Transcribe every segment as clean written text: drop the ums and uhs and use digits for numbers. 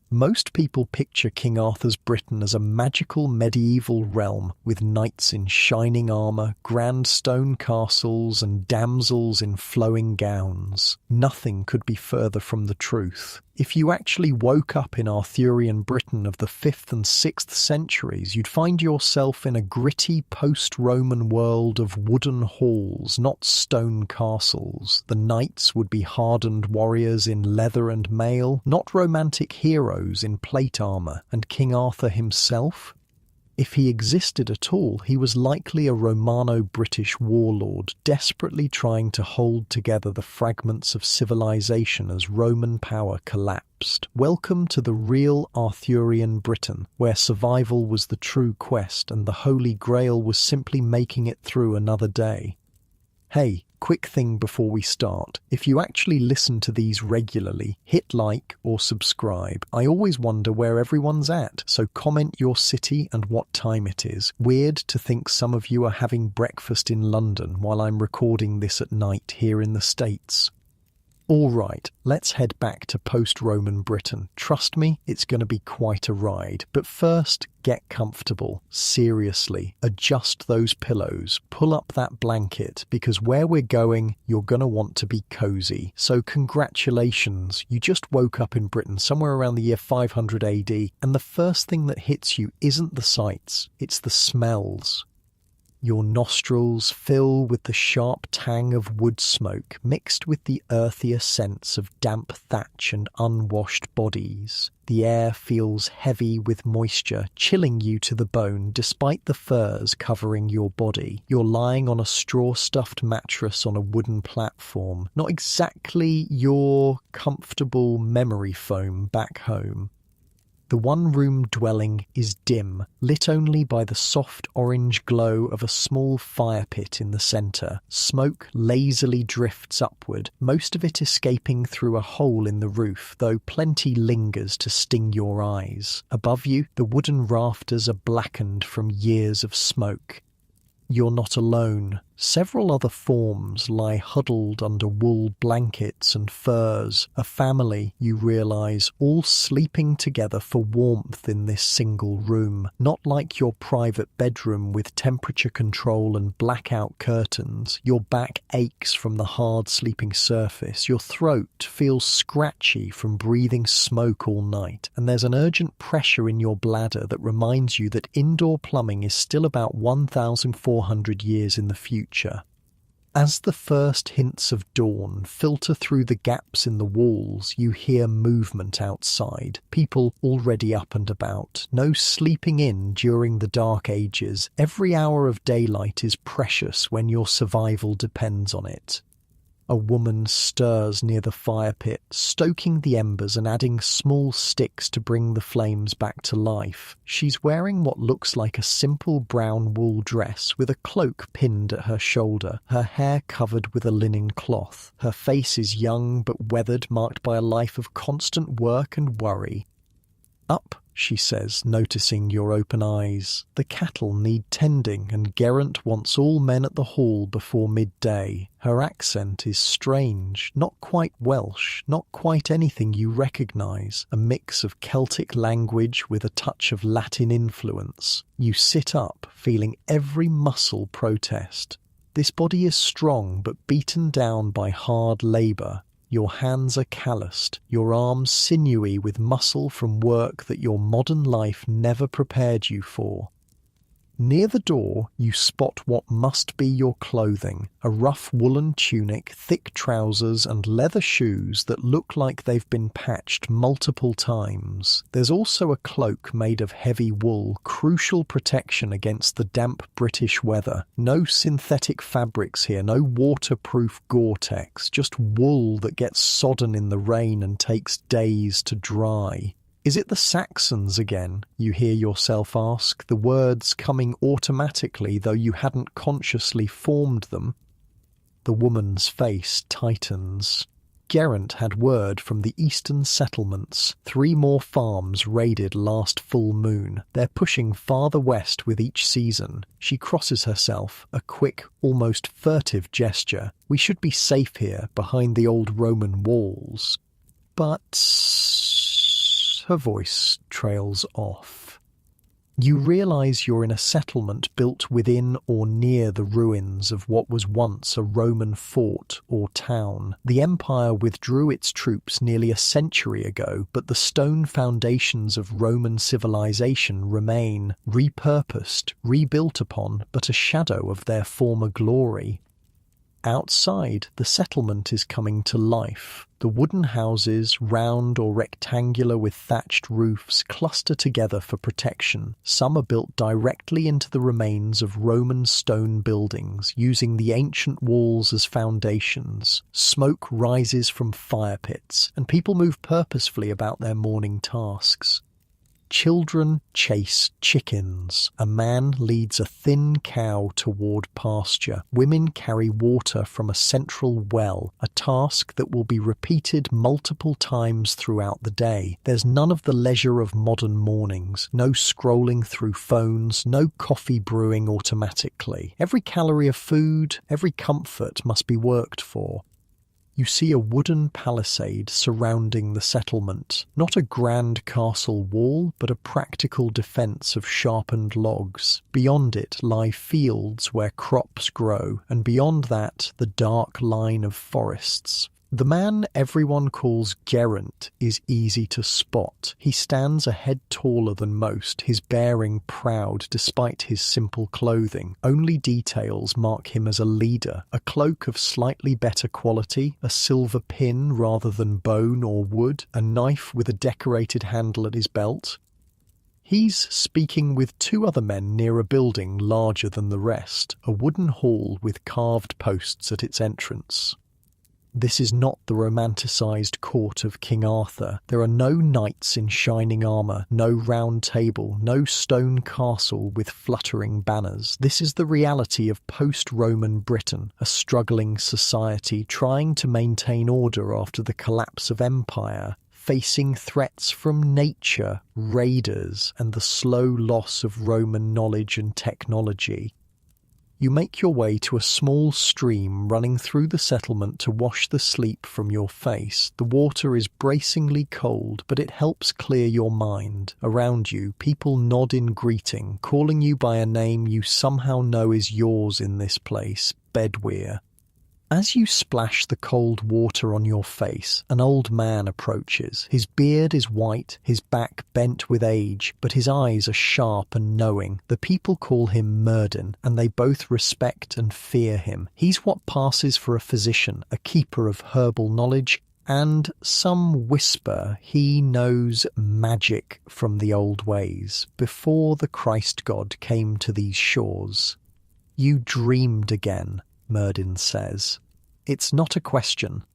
Most people picture King Arthur's Britain as a magical medieval realm with knights in shining armour, grand stone castles, and damsels in flowing gowns. Nothing could be further from the truth. If you actually woke up in Arthurian Britain of the 5th and 6th centuries, you'd find yourself in a gritty post-Roman world of wooden halls, not stone castles. The knights would be hardened warriors in leather and mail, not romantic heroes in plate armour. And King Arthur himself? If he existed at all, he was likely a Romano-British warlord, desperately trying to hold together the fragments of civilization as Roman power collapsed. Welcome to the real Arthurian Britain, where survival was the true quest and the Holy Grail was simply making it through another day. Hey, quick thing before we start. If you actually listen to these regularly, hit like or subscribe. I always wonder where everyone's at, so comment your city and what time it is. Weird to think some of you are having breakfast in London while I'm recording this at night here in the States. Alright, let's head back to post-Roman Britain. Trust me, it's going to be quite a ride. But first, get comfortable. Seriously, adjust those pillows. Pull up that blanket, because where we're going, you're going to want to be cozy. So congratulations, you just woke up in Britain somewhere around the year 500 AD, and the first thing that hits you isn't the sights, it's the smells. Your nostrils fill with the sharp tang of wood smoke mixed with the earthier scents of damp thatch and unwashed bodies. The air feels heavy with moisture, chilling you to the bone despite the furs covering your body. You're lying on a straw-stuffed mattress on a wooden platform, not exactly your comfortable memory foam back home. The one-room dwelling is dim, lit only by the soft orange glow of a small fire pit in the centre. Smoke lazily drifts upward, most of it escaping through a hole in the roof, though plenty lingers to sting your eyes. Above you, the wooden rafters are blackened from years of smoke. You're not alone. Several other forms lie huddled under wool blankets and furs. A family, you realise, all sleeping together for warmth in this single room. Not like your private bedroom with temperature control and blackout curtains. Your back aches from the hard sleeping surface. Your throat feels scratchy from breathing smoke all night. And there's an urgent pressure in your bladder that reminds you that indoor plumbing is still about 1,400 years in the future. As the first hints of dawn filter through the gaps in the walls, you hear movement outside. People already up and about. No sleeping in during the dark ages. Every hour of daylight is precious when your survival depends on it. A woman stirs near the fire pit, stoking the embers and adding small sticks to bring the flames back to life. She's wearing what looks like a simple brown wool dress with a cloak pinned at her shoulder, her hair covered with a linen cloth. Her face is young but weathered, marked by a life of constant work and worry. "Up," she says, noticing your open eyes. The cattle need tending, and Geraint wants all men at the hall before midday. Her accent is strange, not quite Welsh, not quite anything you recognise, a mix of Celtic language with a touch of Latin influence. You sit up, feeling every muscle protest. This body is strong but beaten down by hard labour. Your hands are calloused, your arms sinewy with muscle from work that your modern life never prepared you for. Near the door, you spot what must be your clothing, a rough woolen tunic, thick trousers and leather shoes that look like they've been patched multiple times. There's also a cloak made of heavy wool, crucial protection against the damp British weather. No synthetic fabrics here, no waterproof Gore-Tex, just wool that gets sodden in the rain and takes days to dry. Is it the Saxons again? You hear yourself ask, the words coming automatically though you hadn't consciously formed them. The woman's face tightens. Geraint had word from the eastern settlements. 3 more farms raided last full moon. They're pushing farther west with each season. She crosses herself, a quick, almost furtive gesture. We should be safe here, behind the old Roman walls. But her voice trails off. You realize you're in a settlement built within or near the ruins of what was once a Roman fort or town. The empire withdrew its troops nearly a century ago, but the stone foundations of Roman civilization remain, repurposed, rebuilt upon, but a shadow of their former glory. Outside, the settlement is coming to life. The wooden houses, round or rectangular with thatched roofs, cluster together for protection. Some are built directly into the remains of Roman stone buildings, using the ancient walls as foundations. Smoke rises from fire pits, and people move purposefully about their morning tasks. Children chase chickens. A man leads a thin cow toward pasture. Women carry water from a central well, a task that will be repeated multiple times throughout the day. There's none of the leisure of modern mornings, no scrolling through phones, no coffee brewing automatically. Every calorie of food, every comfort must be worked for. You see a wooden palisade surrounding the settlement, not a grand castle wall, but a practical defence of sharpened logs. Beyond it lie fields where crops grow, and beyond that the dark line of forests. The man everyone calls Geraint is easy to spot. He stands a head taller than most, his bearing proud despite his simple clothing. Only details mark him as a leader: a cloak of slightly better quality, a silver pin rather than bone or wood, a knife with a decorated handle at his belt. He's speaking with two other men near a building larger than the rest, a wooden hall with carved posts at its entrance. This is not the romanticised court of King Arthur. There are no knights in shining armour, no round table, no stone castle with fluttering banners. This is the reality of post-Roman Britain, a struggling society trying to maintain order after the collapse of empire, facing threats from nature, raiders, and the slow loss of Roman knowledge and technology. You make your way to a small stream running through the settlement to wash the sleep from your face. The water is bracingly cold, but it helps clear your mind. Around you, people nod in greeting, calling you by a name you somehow know is yours in this place, Bedweer. As you splash the cold water on your face, an old man approaches. His beard is white, his back bent with age, but his eyes are sharp and knowing. The people call him Myrddin, and they both respect and fear him. He's what passes for a physician, a keeper of herbal knowledge, and some whisper he knows magic from the old ways, before the Christ God came to these shores. "You dreamed again," Myrddin says. "It's not a question.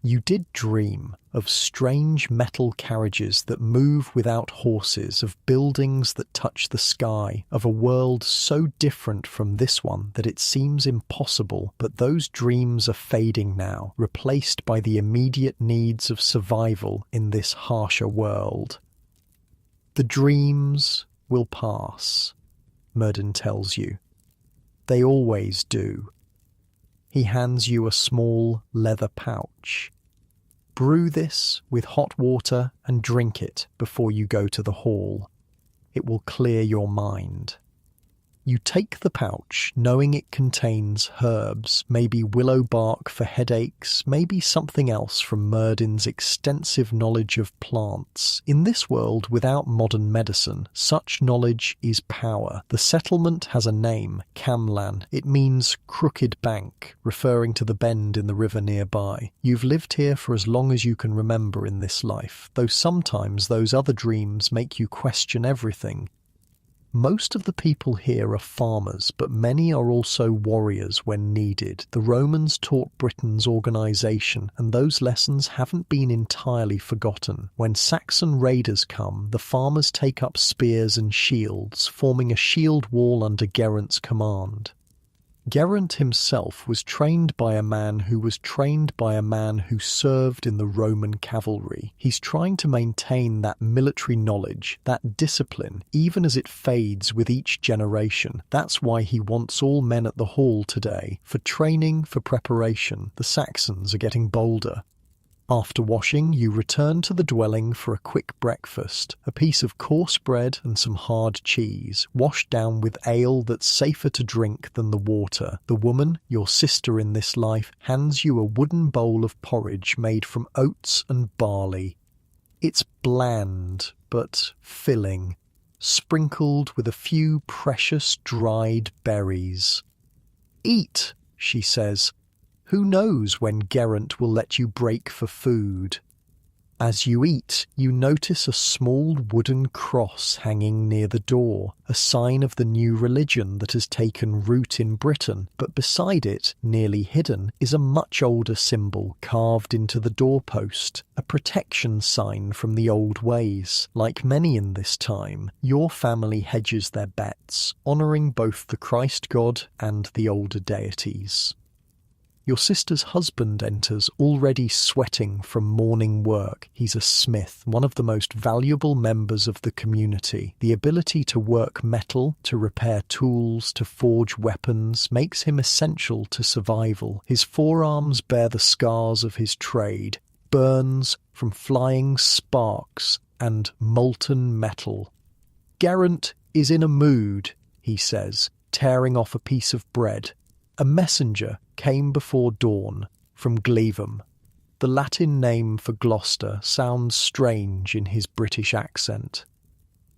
You did dream of strange metal carriages that move without horses, of buildings that touch the sky, of a world so different from this one that it seems impossible, but those dreams are fading now, replaced by the immediate needs of survival in this harsher world. The dreams will pass," Myrddin tells you. "They always do." He hands you a small leather pouch. "Brew this with hot water and drink it before you go to the hall. It will clear your mind." You take the pouch, knowing it contains herbs, maybe willow bark for headaches, maybe something else from Myrddin's extensive knowledge of plants. In this world without modern medicine, such knowledge is power. The settlement has a name, Camlan. It means crooked bank, referring to the bend in the river nearby. You've lived here for as long as you can remember in this life, though sometimes those other dreams make you question everything. Most of the people here are farmers, but many are also warriors when needed. The Romans taught Britain's organisation, and those lessons haven't been entirely forgotten. When Saxon raiders come, the farmers take up spears and shields, forming a shield wall under Geraint's command. Geraint himself was trained by a man who was trained by a man who served in the Roman cavalry. He's trying to maintain that military knowledge, that discipline, even as it fades with each generation. That's why he wants all men at the hall today. For training, for preparation, the Saxons are getting bolder. After washing, you return to the dwelling for a quick breakfast, a piece of coarse bread and some hard cheese, washed down with ale that's safer to drink than the water. The woman, your sister in this life, hands you a wooden bowl of porridge made from oats and barley. It's bland, but filling, sprinkled with a few precious dried berries. "Eat," she says. "Who knows when Geraint will let you break for food?" As you eat, you notice a small wooden cross hanging near the door, a sign of the new religion that has taken root in Britain, but beside it, nearly hidden, is a much older symbol carved into the doorpost, a protection sign from the old ways. Like many in this time, your family hedges their bets, honouring both the Christ God and the older deities. Your sister's husband enters, already sweating from morning work. He's a smith, one of the most valuable members of the community. The ability to work metal, to repair tools, to forge weapons makes him essential to survival. His forearms bear the scars of his trade, burns from flying sparks and molten metal. "Geraint is in a mood," he says, tearing off a piece of bread. "A messenger came before dawn from Glevum." The Latin name for Gloucester sounds strange in his British accent.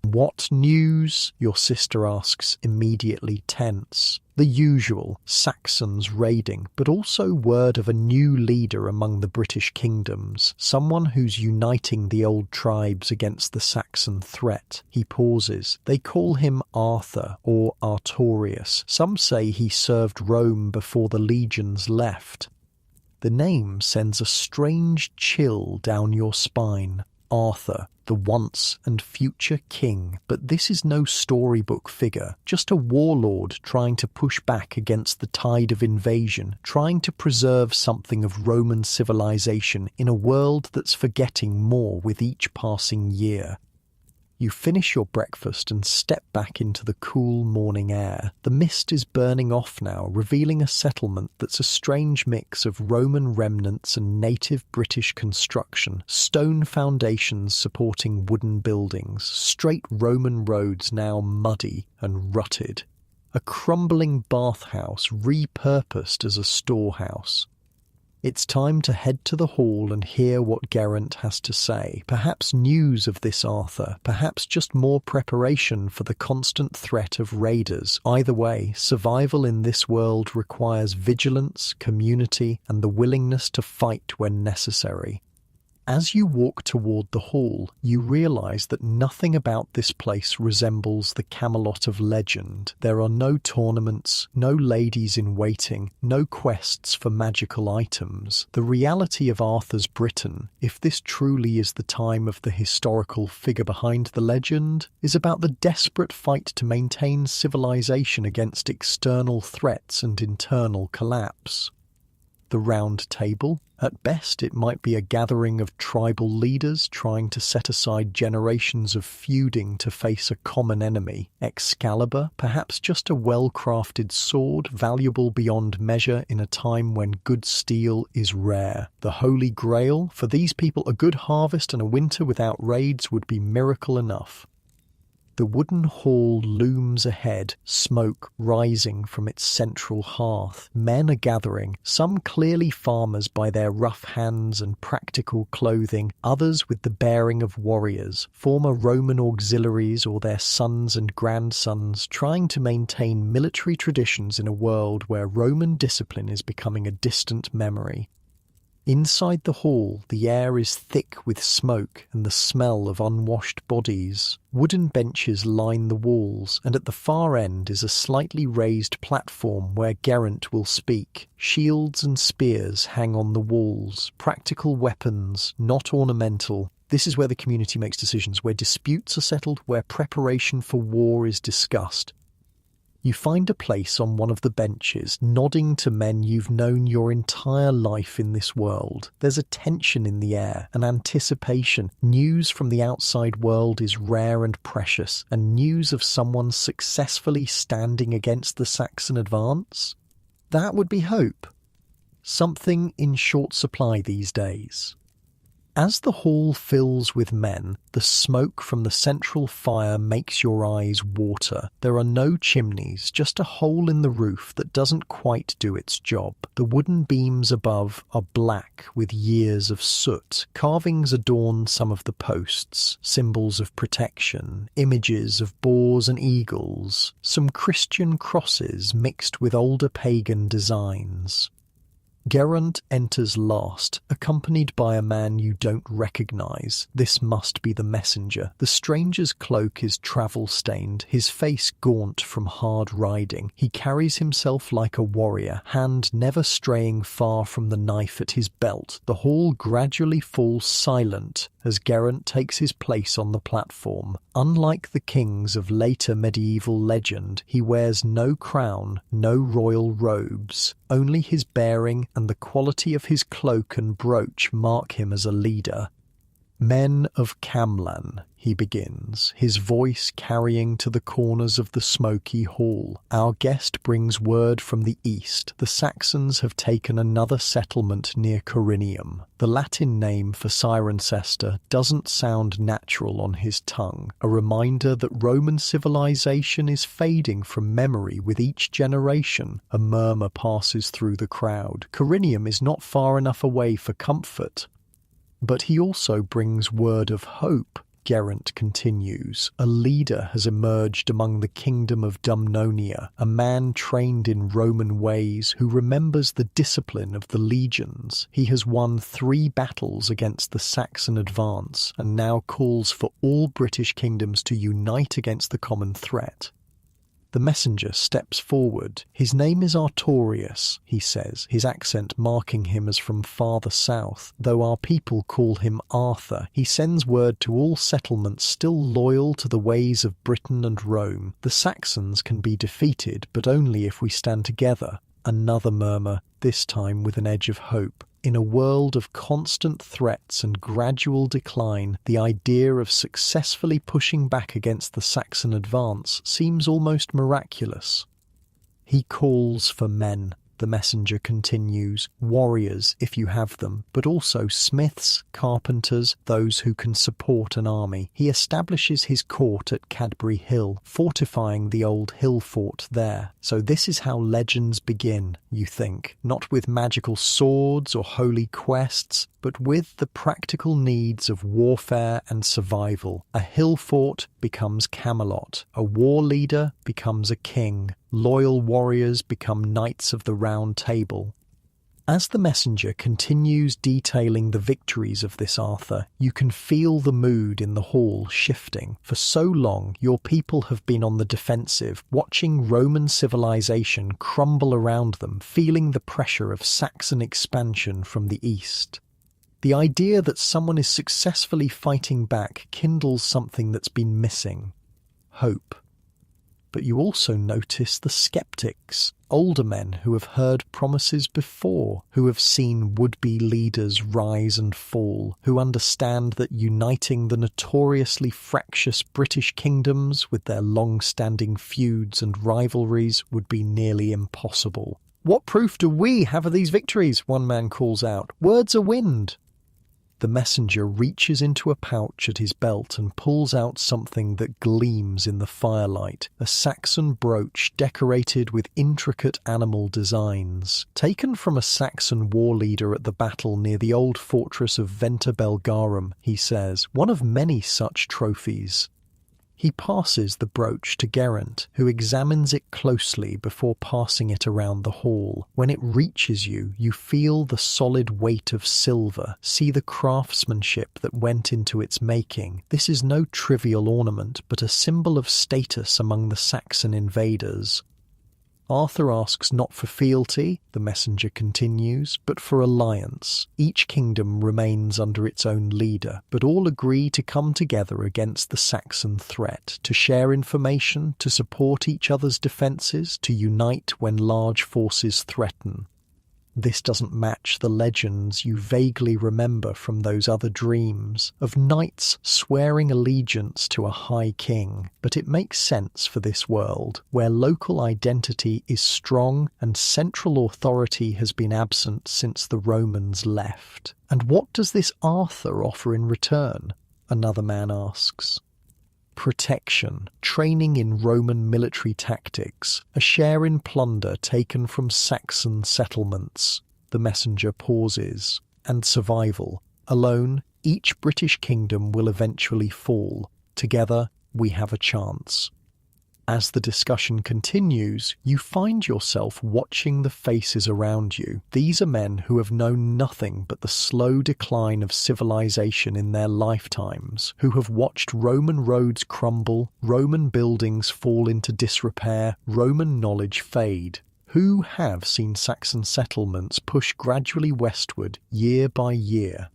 "What news?" your sister asks, immediately tense. The usual, Saxons raiding, but also word of a new leader among the British kingdoms, someone who's uniting the old tribes against the Saxon threat. He pauses. They call him Arthur or Artorius. Some say he served Rome before the legions left. The name sends a strange chill down your spine. Arthur, the once and future king, but this is no storybook figure, just a warlord trying to push back against the tide of invasion, trying to preserve something of Roman civilization in a world that's forgetting more with each passing year. You finish your breakfast and step back into the cool morning air. The mist is burning off now, revealing a settlement that's a strange mix of Roman remnants and native British construction. Stone foundations supporting wooden buildings, straight Roman roads now muddy and rutted. A crumbling bathhouse repurposed as a storehouse. It's time to head to the hall and hear what Geraint has to say. Perhaps news of this Arthur, perhaps just more preparation for the constant threat of raiders. Either way, survival in this world requires vigilance, community, and the willingness to fight when necessary. As you walk toward the hall, you realise that nothing about this place resembles the Camelot of legend. There are no tournaments, no ladies in waiting, no quests for magical items. The reality of Arthur's Britain, if this truly is the time of the historical figure behind the legend, is about the desperate fight to maintain civilization against external threats and internal collapse. The Round Table? At best, it might be a gathering of tribal leaders trying to set aside generations of feuding to face a common enemy. Excalibur? Perhaps just a well-crafted sword, valuable beyond measure in a time when good steel is rare. The Holy Grail? For these people, a good harvest and a winter without raids would be miracle enough. The wooden hall looms ahead, smoke rising from its central hearth. Men are gathering, some clearly farmers by their rough hands and practical clothing, others with the bearing of warriors, former Roman auxiliaries or their sons and grandsons, trying to maintain military traditions in a world where Roman discipline is becoming a distant memory. Inside the hall, the air is thick with smoke and the smell of unwashed bodies. Wooden benches line the walls, and at the far end is a slightly raised platform where Geraint will speak. Shields and spears hang on the walls, practical weapons, not ornamental. This is where the community makes decisions, where disputes are settled, where preparation for war is discussed. You find a place on one of the benches, nodding to men you've known your entire life in this world. There's a tension in the air, an anticipation. News from the outside world is rare and precious, and news of someone successfully standing against the Saxon advance? That would be hope. Something in short supply these days. As the hall fills with men, the smoke from the central fire makes your eyes water. There are no chimneys, just a hole in the roof that doesn't quite do its job. The wooden beams above are black with years of soot. Carvings adorn some of the posts, symbols of protection, images of boars and eagles, some Christian crosses mixed with older pagan designs. Geraint enters last, accompanied by a man you don't recognize. This must be the messenger. The stranger's cloak is travel-stained, his face gaunt from hard riding. He carries himself like a warrior, hand never straying far from the knife at his belt. The hall gradually falls silent as Geraint takes his place on the platform. Unlike the kings of later medieval legend, he wears no crown, no royal robes. Only his bearing and the quality of his cloak and brooch mark him as a leader. "Men of Camlan," he begins, his voice carrying to the corners of the smoky hall. "Our guest brings word from the east. The Saxons have taken another settlement near Corinium." The Latin name for Cirencester doesn't sound natural on his tongue, a reminder that Roman civilization is fading from memory with each generation. A murmur passes through the crowd. Corinium is not far enough away for comfort. But he also brings word of hope. Geraint continues. "A leader has emerged among the kingdom of Dumnonia, a man trained in Roman ways who remembers the discipline of the legions. He has won 3 battles against the Saxon advance and now calls for all British kingdoms to unite against the common threat." The messenger steps forward. "His name is Artorius," he says, his accent marking him as from farther south. "Though our people call him Arthur, he sends word to all settlements still loyal to the ways of Britain and Rome. The Saxons can be defeated, but only if we stand together." Another murmur, this time with an edge of hope. In a world of constant threats and gradual decline, the idea of successfully pushing back against the Saxon advance seems almost miraculous. He calls for men. The messenger continues, "Warriors, if you have them, but also smiths, carpenters, those who can support an army." He establishes his court at Cadbury Hill, fortifying the old hill fort there. So this is how legends begin, you think, not with magical swords or holy quests, but with the practical needs of warfare and survival. A hill fort becomes Camelot. A war leader becomes a king. Loyal warriors become knights of the Round Table. As the messenger continues detailing the victories of this Arthur, you can feel the mood in the hall shifting. For so long, your people have been on the defensive, watching Roman civilization crumble around them, feeling the pressure of Saxon expansion from the east. The idea that someone is successfully fighting back kindles something that's been missing: hope. But you also notice the skeptics, older men who have heard promises before, who have seen would-be leaders rise and fall, who understand that uniting the notoriously fractious British kingdoms with their long-standing feuds and rivalries would be nearly impossible. "What proof do we have of these victories?" one man calls out. "Words are wind." The messenger reaches into a pouch at his belt and pulls out something that gleams in the firelight, a Saxon brooch decorated with intricate animal designs. Taken from a Saxon war leader at the battle near the old fortress of Venta Belgarum, he says, one of many such trophies. He passes the brooch to Geraint, who examines it closely before passing it around the hall. When it reaches you, you feel the solid weight of silver, see the craftsmanship that went into its making. This is no trivial ornament, but a symbol of status among the Saxon invaders. Arthur asks not for fealty, the messenger continues, but for alliance. Each kingdom remains under its own leader, but all agree to come together against the Saxon threat, to share information, to support each other's defences, to unite when large forces threaten. This doesn't match the legends you vaguely remember from those other dreams of knights swearing allegiance to a high king, but it makes sense for this world, where local identity is strong and central authority has been absent since the Romans left. And what does this Arthur offer in return? Another man asks. Protection, training in Roman military tactics, a share in plunder taken from Saxon settlements. The messenger pauses. And survival. Alone, each British kingdom will eventually fall. Together, we have a chance. As the discussion continues, you find yourself watching the faces around you. These are men who have known nothing but the slow decline of civilization in their lifetimes, who have watched Roman roads crumble, Roman buildings fall into disrepair, Roman knowledge fade, who have seen Saxon settlements push gradually westward year by year.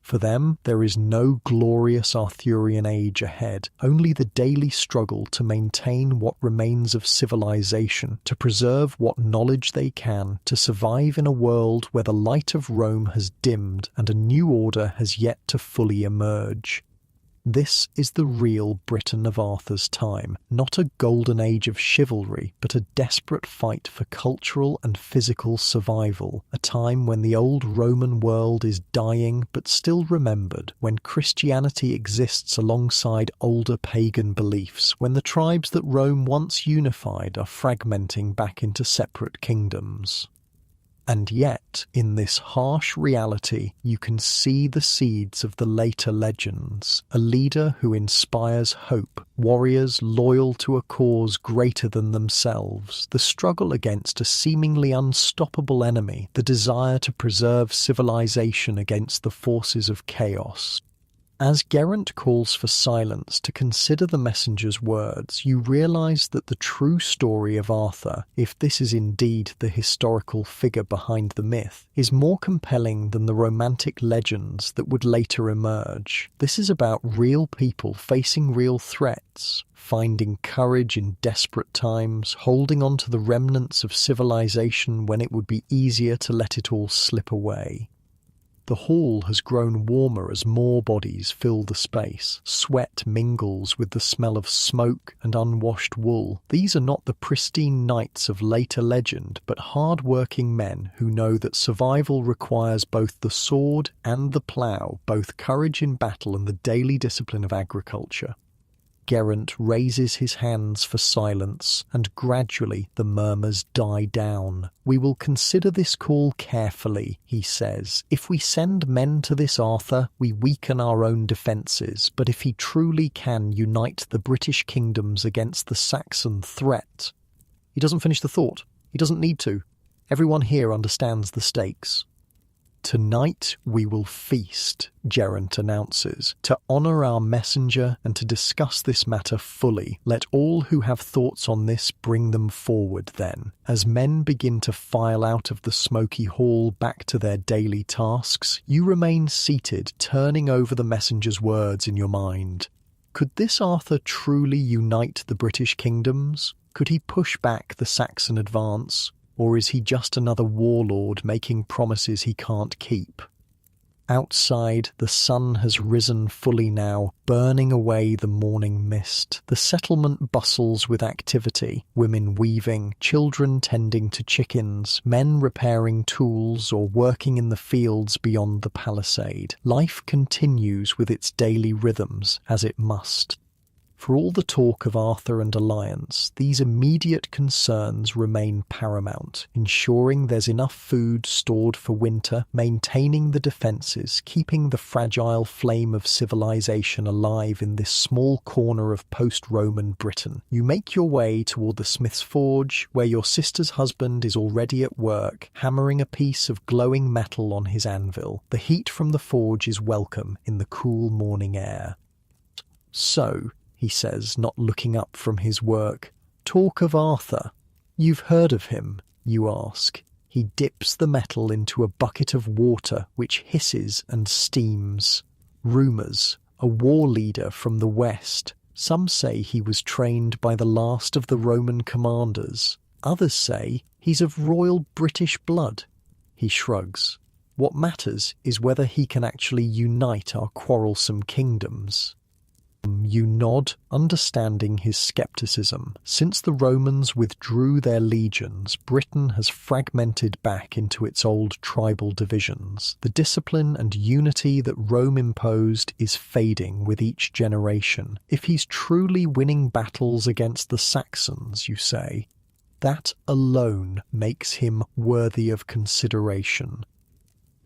For them, there is no glorious Arthurian age ahead, only the daily struggle to maintain what remains of civilization, to preserve what knowledge they can, to survive in a world where the light of Rome has dimmed and a new order has yet to fully emerge. This is the real Britain of Arthur's time, not a golden age of chivalry, but a desperate fight for cultural and physical survival, a time when the old Roman world is dying but still remembered, when Christianity exists alongside older pagan beliefs, when the tribes that Rome once unified are fragmenting back into separate kingdoms. And yet, in this harsh reality, you can see the seeds of the later legends. A leader who inspires hope, warriors loyal to a cause greater than themselves, the struggle against a seemingly unstoppable enemy, the desire to preserve civilization against the forces of chaos. As Geraint calls for silence to consider the messenger's words, you realise that the true story of Arthur, if this is indeed the historical figure behind the myth, is more compelling than the romantic legends that would later emerge. This is about real people facing real threats, finding courage in desperate times, holding on to the remnants of civilization when it would be easier to let it all slip away. The hall has grown warmer as more bodies fill the space. Sweat mingles with the smell of smoke and unwashed wool. These are not the pristine knights of later legend, but hard-working men who know that survival requires both the sword and the plough, both courage in battle and the daily discipline of agriculture. Geraint raises his hands for silence, and gradually the murmurs die down. "We will consider this call carefully," he says. "If we send men to this Arthur, we weaken our own defences, but if he truly can unite the British kingdoms against the Saxon threat..." He doesn't finish the thought. He doesn't need to. Everyone here understands the stakes. "Tonight we will feast," Geraint announces, "to honour our messenger and to discuss this matter fully. Let all who have thoughts on this bring them forward then." As men begin to file out of the smoky hall back to their daily tasks, you remain seated, turning over the messenger's words in your mind. Could this Arthur truly unite the British kingdoms? Could he push back the Saxon advance? Or is he just another warlord making promises he can't keep? Outside, the sun has risen fully now, burning away the morning mist. The settlement bustles with activity, women weaving, children tending to chickens, men repairing tools or working in the fields beyond the palisade. Life continues with its daily rhythms, as it must. For all the talk of Arthur and alliance, these immediate concerns remain paramount, ensuring there's enough food stored for winter, maintaining the defences, keeping the fragile flame of civilization alive in this small corner of post-Roman Britain. You make your way toward the smith's forge, where your sister's husband is already at work, hammering a piece of glowing metal on his anvil. The heat from the forge is welcome in the cool morning air. "So," he says, not looking up from his work, "talk of Arthur. You've heard of him?" you ask. He dips the metal into a bucket of water which hisses and steams. Rumours, a war leader from the west. Some say he was trained by the last of the Roman commanders. Others say he's of royal British blood. he shrugs. What matters is whether he can actually unite our quarrelsome kingdoms. You nod, understanding his skepticism. Since the Romans withdrew their legions, Britain has fragmented back into its old tribal divisions. The discipline and unity that Rome imposed is fading with each generation. If he's truly winning battles against the Saxons, you say, that alone makes him worthy of consideration.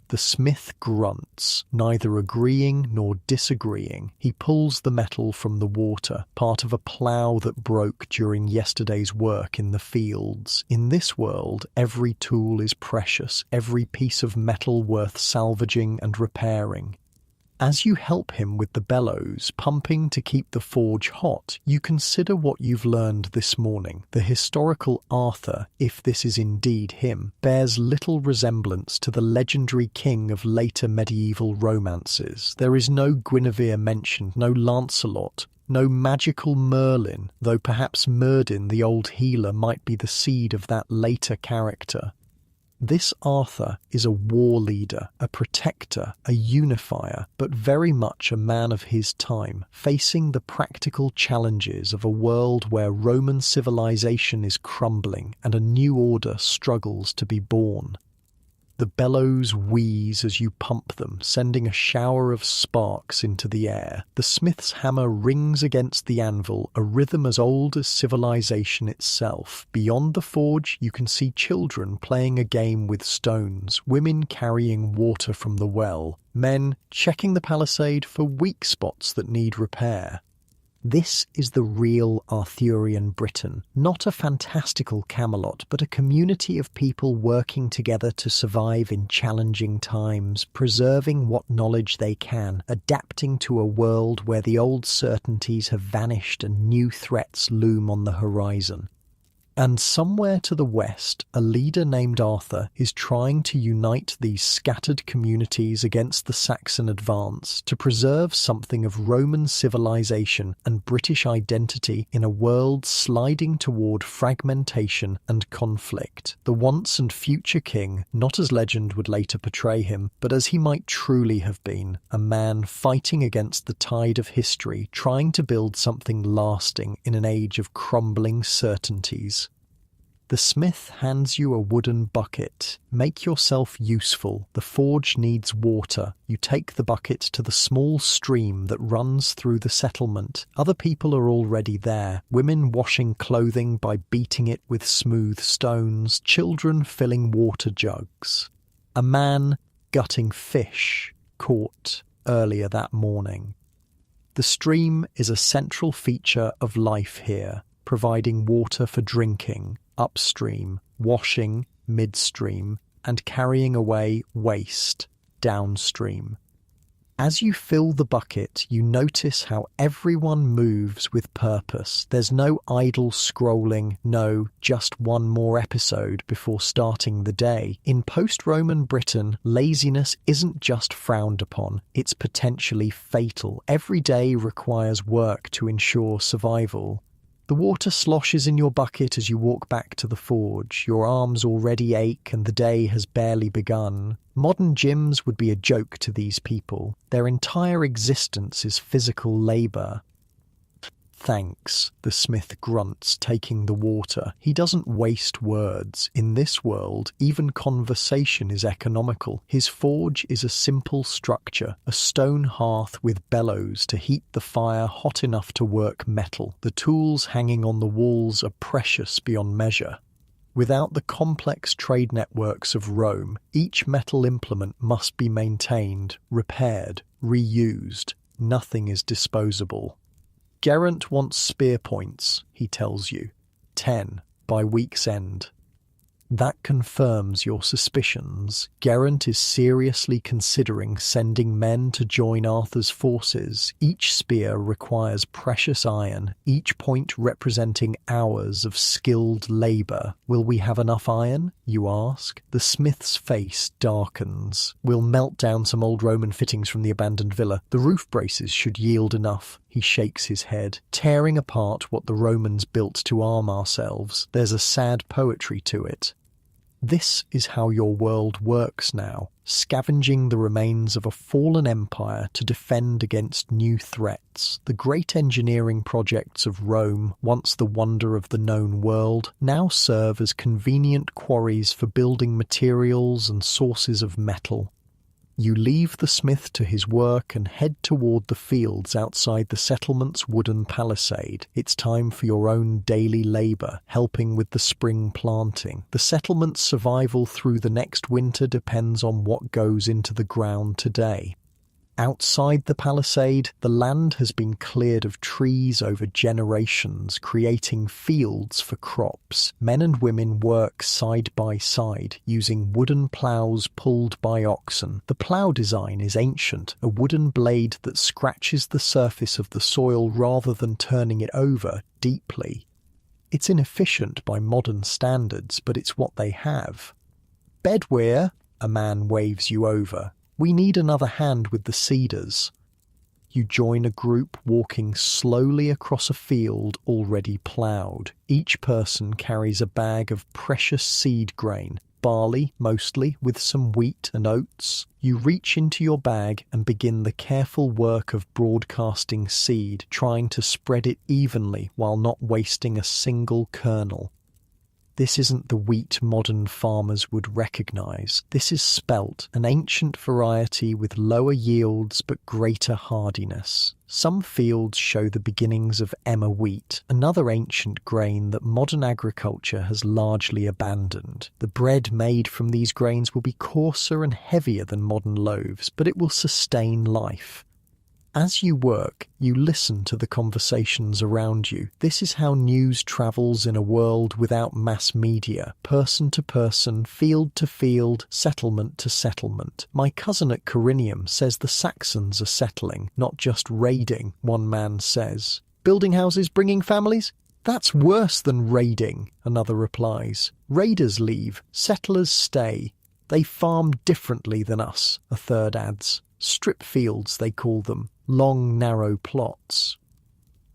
The smith grunts, neither agreeing nor disagreeing. He pulls the metal from the water, part of a plough that broke during yesterday's work in the fields. In this world, every tool is precious, every piece of metal worth salvaging and repairing. As you help him with the bellows, pumping to keep the forge hot, you consider what you've learned this morning. The historical Arthur, if this is indeed him, bears little resemblance to the legendary king of later medieval romances. There is no Guinevere mentioned, no Lancelot, no magical Merlin, though perhaps Merdin, the old healer, might be the seed of that later character. This Arthur is a war leader, a protector, a unifier, but very much a man of his time, facing the practical challenges of a world where Roman civilization is crumbling and a new order struggles to be born. The bellows wheeze as you pump them, sending a shower of sparks into the air. The smith's hammer rings against the anvil, a rhythm as old as civilization itself. Beyond the forge, you can see children playing a game with stones, women carrying water from the well, men checking the palisade for weak spots that need repair. This is the real Arthurian Britain, not a fantastical Camelot, but a community of people working together to survive in challenging times, preserving what knowledge they can, adapting to a world where the old certainties have vanished and new threats loom on the horizon. And somewhere to the west, a leader named Arthur is trying to unite these scattered communities against the Saxon advance to preserve something of Roman civilization and British identity in a world sliding toward fragmentation and conflict. The once and future king, not as legend would later portray him, but as he might truly have been, a man fighting against the tide of history, trying to build something lasting in an age of crumbling certainties. The smith hands you a wooden bucket. Make yourself useful. The forge needs water. You take the bucket to the small stream that runs through the settlement. Other people are already there. Women washing clothing by beating it with smooth stones. Children filling water jugs. A man gutting fish caught earlier that morning. The stream is a central feature of life here, providing water for drinking, upstream, washing, midstream, and carrying away waste, downstream. As you fill the bucket, you notice how everyone moves with purpose. There's no idle scrolling, no just one more episode before starting the day. In post-Roman Britain, laziness isn't just frowned upon, it's potentially fatal. Every day requires work to ensure survival. The water sloshes in your bucket as you walk back to the forge. Your arms already ache and the day has barely begun. Modern gyms would be a joke to these people. Their entire existence is physical labour. Thanks, the smith grunts, taking the water. He doesn't waste words. In this world, even conversation is economical. His forge is a simple structure, a stone hearth with bellows to heat the fire hot enough to work metal. The tools hanging on the walls are precious beyond measure. Without the complex trade networks of Rome, each metal implement must be maintained, repaired, reused. Nothing is disposable. Geraint wants spear points, he tells you. 10 by week's end. That confirms your suspicions. Geraint is seriously considering sending men to join Arthur's forces. Each spear requires precious iron, each point representing hours of skilled labour. Will we have enough iron, you ask? The smith's face darkens. We'll melt down some old Roman fittings from the abandoned villa. The roof braces should yield enough. He shakes his head, tearing apart what the Romans built to arm ourselves. There's a sad poetry to it. This is how your world works now, scavenging the remains of a fallen empire to defend against new threats. The great engineering projects of Rome, once the wonder of the known world, now serve as convenient quarries for building materials and sources of metal. You leave the smith to his work and head toward the fields outside the settlement's wooden palisade. It's time for your own daily labour, helping with the spring planting. The settlement's survival through the next winter depends on what goes into the ground today. Outside the palisade, the land has been cleared of trees over generations, creating fields for crops. Men and women work side by side, using wooden ploughs pulled by oxen. The plough design is ancient, a wooden blade that scratches the surface of the soil rather than turning it over deeply. It's inefficient by modern standards, but it's what they have. "Bedwear," a man waves you over. "We need another hand with the seeders." You join a group walking slowly across a field already ploughed. Each person carries a bag of precious seed grain, barley mostly, with some wheat and oats. You reach into your bag and begin the careful work of broadcasting seed, trying to spread it evenly while not wasting a single kernel. This isn't the wheat modern farmers would recognise. This is spelt, an ancient variety with lower yields but greater hardiness. Some fields show the beginnings of emmer wheat, another ancient grain that modern agriculture has largely abandoned. The bread made from these grains will be coarser and heavier than modern loaves, but it will sustain life. As you work, you listen to the conversations around you. This is how news travels in a world without mass media, person to person, field to field, settlement to settlement. "My cousin at Corinium says the Saxons are settling, not just raiding," one man says. "Building houses, bringing families? That's worse than raiding," another replies. "Raiders leave, settlers stay. They farm differently than us," a third adds. "Strip fields, they call them. Long, narrow plots."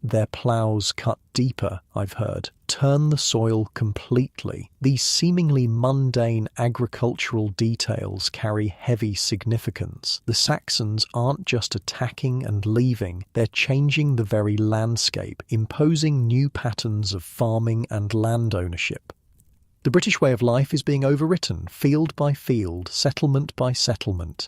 Their ploughs cut deeper, I've heard, turn the soil completely. These seemingly mundane agricultural details carry heavy significance. The Saxons aren't just attacking and leaving, they're changing the very landscape, imposing new patterns of farming and land ownership. The British way of life is being overwritten, field by field, settlement by settlement.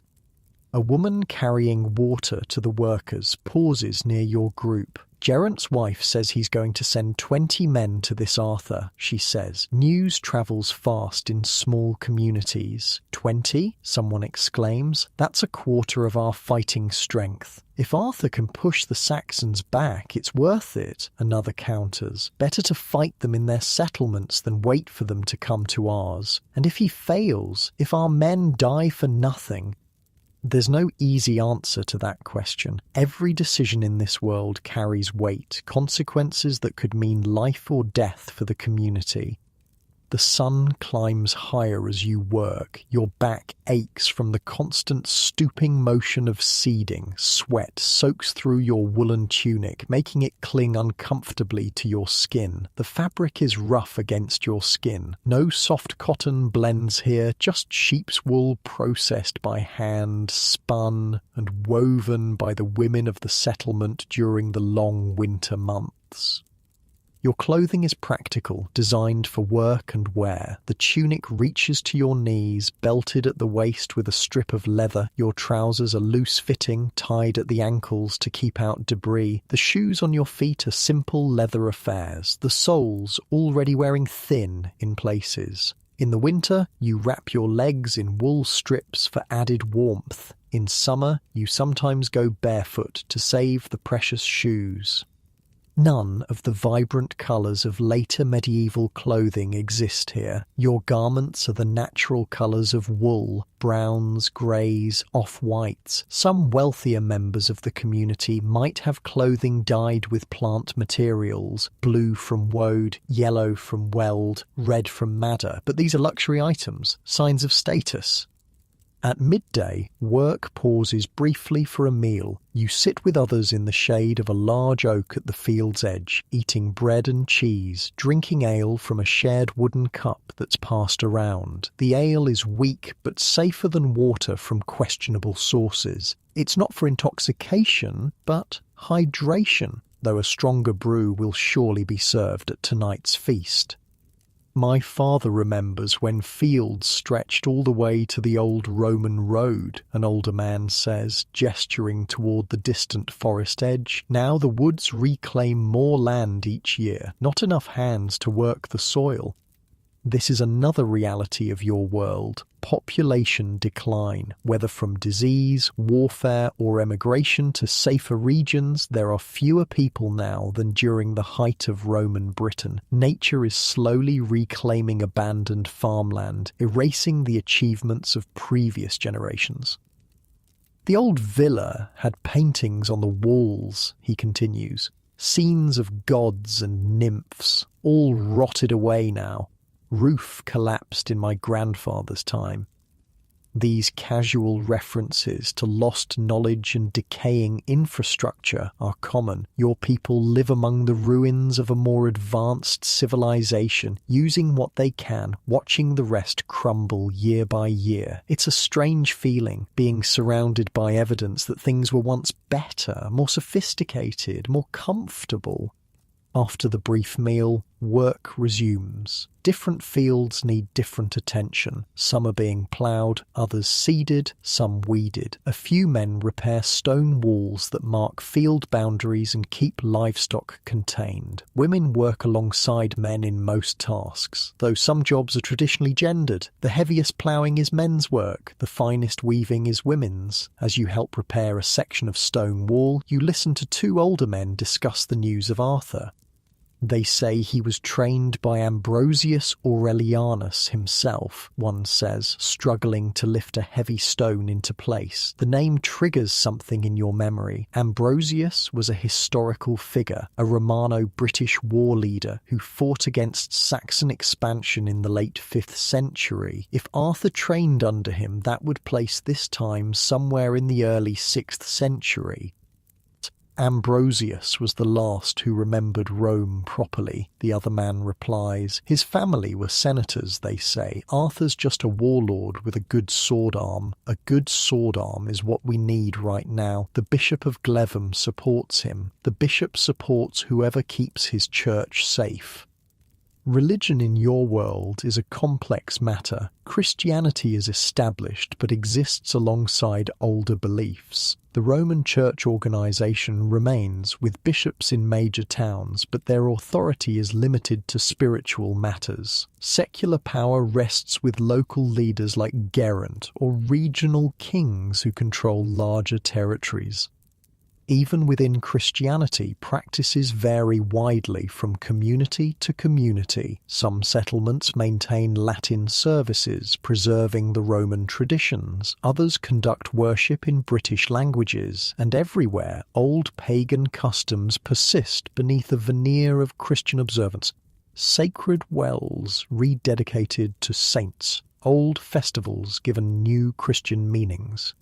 A woman carrying water to the workers pauses near your group. "Geraint's wife says he's going to send 20 men to this Arthur," she says. "News travels fast in small communities." 20? Someone exclaims. "That's a quarter of our fighting strength." "If Arthur can push the Saxons back, it's worth it," another counters. "Better to fight them in their settlements than wait for them to come to ours. And if he fails, if our men die for nothing..." There's no easy answer to that question. Every decision in this world carries weight, consequences that could mean life or death for the community. The sun climbs higher as you work. Your back aches from the constant stooping motion of seeding. Sweat soaks through your woolen tunic, making it cling uncomfortably to your skin. The fabric is rough against your skin. No soft cotton blends here, just sheep's wool processed by hand, spun and woven by the women of the settlement during the long winter months. Your clothing is practical, designed for work and wear. The tunic reaches to your knees, belted at the waist with a strip of leather. Your trousers are loose-fitting, tied at the ankles to keep out debris. The shoes on your feet are simple leather affairs, the soles already wearing thin in places. In the winter, you wrap your legs in wool strips for added warmth. In summer, you sometimes go barefoot to save the precious shoes. None of the vibrant colours of later medieval clothing exist here. Your garments are the natural colours of wool, browns, greys, off-whites. Some wealthier members of the community might have clothing dyed with plant materials, blue from woad, yellow from weld, red from madder, but these are luxury items, signs of status. At midday, work pauses briefly for a meal. You sit with others in the shade of a large oak at the field's edge, eating bread and cheese, drinking ale from a shared wooden cup that's passed around. The ale is weak but safer than water from questionable sources. It's not for intoxication, but hydration, though a stronger brew will surely be served at tonight's feast. My father remembers when fields stretched all the way to the old Roman road, an older man says, gesturing toward the distant forest edge. Now the woods reclaim more land each year, not enough hands to work the soil. This is another reality of your world. Population decline. Whether from disease, warfare, or emigration to safer regions, there are fewer people now than during the height of Roman Britain. Nature is slowly reclaiming abandoned farmland, erasing the achievements of previous generations. The old villa had paintings on the walls, he continues. Scenes of gods and nymphs, all rotted away now. Roof collapsed in my grandfather's time. These casual references to lost knowledge and decaying infrastructure are common. Your people live among the ruins of a more advanced civilization, using what they can, watching the rest crumble year by year. It's a strange feeling, being surrounded by evidence that things were once better, more sophisticated, more comfortable. After the brief meal, work resumes. Different fields need different attention. Some are being ploughed, others seeded, some weeded. A few men repair stone walls that mark field boundaries and keep livestock contained. Women work alongside men in most tasks, though some jobs are traditionally gendered. The heaviest ploughing is men's work, the finest weaving is women's. As you help repair a section of stone wall, you listen to two older men discuss the news of Arthur. They say he was trained by Ambrosius Aurelianus himself, one says, struggling to lift a heavy stone into place. The name triggers something in your memory. Ambrosius was a historical figure, a Romano-British war leader who fought against Saxon expansion in the late 5th century. If Arthur trained under him, that would place this time somewhere in the early 6th century. Ambrosius was the last who remembered Rome properly, the other man replies. His family were senators, they say. Arthur's just a warlord with a good sword arm. A good sword arm is what we need right now. The Bishop of Glevum supports him. The bishop supports whoever keeps his church safe. Religion in your world is a complex matter. Christianity is established but exists alongside older beliefs. The Roman Church organization remains, with bishops in major towns, but their authority is limited to spiritual matters. Secular power rests with local leaders like Geraint or regional kings who control larger territories. Even within Christianity, practices vary widely from community to community. Some settlements maintain Latin services, preserving the Roman traditions. Others conduct worship in British languages, and everywhere, old pagan customs persist beneath a veneer of Christian observance. Sacred wells rededicated to saints, old festivals given new Christian meanings.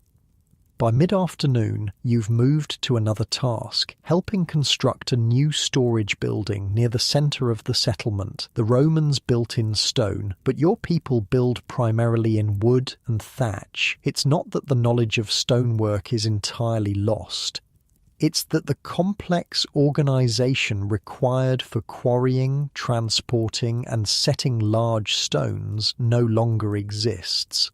By mid-afternoon, you've moved to another task, helping construct a new storage building near the centre of the settlement. The Romans built in stone, but your people build primarily in wood and thatch. It's not that the knowledge of stonework is entirely lost. It's that the complex organisation required for quarrying, transporting and setting large stones no longer exists.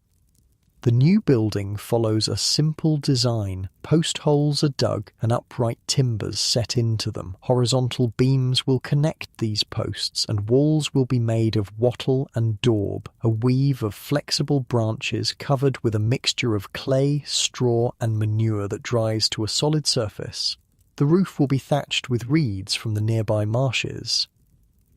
The new building follows a simple design. Post holes are dug and upright timbers set into them. Horizontal beams will connect these posts and walls will be made of wattle and daub, a weave of flexible branches covered with a mixture of clay, straw and manure that dries to a solid surface. The roof will be thatched with reeds from the nearby marshes.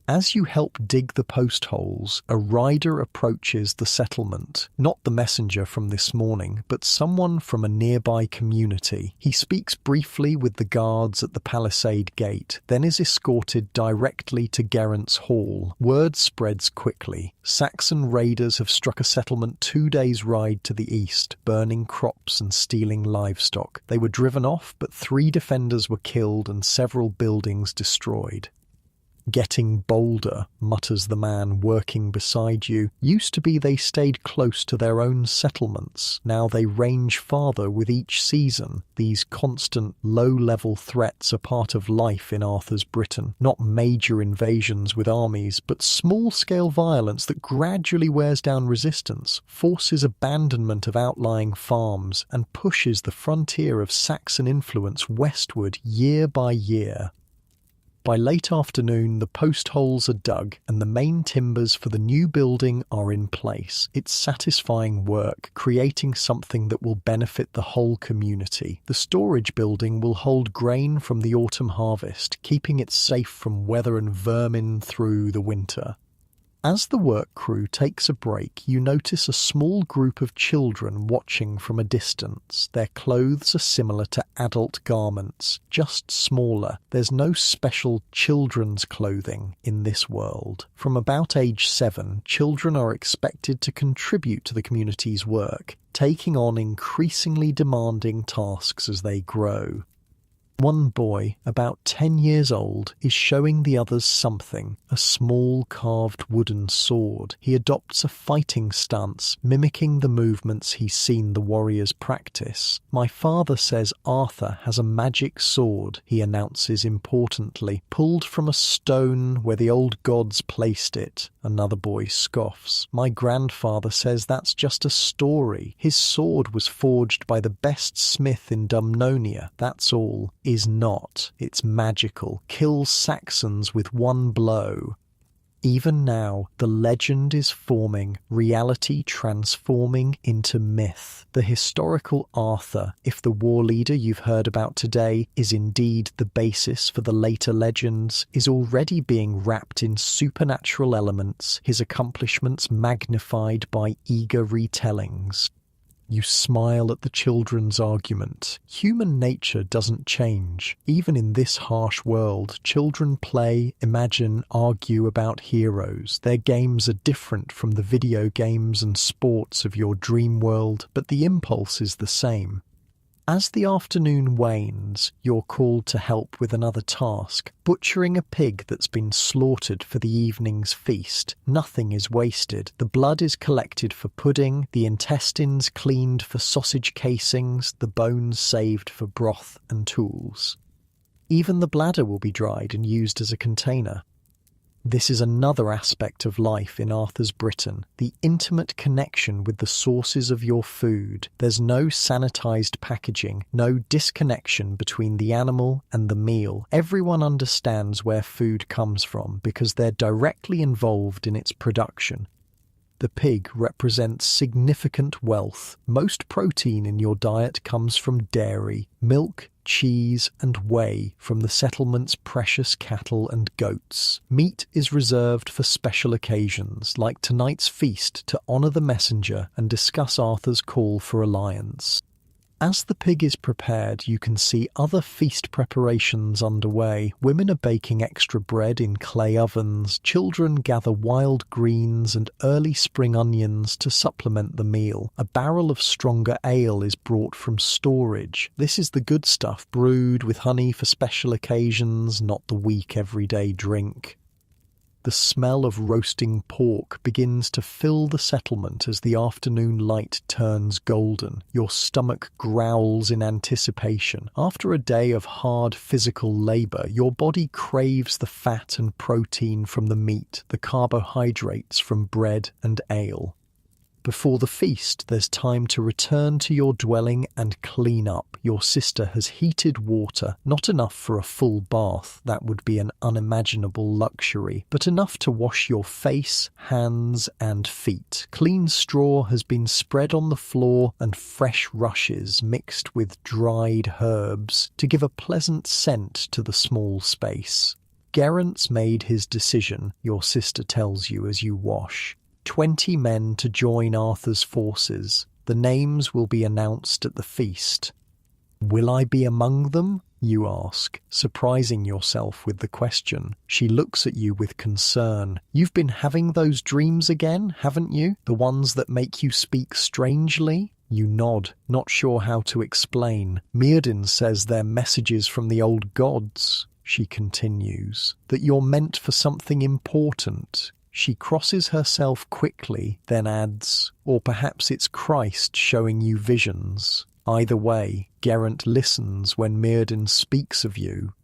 As you help dig the post holes, a rider approaches the settlement, not the messenger from this morning, but someone from a nearby community. He speaks briefly with the guards at the palisade gate, then is escorted directly to Geraint's hall. Word spreads quickly. Saxon raiders have struck a settlement 2 days' ride to the east, burning crops and stealing livestock. They were driven off, but 3 defenders were killed and several buildings destroyed. Getting bolder, mutters the man working beside you. Used to be they stayed close to their own settlements. Now they range farther with each season. These constant, low-level threats are part of life in Arthur's Britain. Not major invasions with armies, but small-scale violence that gradually wears down resistance, forces abandonment of outlying farms, and pushes the frontier of Saxon influence westward year by year. By late afternoon, the post holes are dug and the main timbers for the new building are in place. It's satisfying work, creating something that will benefit the whole community. The storage building will hold grain from the autumn harvest, keeping it safe from weather and vermin through the winter. As the work crew takes a break, you notice a small group of children watching from a distance. Their clothes are similar to adult garments, just smaller. There's no special children's clothing in this world. From about age 7, children are expected to contribute to the community's work, taking on increasingly demanding tasks as they grow. One boy, about 10 years old, is showing the others something, a small carved wooden sword. He adopts a fighting stance, mimicking the movements he's seen the warriors practice. "My father says Arthur has a magic sword," he announces importantly, "pulled from a stone where the old gods placed it." Another boy scoffs. "My grandfather says that's just a story. His sword was forged by the best smith in Dumnonia, that's all." Is not. It's magical. Kills Saxons with one blow. Even now, the legend is forming, reality transforming into myth. The historical Arthur, if the war leader you've heard about today is indeed the basis for the later legends, is already being wrapped in supernatural elements, his accomplishments magnified by eager retellings. You smile at the children's argument. Human nature doesn't change. Even in this harsh world, children play, imagine, argue about heroes. Their games are different from the video games and sports of your dream world, but the impulse is the same. As the afternoon wanes, you're called to help with another task, butchering a pig that's been slaughtered for the evening's feast. Nothing is wasted. The blood is collected for pudding, the intestines cleaned for sausage casings, the bones saved for broth and tools. Even the bladder will be dried and used as a container. This is another aspect of life in Arthur's Britain, the intimate connection with the sources of your food. There's no sanitized packaging, no disconnection between the animal and the meal. Everyone understands where food comes from because they're directly involved in its production. The pig represents significant wealth. Most protein in your diet comes from dairy, milk, cheese and whey from the settlement's precious cattle and goats. Meat is reserved for special occasions, like tonight's feast, to honour the messenger and discuss Arthur's call for alliance. As the pig is prepared, you can see other feast preparations underway. Women are baking extra bread in clay ovens. Children gather wild greens and early spring onions to supplement the meal. A barrel of stronger ale is brought from storage. This is the good stuff, brewed with honey for special occasions, not the weak everyday drink. The smell of roasting pork begins to fill the settlement as the afternoon light turns golden. Your stomach growls in anticipation. After a day of hard physical labour, your body craves the fat and protein from the meat, the carbohydrates from bread and ale. Before the feast, there's time to return to your dwelling and clean up. Your sister has heated water, not enough for a full bath, that would be an unimaginable luxury, but enough to wash your face, hands and feet. Clean straw has been spread on the floor and fresh rushes mixed with dried herbs to give a pleasant scent to the small space. Geraint's made his decision, your sister tells you as you wash. 20 men to join Arthur's forces. The names will be announced at the feast. Will I be among them? You ask, surprising yourself with the question. She looks at you with concern. You've been having those dreams again, haven't you? The ones that make you speak strangely? You nod, not sure how to explain. Myrddin says they're messages from the old gods, she continues, that you're meant for something important. She crosses herself quickly, then adds, or perhaps it's Christ showing you visions. Either way, Geraint listens when Myrddin speaks of you.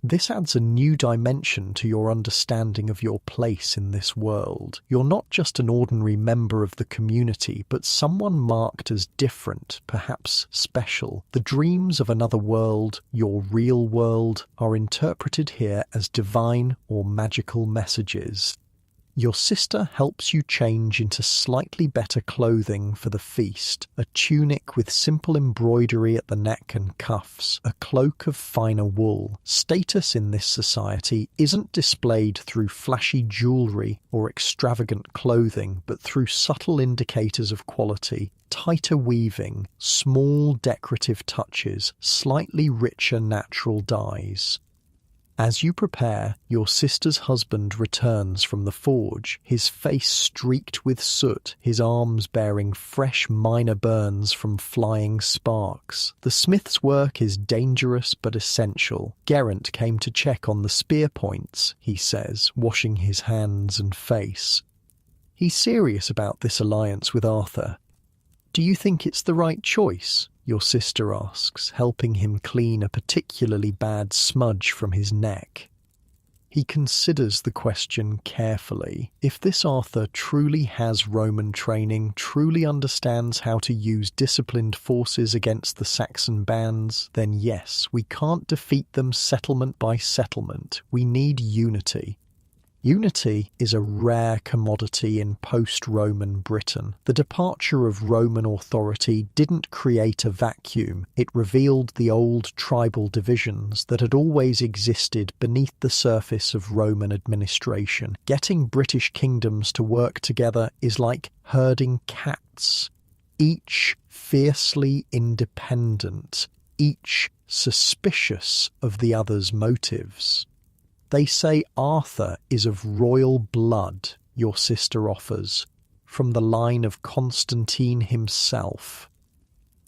This adds a new dimension to your understanding of your place in this world. You're not just an ordinary member of the community, but someone marked as different, perhaps special. The dreams of another world, your real world, are interpreted here as divine or magical messages. Your sister helps you change into slightly better clothing for the feast, a tunic with simple embroidery at the neck and cuffs, a cloak of finer wool. Status in this society isn't displayed through flashy jewellery or extravagant clothing, but through subtle indicators of quality. Tighter weaving, small decorative touches, slightly richer natural dyes. As you prepare, your sister's husband returns from the forge, his face streaked with soot, his arms bearing fresh minor burns from flying sparks. The smith's work is dangerous but essential. Geraint came to check on the spear points, he says, washing his hands and face. He's serious about this alliance with Arthur. Do you think it's the right choice? Your sister asks, helping him clean a particularly bad smudge from his neck. He considers the question carefully. If this Arthur truly has Roman training, truly understands how to use disciplined forces against the Saxon bands, then yes, we can't defeat them settlement by settlement. We need unity. Unity is a rare commodity in post-Roman Britain. The departure of Roman authority didn't create a vacuum. It revealed the old tribal divisions that had always existed beneath the surface of Roman administration. Getting British kingdoms to work together is like herding cats, each fiercely independent, each suspicious of the other's motives. They say Arthur is of royal blood, your sister offers, from the line of Constantine himself.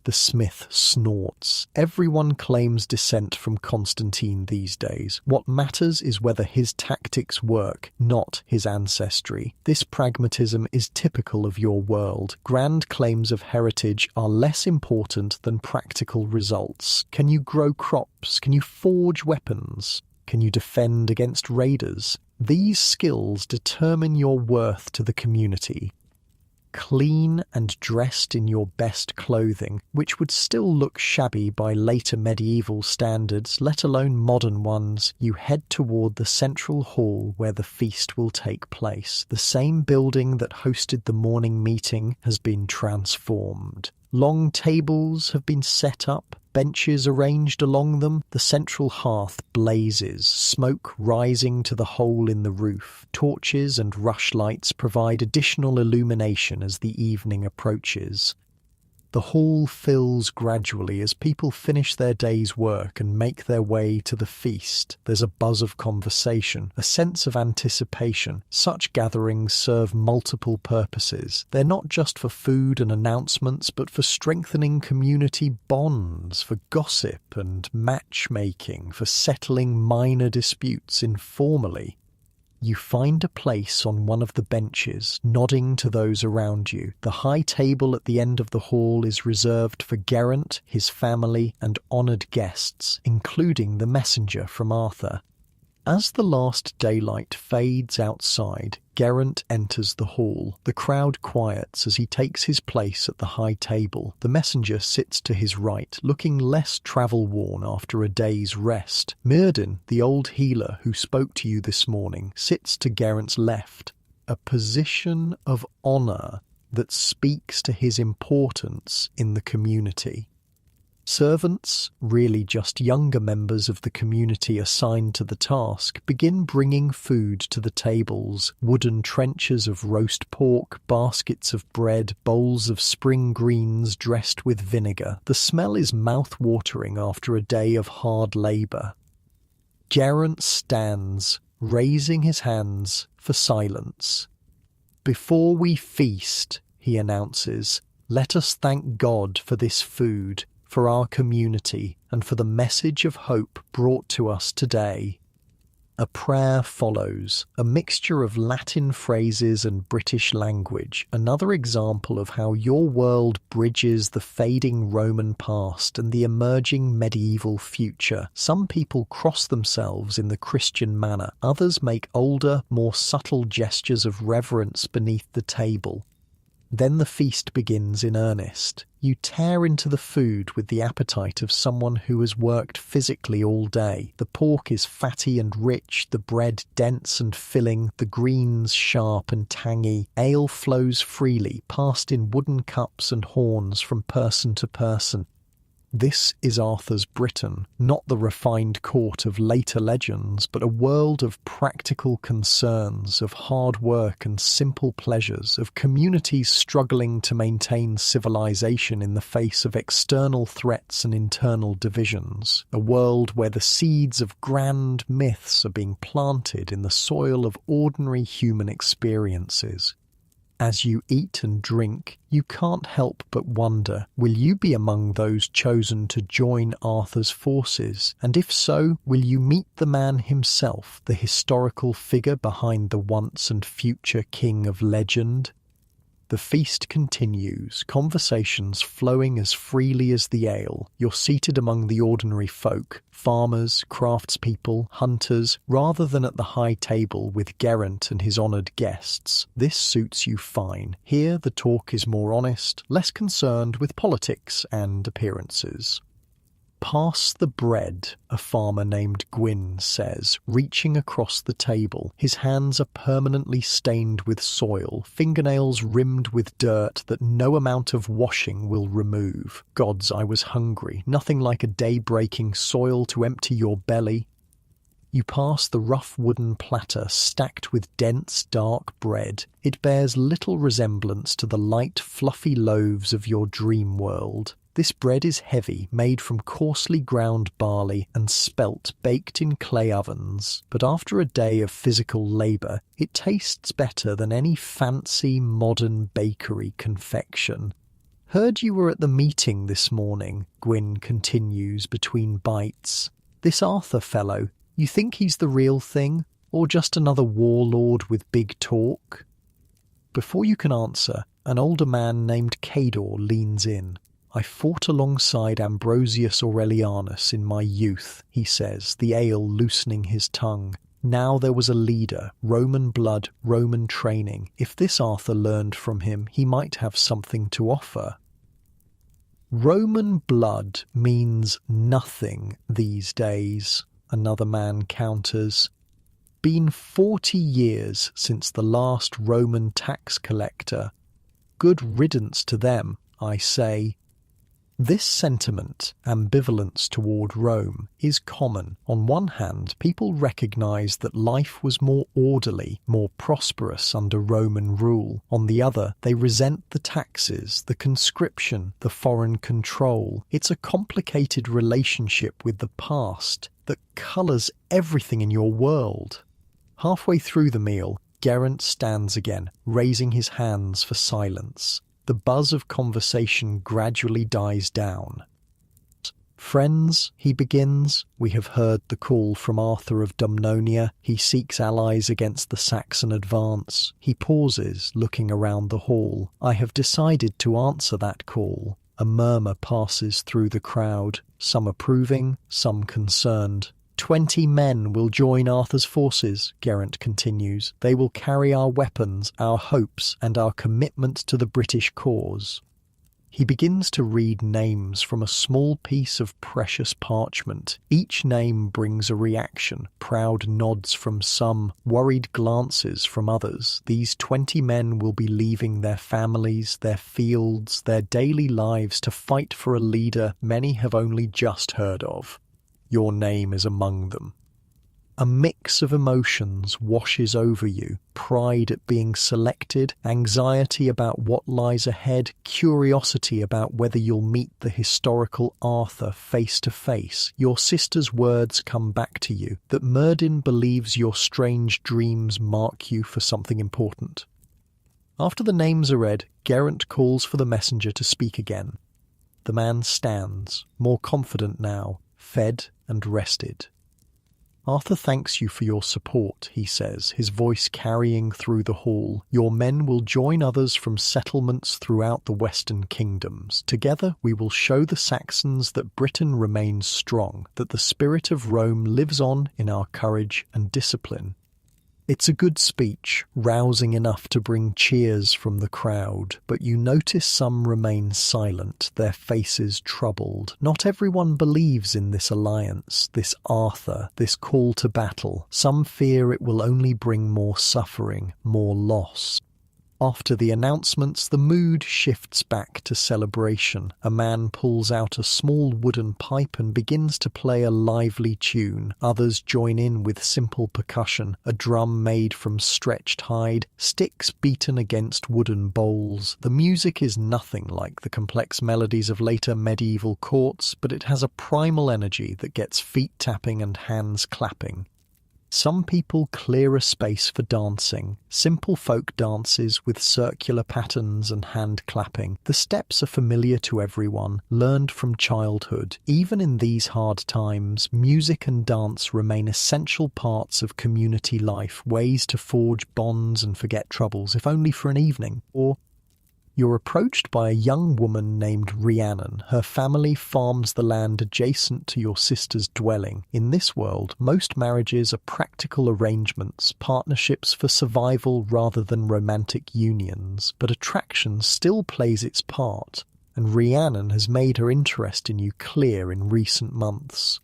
The smith snorts. Everyone claims descent from Constantine these days. What matters is whether his tactics work, not his ancestry. This pragmatism is typical of your world. Grand claims of heritage are less important than practical results. Can you grow crops? Can you forge weapons? Can you defend against raiders? These skills determine your worth to the community. Clean and dressed in your best clothing, which would still look shabby by later medieval standards, let alone modern ones, you head toward the central hall where the feast will take place. The same building that hosted the morning meeting has been transformed. Long tables have been set up, benches arranged along them. The central hearth blazes, smoke rising to the hole in the roof. Torches and rushlights provide additional illumination as the evening approaches. The hall fills gradually as people finish their day's work and make their way to the feast. There's a buzz of conversation, a sense of anticipation. Such gatherings serve multiple purposes. They're not just for food and announcements, but for strengthening community bonds, for gossip and matchmaking, for settling minor disputes informally. You find a place on one of the benches, nodding to those around you. The high table at the end of the hall is reserved for Geraint, his family, and honoured guests, including the messenger from Arthur. As the last daylight fades outside, Geraint enters the hall. The crowd quiets as he takes his place at the high table. The messenger sits to his right, looking less travel-worn after a day's rest. Myrddin, the old healer who spoke to you this morning, sits to Geraint's left, a position of honour that speaks to his importance in the community. Servants, really just younger members of the community assigned to the task, begin bringing food to the tables: wooden trenchers of roast pork, baskets of bread, bowls of spring greens dressed with vinegar. The smell is mouth-watering after a day of hard labour. Geraint stands, raising his hands for silence. "Before we feast," he announces, "let us thank God for this food, for our community, and for the message of hope brought to us today." A prayer follows, a mixture of Latin phrases and British language, another example of how your world bridges the fading Roman past and the emerging medieval future. Some people cross themselves in the Christian manner, others make older, more subtle gestures of reverence beneath the table. Then the feast begins in earnest. You tear into the food with the appetite of someone who has worked physically all day. The pork is fatty and rich, the bread dense and filling, the greens sharp and tangy. Ale flows freely, passed in wooden cups and horns from person to person. This is Arthur's Britain, not the refined court of later legends, but a world of practical concerns, of hard work and simple pleasures, of communities struggling to maintain civilization in the face of external threats and internal divisions. A world where the seeds of grand myths are being planted in the soil of ordinary human experiences. As you eat and drink, you can't help but wonder, will you be among those chosen to join Arthur's forces? And if so, will you meet the man himself, the historical figure behind the once and future king of legend? The feast continues, conversations flowing as freely as the ale. You're seated among the ordinary folk, farmers, craftspeople, hunters, rather than at the high table with Geraint and his honoured guests. This suits you fine. Here the talk is more honest, less concerned with politics and appearances. "Pass the bread," a farmer named Gwyn says, reaching across the table. His hands are permanently stained with soil, fingernails rimmed with dirt that no amount of washing will remove. Gods, I was hungry. Nothing like a day-breaking soil to empty your belly. You pass the rough wooden platter stacked with dense, dark bread. It bears little resemblance to the light, fluffy loaves of your dream world. This bread is heavy, made from coarsely ground barley and spelt baked in clay ovens. But after a day of physical labour, it tastes better than any fancy modern bakery confection. "Heard you were at the meeting this morning," Gwyn continues between bites. "This Arthur fellow, you think he's the real thing, or just another warlord with big talk?" Before you can answer, an older man named Cador leans in. "I fought alongside Ambrosius Aurelianus in my youth," he says, the ale loosening his tongue. "Now there was a leader, Roman blood, Roman training. If this Arthur learned from him, he might have something to offer." "Roman blood means nothing these days," another man counters. "Been 40 years since the last Roman tax collector. Good riddance to them, I say." This sentiment, ambivalence toward Rome, is common. On one hand, people recognise that life was more orderly, more prosperous under Roman rule. On the other, they resent the taxes, the conscription, the foreign control. It's a complicated relationship with the past that colours everything in your world. Halfway through the meal, Geraint stands again, raising his hands for silence. The buzz of conversation gradually dies down. "Friends," he begins, "we have heard the call from Arthur of Dumnonia. He seeks allies against the Saxon advance." He pauses, looking around the hall. "I have decided to answer that call." A murmur passes through the crowd, some approving, some concerned. 20 men will join Arthur's forces," Geraint continues. "They will carry our weapons, our hopes, and our commitment to the British cause." He begins to read names from a small piece of precious parchment. Each name brings a reaction, proud nods from some, worried glances from others. These 20 men will be leaving their families, their fields, their daily lives to fight for a leader many have only just heard of. Your name is among them. A mix of emotions washes over you, pride at being selected, anxiety about what lies ahead, curiosity about whether you'll meet the historical Arthur face to face. Your sister's words come back to you, that Myrddin believes your strange dreams mark you for something important. After the names are read, Geraint calls for the messenger to speak again. The man stands, more confident now, fed and rested. Arthur thanks you for your support, he says, his voice carrying through the hall. Your men will join others from settlements throughout the western kingdoms. Together we will show the Saxons that Britain remains strong, that the spirit of Rome lives on in our courage and discipline. It's a good speech, rousing enough to bring cheers from the crowd, but you notice some remain silent, their faces troubled. Not everyone believes in this alliance, this Arthur, this call to battle. Some fear it will only bring more suffering, more loss. After the announcements, the mood shifts back to celebration. A man pulls out a small wooden pipe and begins to play a lively tune. Others join in with simple percussion, a drum made from stretched hide, sticks beaten against wooden bowls. The music is nothing like the complex melodies of later medieval courts, but it has a primal energy that gets feet tapping and hands clapping. Some people clear a space for dancing, simple folk dances with circular patterns and hand clapping. The steps are familiar to everyone, learned from childhood. Even in these hard times, music and dance remain essential parts of community life, ways to forge bonds and forget troubles, if only for an evening. Or you're approached by a young woman named Rhiannon. Her family farms the land adjacent to your sister's dwelling. In this world, most marriages are practical arrangements, partnerships for survival rather than romantic unions. But attraction still plays its part, and Rhiannon has made her interest in you clear in recent months.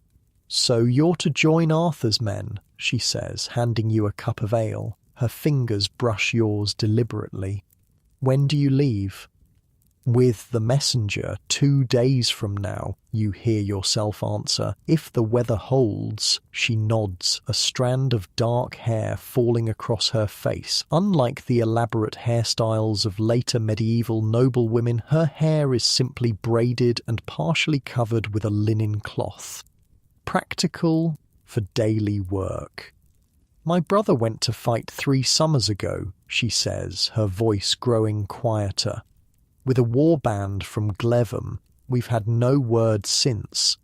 So you're to join Arthur's men, she says, handing you a cup of ale. Her fingers brush yours deliberately. When do you leave? With the messenger, 2 days from now, you hear yourself answer. If the weather holds, she nods, a strand of dark hair falling across her face. Unlike the elaborate hairstyles of later medieval noblewomen, her hair is simply braided and partially covered with a linen cloth. Practical for daily work. My brother went to fight 3 summers ago, she says, her voice growing quieter. With a warband from Glevum, we've had no word since.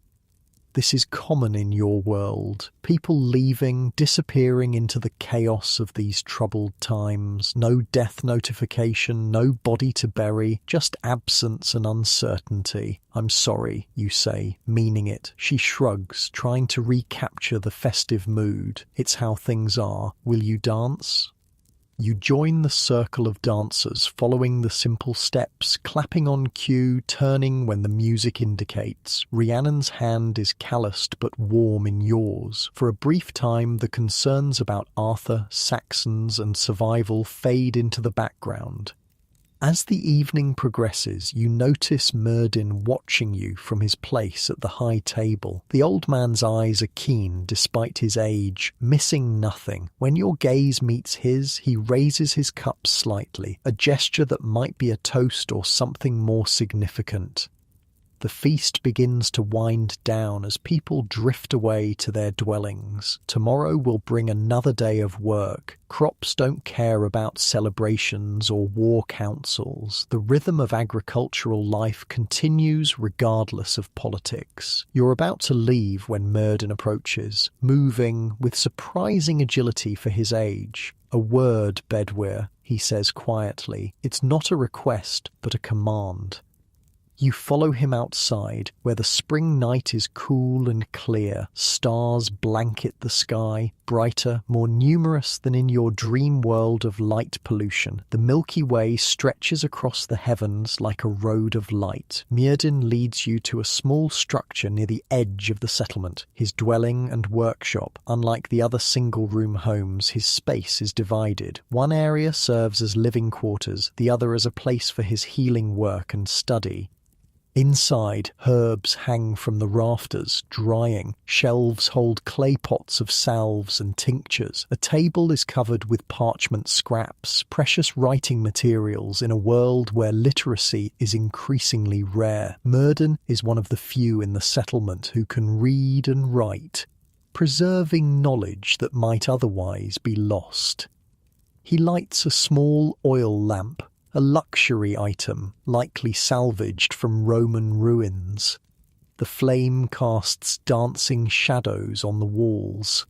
This is common in your world. People leaving, disappearing into the chaos of these troubled times. No death notification, no body to bury, just absence and uncertainty. I'm sorry, you say, meaning it. She shrugs, trying to recapture the festive mood. It's how things are. Will you dance? You join the circle of dancers, following the simple steps, clapping on cue, turning when the music indicates. Rhiannon's hand is calloused but warm in yours. For a brief time, the concerns about Arthur, Saxons, and survival fade into the background. As the evening progresses, you notice Myrddin watching you from his place at the high table. The old man's eyes are keen despite his age, missing nothing. When your gaze meets his, he raises his cup slightly, a gesture that might be a toast or something more significant. The feast begins to wind down as people drift away to their dwellings. Tomorrow will bring another day of work. Crops don't care about celebrations or war councils. The rhythm of agricultural life continues regardless of politics. You're about to leave when Myrddin approaches, moving with surprising agility for his age. A word, Bedwyr, he says quietly. It's not a request, but a command. You follow him outside, where the spring night is cool and clear. Stars blanket the sky, brighter, more numerous than in your dream world of light pollution. The Milky Way stretches across the heavens like a road of light. Myrddin leads you to a small structure near the edge of the settlement, his dwelling and workshop. Unlike the other single-room homes, his space is divided. One area serves as living quarters, the other as a place for his healing work and study. Inside, herbs hang from the rafters, drying. Shelves hold clay pots of salves and tinctures. A table is covered with parchment scraps, precious writing materials in a world where literacy is increasingly rare. Myrddin is one of the few in the settlement who can read and write, preserving knowledge that might otherwise be lost. He lights a small oil lamp, a luxury item, likely salvaged from Roman ruins. The flame casts dancing shadows on the walls.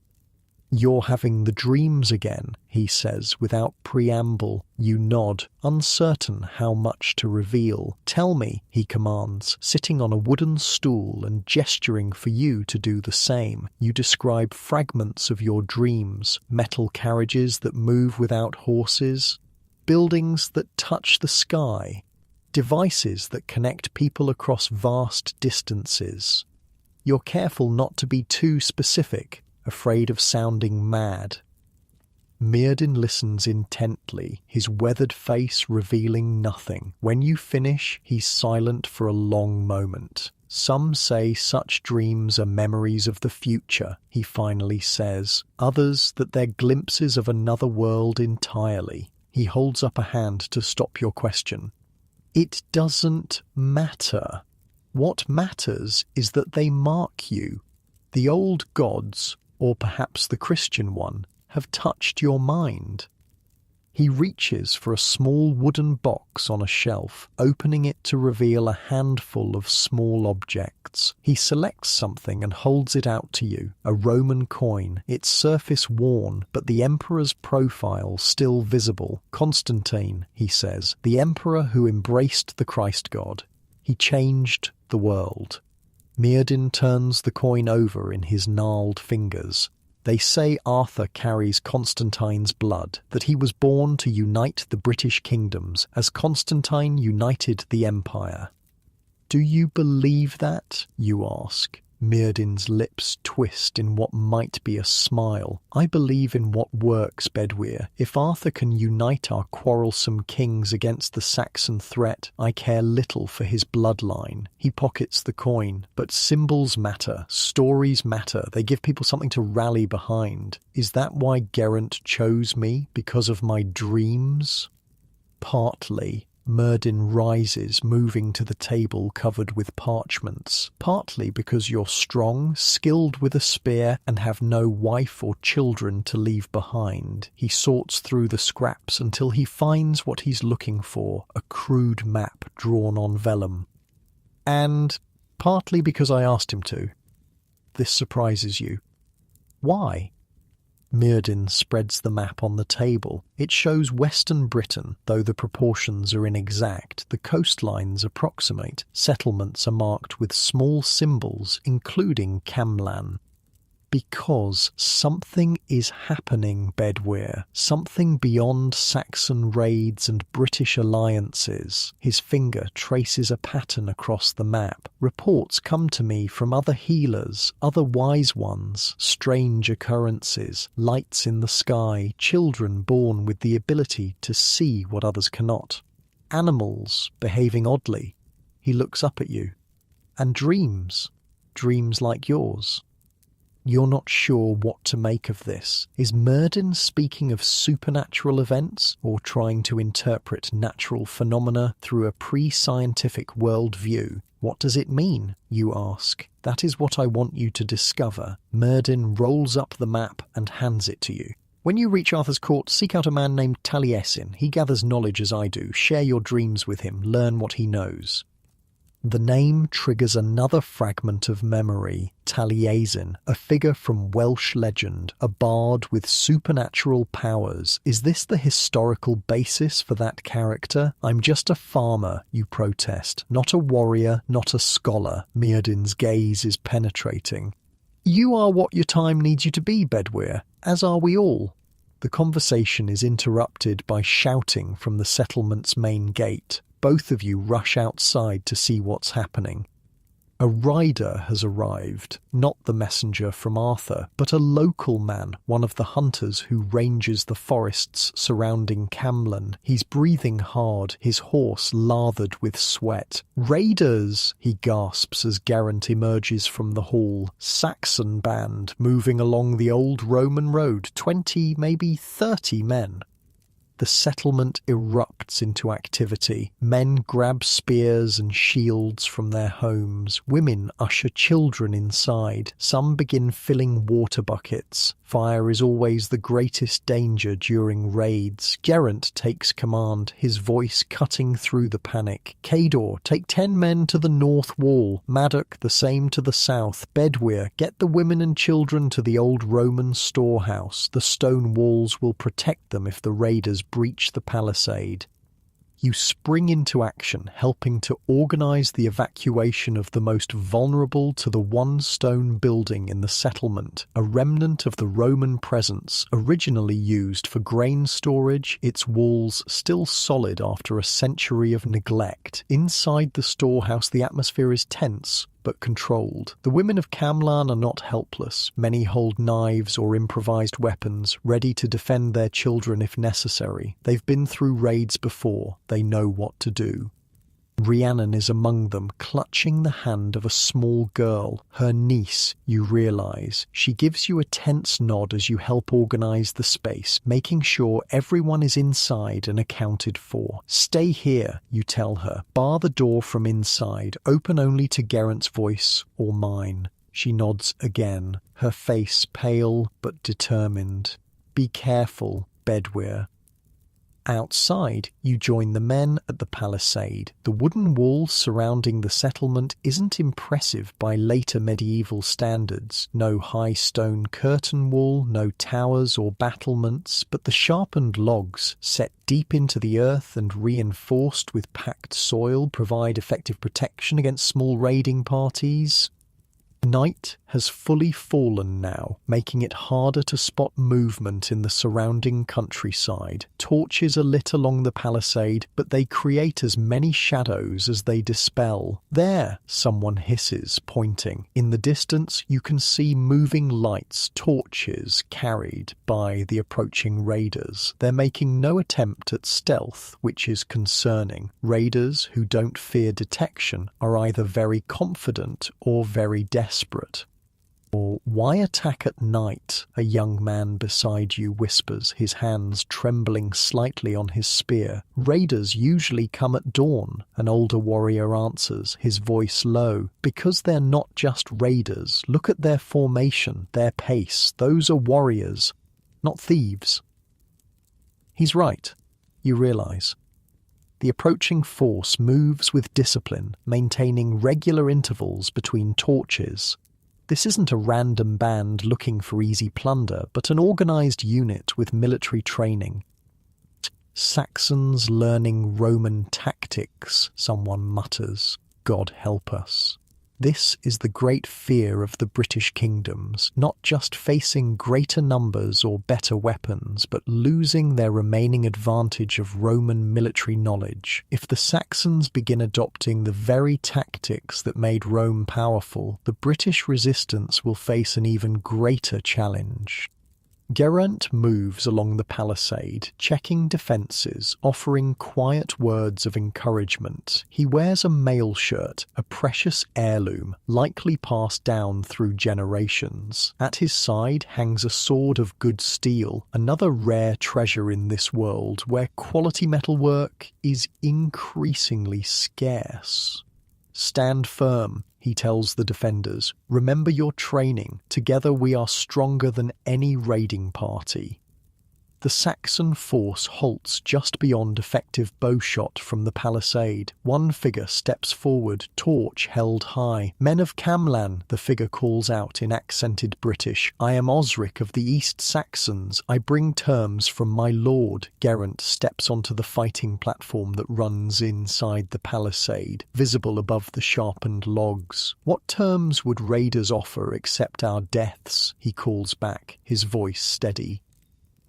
"You're having the dreams again," he says without preamble. You nod, uncertain how much to reveal. "Tell me," he commands, sitting on a wooden stool and gesturing for you to do the same. You describe fragments of your dreams, metal carriages that move without horses, buildings that touch the sky, devices that connect people across vast distances. You're careful not to be too specific, afraid of sounding mad. Myrddin listens intently, his weathered face revealing nothing. When you finish, he's silent for a long moment. "Some say such dreams are memories of the future," he finally says. "Others that they're glimpses of another world entirely." He holds up a hand to stop your question. "It doesn't matter. What matters is that they mark you. The old gods, or perhaps the Christian one, have touched your mind." He reaches for a small wooden box on a shelf, opening it to reveal a handful of small objects. He selects something and holds it out to you, a Roman coin, its surface worn, but the emperor's profile still visible. "Constantine," he says, "the emperor who embraced the Christ God. He changed the world." Myrddin turns the coin over in his gnarled fingers. "They say Arthur carries Constantine's blood, that he was born to unite the British kingdoms, as Constantine united the empire." "Do you believe that?" you ask. Myrddin's lips twist in what might be a smile. "I believe in what works, Bedwyr. If Arthur can unite our quarrelsome kings against the Saxon threat, I care little for his bloodline." He pockets the coin. "But symbols matter, stories matter, they give people something to rally behind. Is that why Geraint chose me? Because of my dreams?" "Partly." Myrddin rises, moving to the table covered with parchments. "Partly because you're strong, skilled with a spear, and have no wife or children to leave behind." He sorts through the scraps until he finds what he's looking for, a crude map drawn on vellum. "And partly because I asked him to." This surprises you. "Why?" Myrddin spreads the map on the table. It shows western Britain, though the proportions are inexact. The coastlines approximate. Settlements are marked with small symbols, including Camlan. "Because something is happening, Bedwyr. Something beyond Saxon raids and British alliances." His finger traces a pattern across the map. "Reports come to me from other healers, other wise ones, strange occurrences, lights in the sky, children born with the ability to see what others cannot. Animals behaving oddly." He looks up at you. "And dreams like yours." You're not sure what to make of this. Is Myrddin speaking of supernatural events, or trying to interpret natural phenomena through a pre-scientific worldview? "What does it mean?" you ask. "That is what I want you to discover." Myrddin rolls up the map and hands it to you. "When you reach Arthur's court, seek out a man named Taliesin. He gathers knowledge as I do. Share your dreams with him. Learn what he knows." The name triggers another fragment of memory, Taliesin, a figure from Welsh legend, a bard with supernatural powers. Is this the historical basis for that character? I'm just a farmer, you protest, not a warrior, not a scholar. Mirrodin's gaze is penetrating. You are what your time needs you to be, Bedwyr, as are we all. The conversation is interrupted by shouting from the settlement's main gate. Both of you rush outside to see what's happening. A rider has arrived, not the messenger from Arthur, but a local man, one of the hunters who ranges the forests surrounding Camlan. He's breathing hard, his horse lathered with sweat. "Raiders!" he gasps as Geraint emerges from the hall. Saxon band moving along the old Roman road, 20, maybe 30 men. The settlement erupts into activity. Men grab spears and shields from their homes. Women usher children inside. Some begin filling water buckets. Fire is always the greatest danger during raids. Geraint takes command, his voice cutting through the panic. Cador, take 10 men to the north wall. Maddock, the same to the south. Bedwyr, get the women and children to the old Roman storehouse. The stone walls will protect them if the raiders breach the palisade. You spring into action, helping to organize the evacuation of the most vulnerable to the one stone building in the settlement, a remnant of the Roman presence originally used for grain storage, its walls still solid after a century of neglect. Inside the storehouse, the atmosphere is tense, but controlled. The women of Camlan are not helpless. Many hold knives or improvised weapons, ready to defend their children if necessary. They've been through raids before. They know what to do. Rhiannon is among them, clutching the hand of a small girl, her niece, you realise. She gives you a tense nod as you help organise the space, making sure everyone is inside and accounted for. Stay here, you tell her. Bar the door from inside, open only to Geraint's voice or mine. She nods again, her face pale but determined. Be careful, Bedwyr. Outside, you join the men at the palisade. The wooden wall surrounding the settlement isn't impressive by later medieval standards. No high stone curtain wall, no towers or battlements, but the sharpened logs, set deep into the earth and reinforced with packed soil, provide effective protection against small raiding parties. Night has fully fallen now, making it harder to spot movement in the surrounding countryside. Torches are lit along the palisade, but they create as many shadows as they dispel. There, someone hisses, pointing. In the distance, you can see moving lights, torches carried by the approaching raiders. They're making no attempt at stealth, which is concerning. Raiders who don't fear detection are either very confident or very desperate. Or why attack at night? A young man beside you whispers, his hands trembling slightly on his spear. Raiders usually come at dawn, an older warrior answers, his voice low. Because they're not just raiders, look at their formation, their pace. Those are warriors, not thieves. He's right, you realise. The approaching force moves with discipline, maintaining regular intervals between torches. This isn't a random band looking for easy plunder, but an organised unit with military training. Saxons learning Roman tactics, someone mutters. God help us. This is the great fear of the British kingdoms, not just facing greater numbers or better weapons, but losing their remaining advantage of Roman military knowledge. If the Saxons begin adopting the very tactics that made Rome powerful, the British resistance will face an even greater challenge. Geraint moves along the palisade, checking defences, offering quiet words of encouragement. He wears a mail shirt, a precious heirloom, likely passed down through generations. At his side hangs a sword of good steel, another rare treasure in this world where quality metalwork is increasingly scarce. Stand firm, he tells the defenders. Remember your training. Together we are stronger than any raiding party. The Saxon force halts just beyond effective bowshot from the palisade. One figure steps forward, torch held high. "Men of Camlan," the figure calls out in accented British. "I am Osric of the East Saxons. I bring terms from my lord." Geraint steps onto the fighting platform that runs inside the palisade, visible above the sharpened logs. "What terms would raiders offer except our deaths?" he calls back, his voice steady.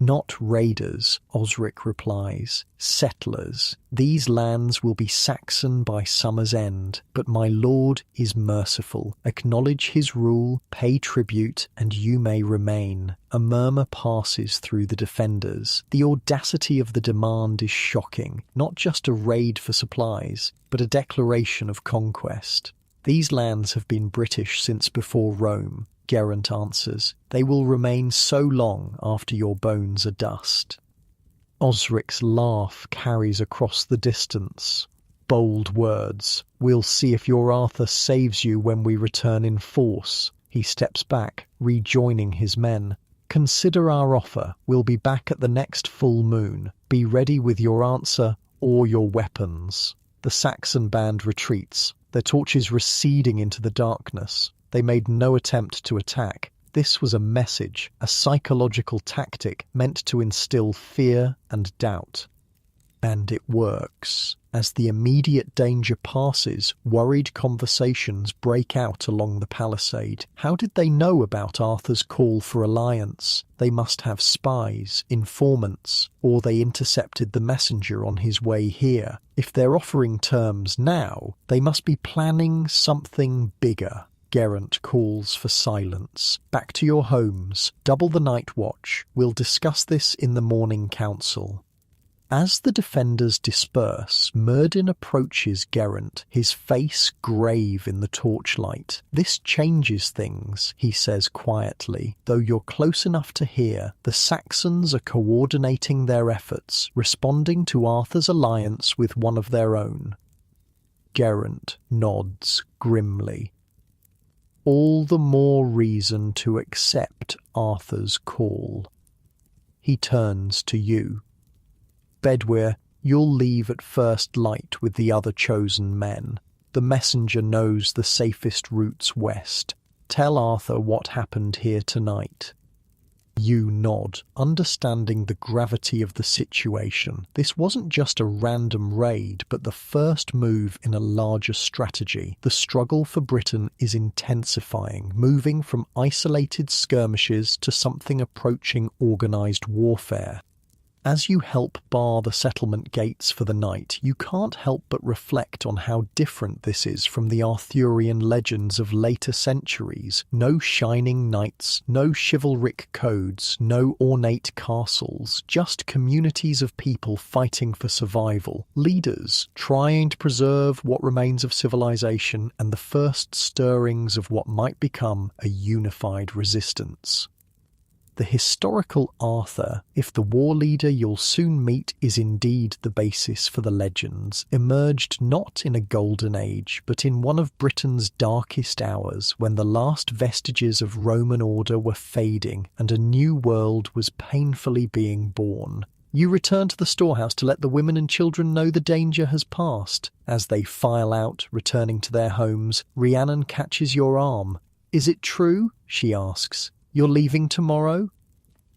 "Not raiders," Osric replies. "Settlers. These lands will be Saxon by summer's end, but my lord is merciful. Acknowledge his rule, pay tribute, and you may remain." A murmur passes through the defenders. The audacity of the demand is shocking. Not just a raid for supplies, but a declaration of conquest. "These lands have been British since before Rome," Geraint answers. "They will remain so long after your bones are dust." Osric's laugh carries across the distance. Bold words. "We'll see if your Arthur saves you when we return in force." He steps back, rejoining his men. "Consider our offer. We'll be back at the next full moon. Be ready with your answer or your weapons." The Saxon band retreats, their torches receding into the darkness. They made no attempt to attack. This was a message, a psychological tactic meant to instill fear and doubt. And it works. As the immediate danger passes, worried conversations break out along the palisade. How did they know about Arthur's call for alliance? They must have spies, informants, or they intercepted the messenger on his way here. If they're offering terms now, they must be planning something bigger. Geraint calls for silence. "Back to your homes. Double the night watch. We'll discuss this in the morning council." As the defenders disperse, Myrddin approaches Geraint, his face grave in the torchlight. "This changes things," he says quietly. "Though you're close enough to hear, the Saxons are coordinating their efforts, responding to Arthur's alliance with one of their own." Geraint nods grimly. "All the more reason to accept Arthur's call." He turns to you. "Bedwyr, you'll leave at first light with the other chosen men. The messenger knows the safest routes west. Tell Arthur what happened here tonight." You nod, understanding the gravity of the situation. This wasn't just a random raid, but the first move in a larger strategy. The struggle for Britain is intensifying, moving from isolated skirmishes to something approaching organised warfare. As you help bar the settlement gates for the night, you can't help but reflect on how different this is from the Arthurian legends of later centuries. No shining knights, no chivalric codes, no ornate castles, just communities of people fighting for survival, leaders trying to preserve what remains of civilization, and the first stirrings of what might become a unified resistance. The historical Arthur, if the war leader you'll soon meet is indeed the basis for the legends, emerged not in a golden age, but in one of Britain's darkest hours, when the last vestiges of Roman order were fading and a new world was painfully being born. You return to the storehouse to let the women and children know the danger has passed. As they file out, returning to their homes, Rhiannon catches your arm. "Is it true?" she asks. "You're leaving tomorrow?"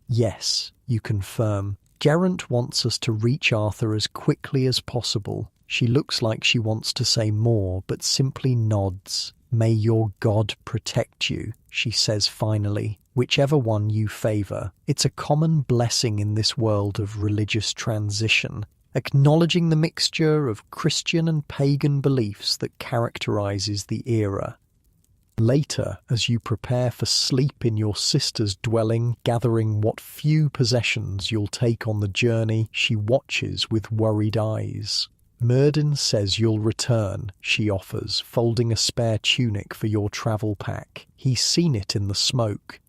"Yes," you confirm. "Geraint wants us to reach Arthur as quickly as possible." She looks like she wants to say more, but simply nods. "May your God protect you," she says finally, "whichever one you favour. It's a common blessing in this world of religious transition, acknowledging the mixture of Christian and pagan beliefs that characterises the era." Later, as you prepare for sleep in your sister's dwelling, gathering what few possessions you'll take on the journey, she watches with worried eyes. "Myrddin says you'll return," she offers, folding a spare tunic for your travel pack. "He's seen it in the smoke."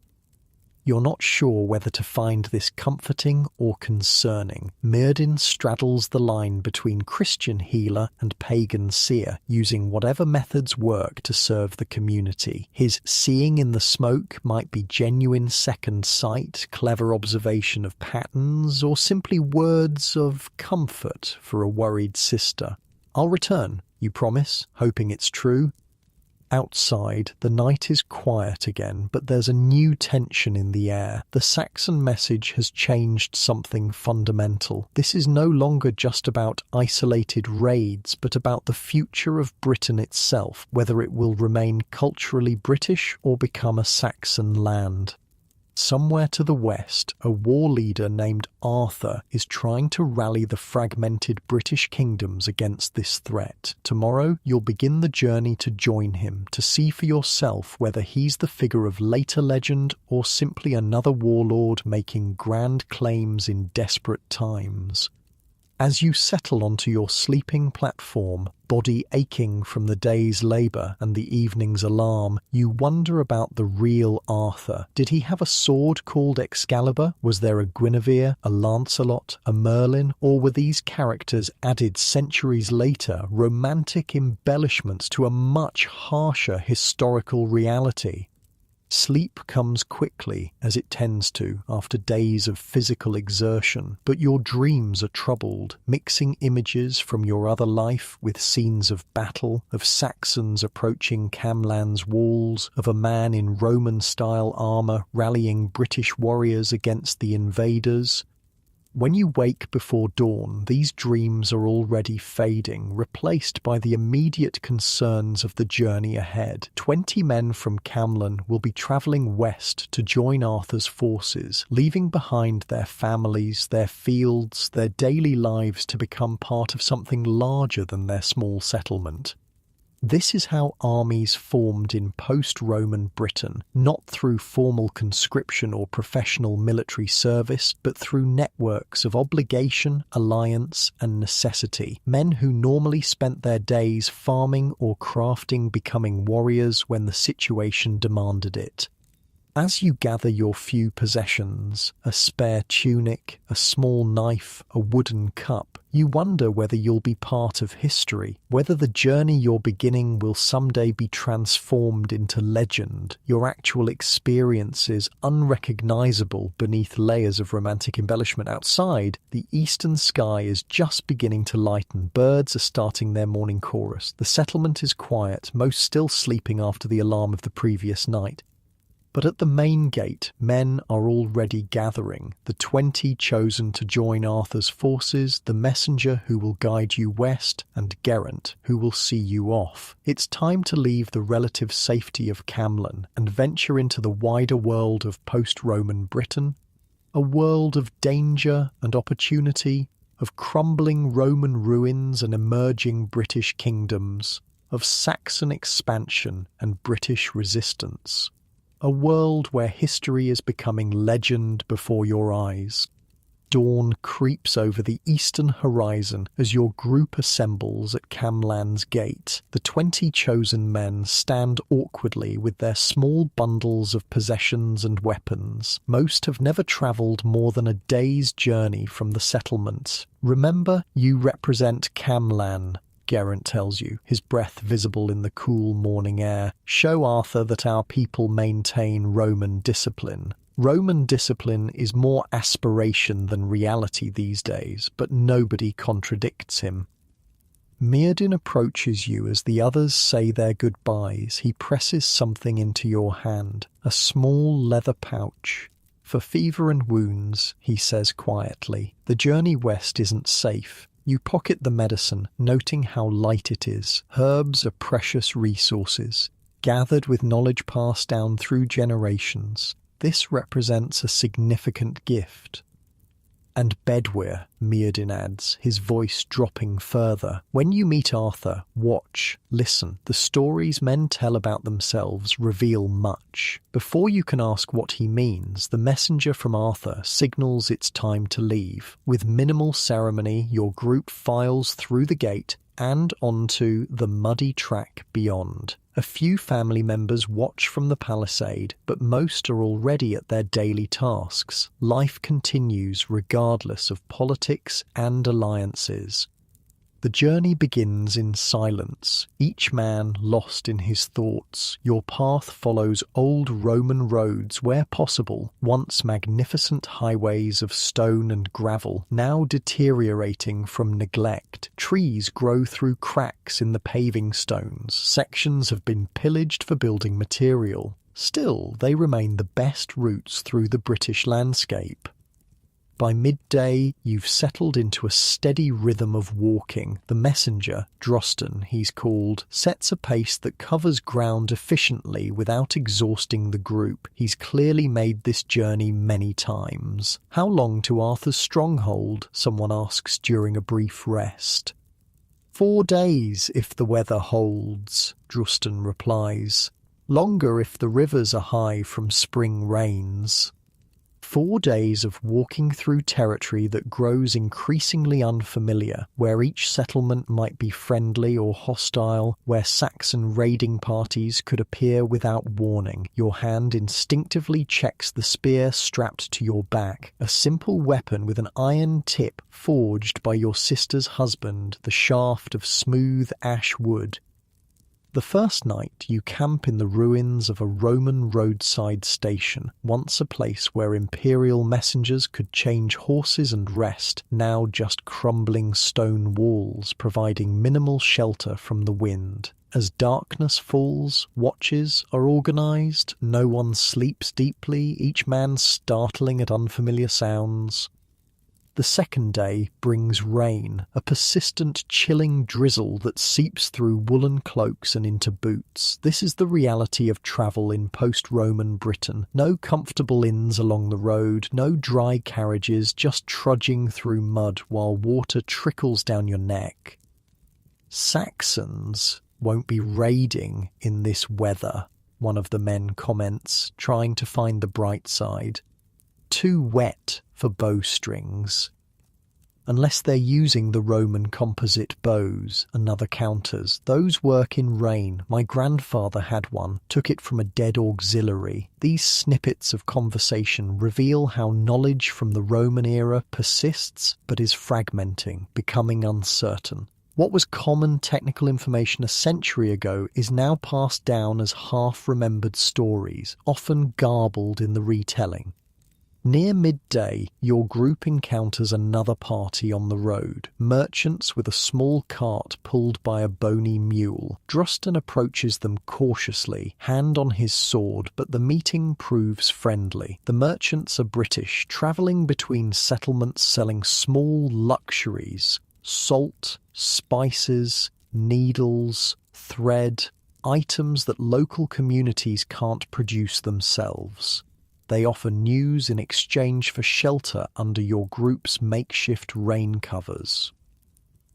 You're not sure whether to find this comforting or concerning. Myrddin straddles the line between Christian healer and pagan seer, using whatever methods work to serve the community. His seeing in the smoke might be genuine second sight, clever observation of patterns, or simply words of comfort for a worried sister. I'll return, you promise, hoping it's true. Outside, the night is quiet again, but there's a new tension in the air. The Saxon message has changed something fundamental. This is no longer just about isolated raids, but about the future of Britain itself, whether it will remain culturally British or become a Saxon land. Somewhere to the west, a war leader named Arthur is trying to rally the fragmented British kingdoms against this threat. Tomorrow, you'll begin the journey to join him, to see for yourself whether he's the figure of later legend or simply another warlord making grand claims in desperate times. As you settle onto your sleeping platform, body aching from the day's labour and the evening's alarm, you wonder about the real Arthur. Did he have a sword called Excalibur? Was there a Guinevere, a Lancelot, a Merlin? Or were these characters added centuries later, romantic embellishments to a much harsher historical reality? Sleep comes quickly, as it tends to, after days of physical exertion, but your dreams are troubled, mixing images from your other life with scenes of battle, of Saxons approaching Camlan's walls, of a man in Roman-style armour rallying British warriors against the invaders. When you wake before dawn, these dreams are already fading, replaced by the immediate concerns of the journey ahead. 20 men from Camlan will be travelling west to join Arthur's forces, leaving behind their families, their fields, their daily lives to become part of something larger than their small settlement. This is how armies formed in post-Roman Britain, not through formal conscription or professional military service, but through networks of obligation, alliance, and necessity. Men who normally spent their days farming or crafting becoming warriors when the situation demanded it. As you gather your few possessions, a spare tunic, a small knife, a wooden cup, you wonder whether you'll be part of history, whether the journey you're beginning will someday be transformed into legend, your actual experiences unrecognizable beneath layers of romantic embellishment. Outside, the eastern sky is just beginning to lighten. Birds are starting their morning chorus. The settlement is quiet, most still sleeping after the alarm of the previous night. But at the main gate, men are already gathering, the 20 chosen to join Arthur's forces, the messenger who will guide you west, and Geraint, who will see you off. It's time to leave the relative safety of Camlan and venture into the wider world of post-Roman Britain, a world of danger and opportunity, of crumbling Roman ruins and emerging British kingdoms, of Saxon expansion and British resistance. A world where history is becoming legend before your eyes. Dawn creeps over the eastern horizon as your group assembles at Camlan's gate. The 20 chosen men stand awkwardly with their small bundles of possessions and weapons. Most have never travelled more than a day's journey from the settlement. Remember, you represent Camlan, Geraint tells you, his breath visible in the cool morning air. Show Arthur that our people maintain Roman discipline. Roman discipline is more aspiration than reality these days, but nobody contradicts him. Myrddin approaches you as the others say their goodbyes. He presses something into your hand, a small leather pouch. For fever and wounds, he says quietly. The journey west isn't safe. You pocket the medicine, noting how light it is. Herbs are precious resources, gathered with knowledge passed down through generations. This represents a significant gift. And bedwear, Myrddin adds, his voice dropping further. When you meet Arthur, watch, listen. The stories men tell about themselves reveal much. Before you can ask what he means, the messenger from Arthur signals it's time to leave. With minimal ceremony, your group files through the gate, and onto the muddy track beyond. A few family members watch from the palisade, but most are already at their daily tasks. Life continues regardless of politics and alliances. The journey begins in silence, each man lost in his thoughts. Your path follows old Roman roads where possible, once magnificent highways of stone and gravel, now deteriorating from neglect. Trees grow through cracks in the paving stones. Sections have been pillaged for building material. Still, they remain the best routes through the British landscape. By midday, you've settled into a steady rhythm of walking. The messenger, Drosten he's called, sets a pace that covers ground efficiently without exhausting the group. He's clearly made this journey many times. How long to Arthur's stronghold? Someone asks during a brief rest. 4 days if the weather holds, Drosten replies. Longer if the rivers are high from spring rains. 4 days of walking through territory that grows increasingly unfamiliar, where each settlement might be friendly or hostile, where Saxon raiding parties could appear without warning. Your hand instinctively checks the spear strapped to your back, a simple weapon with an iron tip forged by your sister's husband, the shaft of smooth ash wood. The first night you camp in the ruins of a Roman roadside station, once a place where imperial messengers could change horses and rest, now just crumbling stone walls providing minimal shelter from the wind. As darkness falls, watches are organised, no one sleeps deeply, each man startling at unfamiliar sounds. The second day brings rain, a persistent chilling drizzle that seeps through woolen cloaks and into boots. This is the reality of travel in post-Roman Britain. No comfortable inns along the road, no dry carriages, just trudging through mud while water trickles down your neck. Saxons won't be raiding in this weather, one of the men comments, trying to find the bright side. Too wet for bowstrings. Unless they're using the Roman composite bows, another counters. Those work in rain. My grandfather had one, took it from a dead auxiliary. These snippets of conversation reveal how knowledge from the Roman era persists but is fragmenting, becoming uncertain. What was common technical information a century ago is now passed down as half-remembered stories, often garbled in the retelling. Near midday, your group encounters another party on the road, merchants with a small cart pulled by a bony mule. Drosten approaches them cautiously, hand on his sword, but the meeting proves friendly. The merchants are British, travelling between settlements selling small luxuries, salt, spices, needles, thread, items that local communities can't produce themselves. They offer news in exchange for shelter under your group's makeshift rain covers.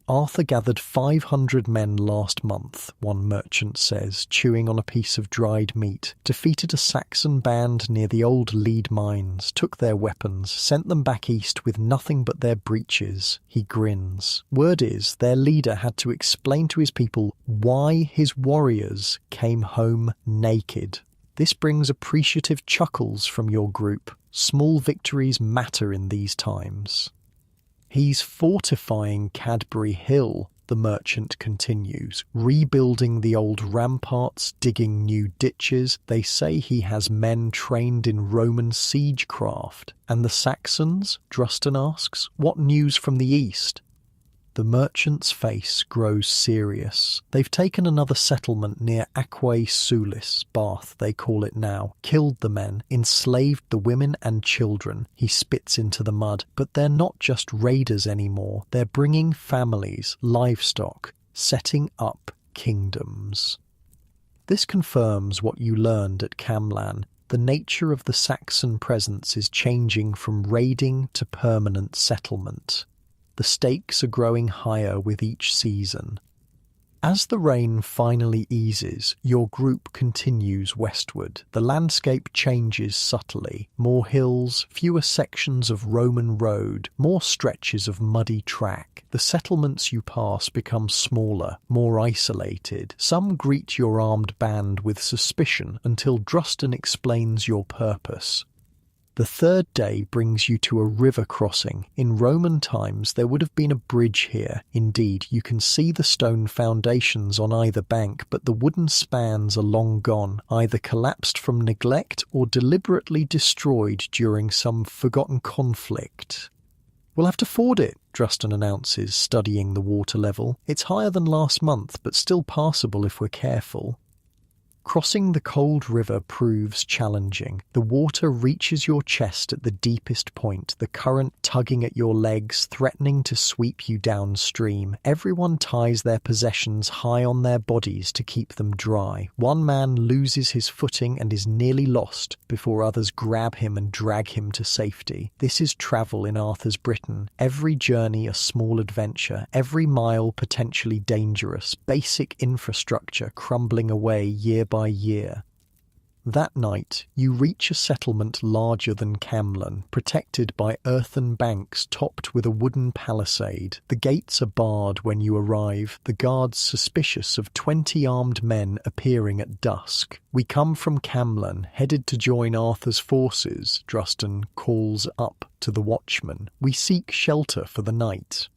Arthur gathered 500 men last month, one merchant says, chewing on a piece of dried meat, defeated a Saxon band near the old lead mines, took their weapons, sent them back east with nothing but their breeches. He grins. Word is, their leader had to explain to his people why his warriors came home naked. This brings appreciative chuckles from your group. Small victories matter in these times. He's fortifying Cadbury Hill, the merchant continues, rebuilding the old ramparts, digging new ditches. They say he has men trained in Roman siegecraft. And the Saxons? Drosten asks. What news from the east? The merchant's face grows serious. They've taken another settlement near Aquae Sulis, Bath they call it now, killed the men, enslaved the women and children. He spits into the mud. But they're not just raiders anymore. They're bringing families, livestock, setting up kingdoms. This confirms what you learned at Camlan. The nature of the Saxon presence is changing from raiding to permanent settlement. The stakes are growing higher with each season. As the rain finally eases, your group continues westward. The landscape changes subtly. More hills, fewer sections of Roman road, more stretches of muddy track. The settlements you pass become smaller, more isolated. Some greet your armed band with suspicion until Drustan explains your purpose. The third day brings you to a river crossing. In Roman times there would have been a bridge here. Indeed, you can see the stone foundations on either bank, but the wooden spans are long gone, either collapsed from neglect or deliberately destroyed during some forgotten conflict. "We'll have to ford it," Drustan announces, studying the water level. "It's higher than last month, but still passable if we're careful." Crossing the cold river proves challenging. The water reaches your chest at the deepest point, the current tugging at your legs, threatening to sweep you downstream. Everyone ties their possessions high on their bodies to keep them dry. One man loses his footing and is nearly lost before others grab him and drag him to safety. This is travel in Arthur's Britain. Every journey a small adventure, every mile potentially dangerous, basic infrastructure crumbling away year by year. That night, you reach a settlement larger than Camlan, protected by earthen banks topped with a wooden palisade. The gates are barred when you arrive, the guards suspicious of 20 armed men appearing at dusk. "We come from Camlan, headed to join Arthur's forces," Drustan calls up to the watchman. "We seek shelter for the night."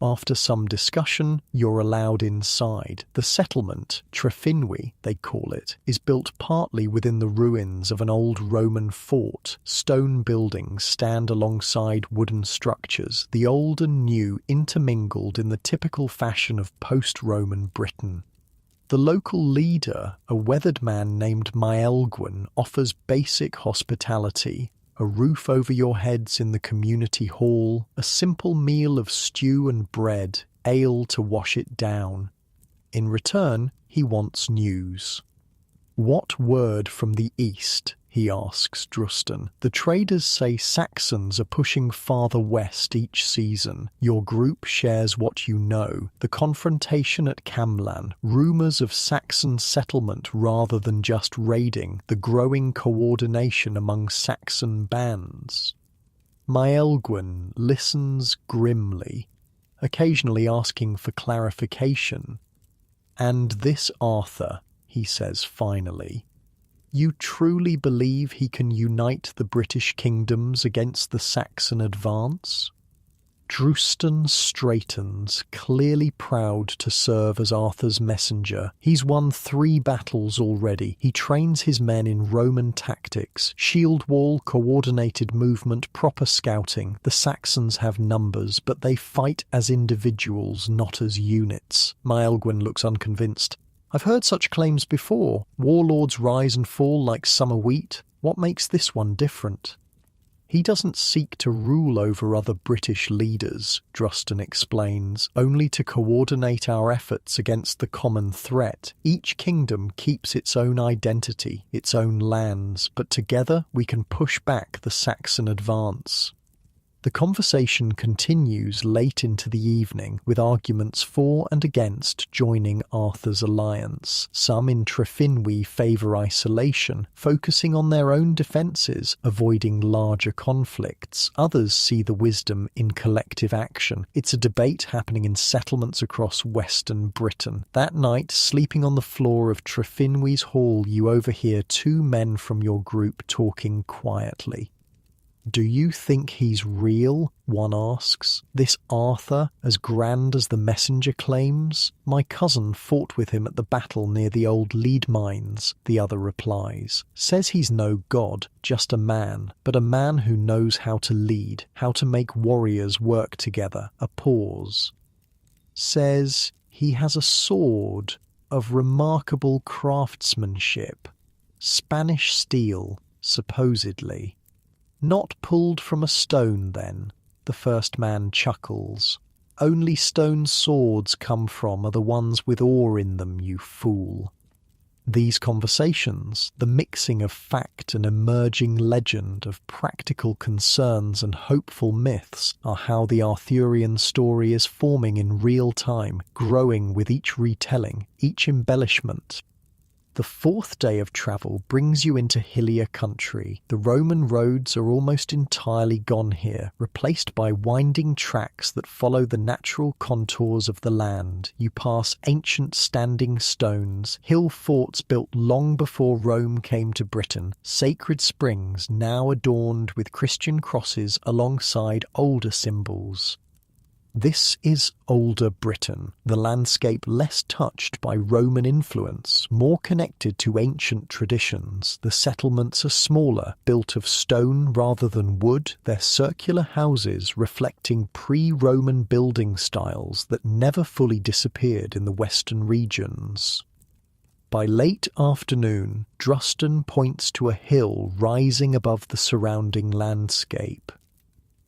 After some discussion, you're allowed inside. The settlement, Trefinwi they call it, is built partly within the ruins of an old Roman fort. Stone buildings stand alongside wooden structures, the old and new intermingled in the typical fashion of post-Roman Britain. The local leader, a weathered man named Maelgwyn, offers basic hospitality. A roof over your heads in the community hall, a simple meal of stew and bread, ale to wash it down. In return, he wants news. "What word from the east?" he asks Drustan. "The traders say Saxons are pushing farther west each season. Your group shares what you know. The confrontation at Camlan, rumours of Saxon settlement rather than just raiding, the growing coordination among Saxon bands." Maelgwyn listens grimly, occasionally asking for clarification. "And this Arthur," he says finally. "You truly believe he can unite the British kingdoms against the Saxon advance?" Drustan straightens, clearly proud to serve as Arthur's messenger. He's won 3 battles already. He trains his men in Roman tactics, shield wall, coordinated movement, proper scouting. The Saxons have numbers, but they fight as individuals, not as units. Maelgwyn looks unconvinced. "I've heard such claims before. Warlords rise and fall like summer wheat. What makes this one different?" "He doesn't seek to rule over other British leaders," Drustan explains, "only to coordinate our efforts against the common threat. Each kingdom keeps its own identity, its own lands, but together we can push back the Saxon advance." The conversation continues late into the evening, with arguments for and against joining Arthur's alliance. Some in Trefinwi favour isolation, focusing on their own defences, avoiding larger conflicts. Others see the wisdom in collective action. It's a debate happening in settlements across western Britain. That night, sleeping on the floor of Trefinwi's hall, you overhear 2 men from your group talking quietly. "Do you think he's real?" one asks. "This Arthur, as grand as the messenger claims? My cousin fought with him at the battle near the old lead mines," the other replies. "Says he's no god, just a man, but a man who knows how to lead, how to make warriors work together." A pause. "Says he has a sword of remarkable craftsmanship. Spanish steel, supposedly." "Not pulled from a stone, then?" the first man chuckles. "Only stone swords come from are the ones with ore in them, you fool." These conversations, the mixing of fact and emerging legend, of practical concerns and hopeful myths, are how the Arthurian story is forming in real time, growing with each retelling, each embellishment. The fourth day of travel brings you into hillier country. The Roman roads are almost entirely gone here, replaced by winding tracks that follow the natural contours of the land. You pass ancient standing stones, hill forts built long before Rome came to Britain, sacred springs now adorned with Christian crosses alongside older symbols. This is older Britain, the landscape less touched by Roman influence, more connected to ancient traditions. The settlements are smaller, built of stone rather than wood, their circular houses reflecting pre-Roman building styles that never fully disappeared in the western regions. By late afternoon, Drustan points to a hill rising above the surrounding landscape.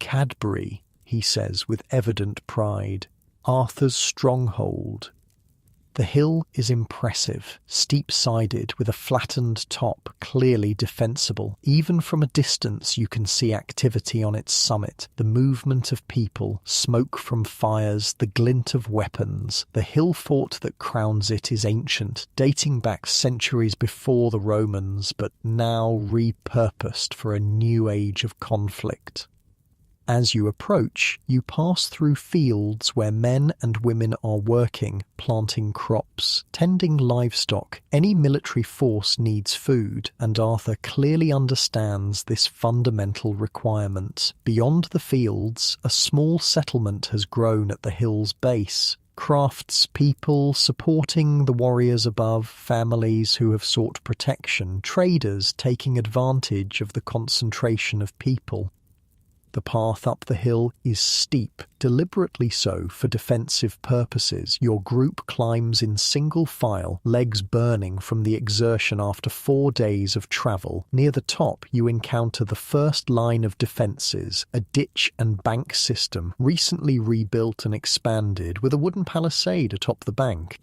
Cadbury, he says with evident pride, Arthur's stronghold. The hill is impressive, steep-sided with a flattened top, clearly defensible. Even from a distance you can see activity on its summit, the movement of people, smoke from fires, the glint of weapons. The hill fort that crowns it is ancient, dating back centuries before the Romans, but now repurposed for a new age of conflict. As you approach, you pass through fields where men and women are working, planting crops, tending livestock. Any military force needs food, and Arthur clearly understands this fundamental requirement. Beyond the fields, a small settlement has grown at the hill's base. Craftspeople supporting the warriors above, families who have sought protection, traders taking advantage of the concentration of people. The path up the hill is steep, deliberately so for defensive purposes. Your group climbs in single file, legs burning from the exertion after 4 days of travel. Near the top, you encounter the first line of defences, a ditch and bank system, recently rebuilt and expanded, with a wooden palisade atop the bank.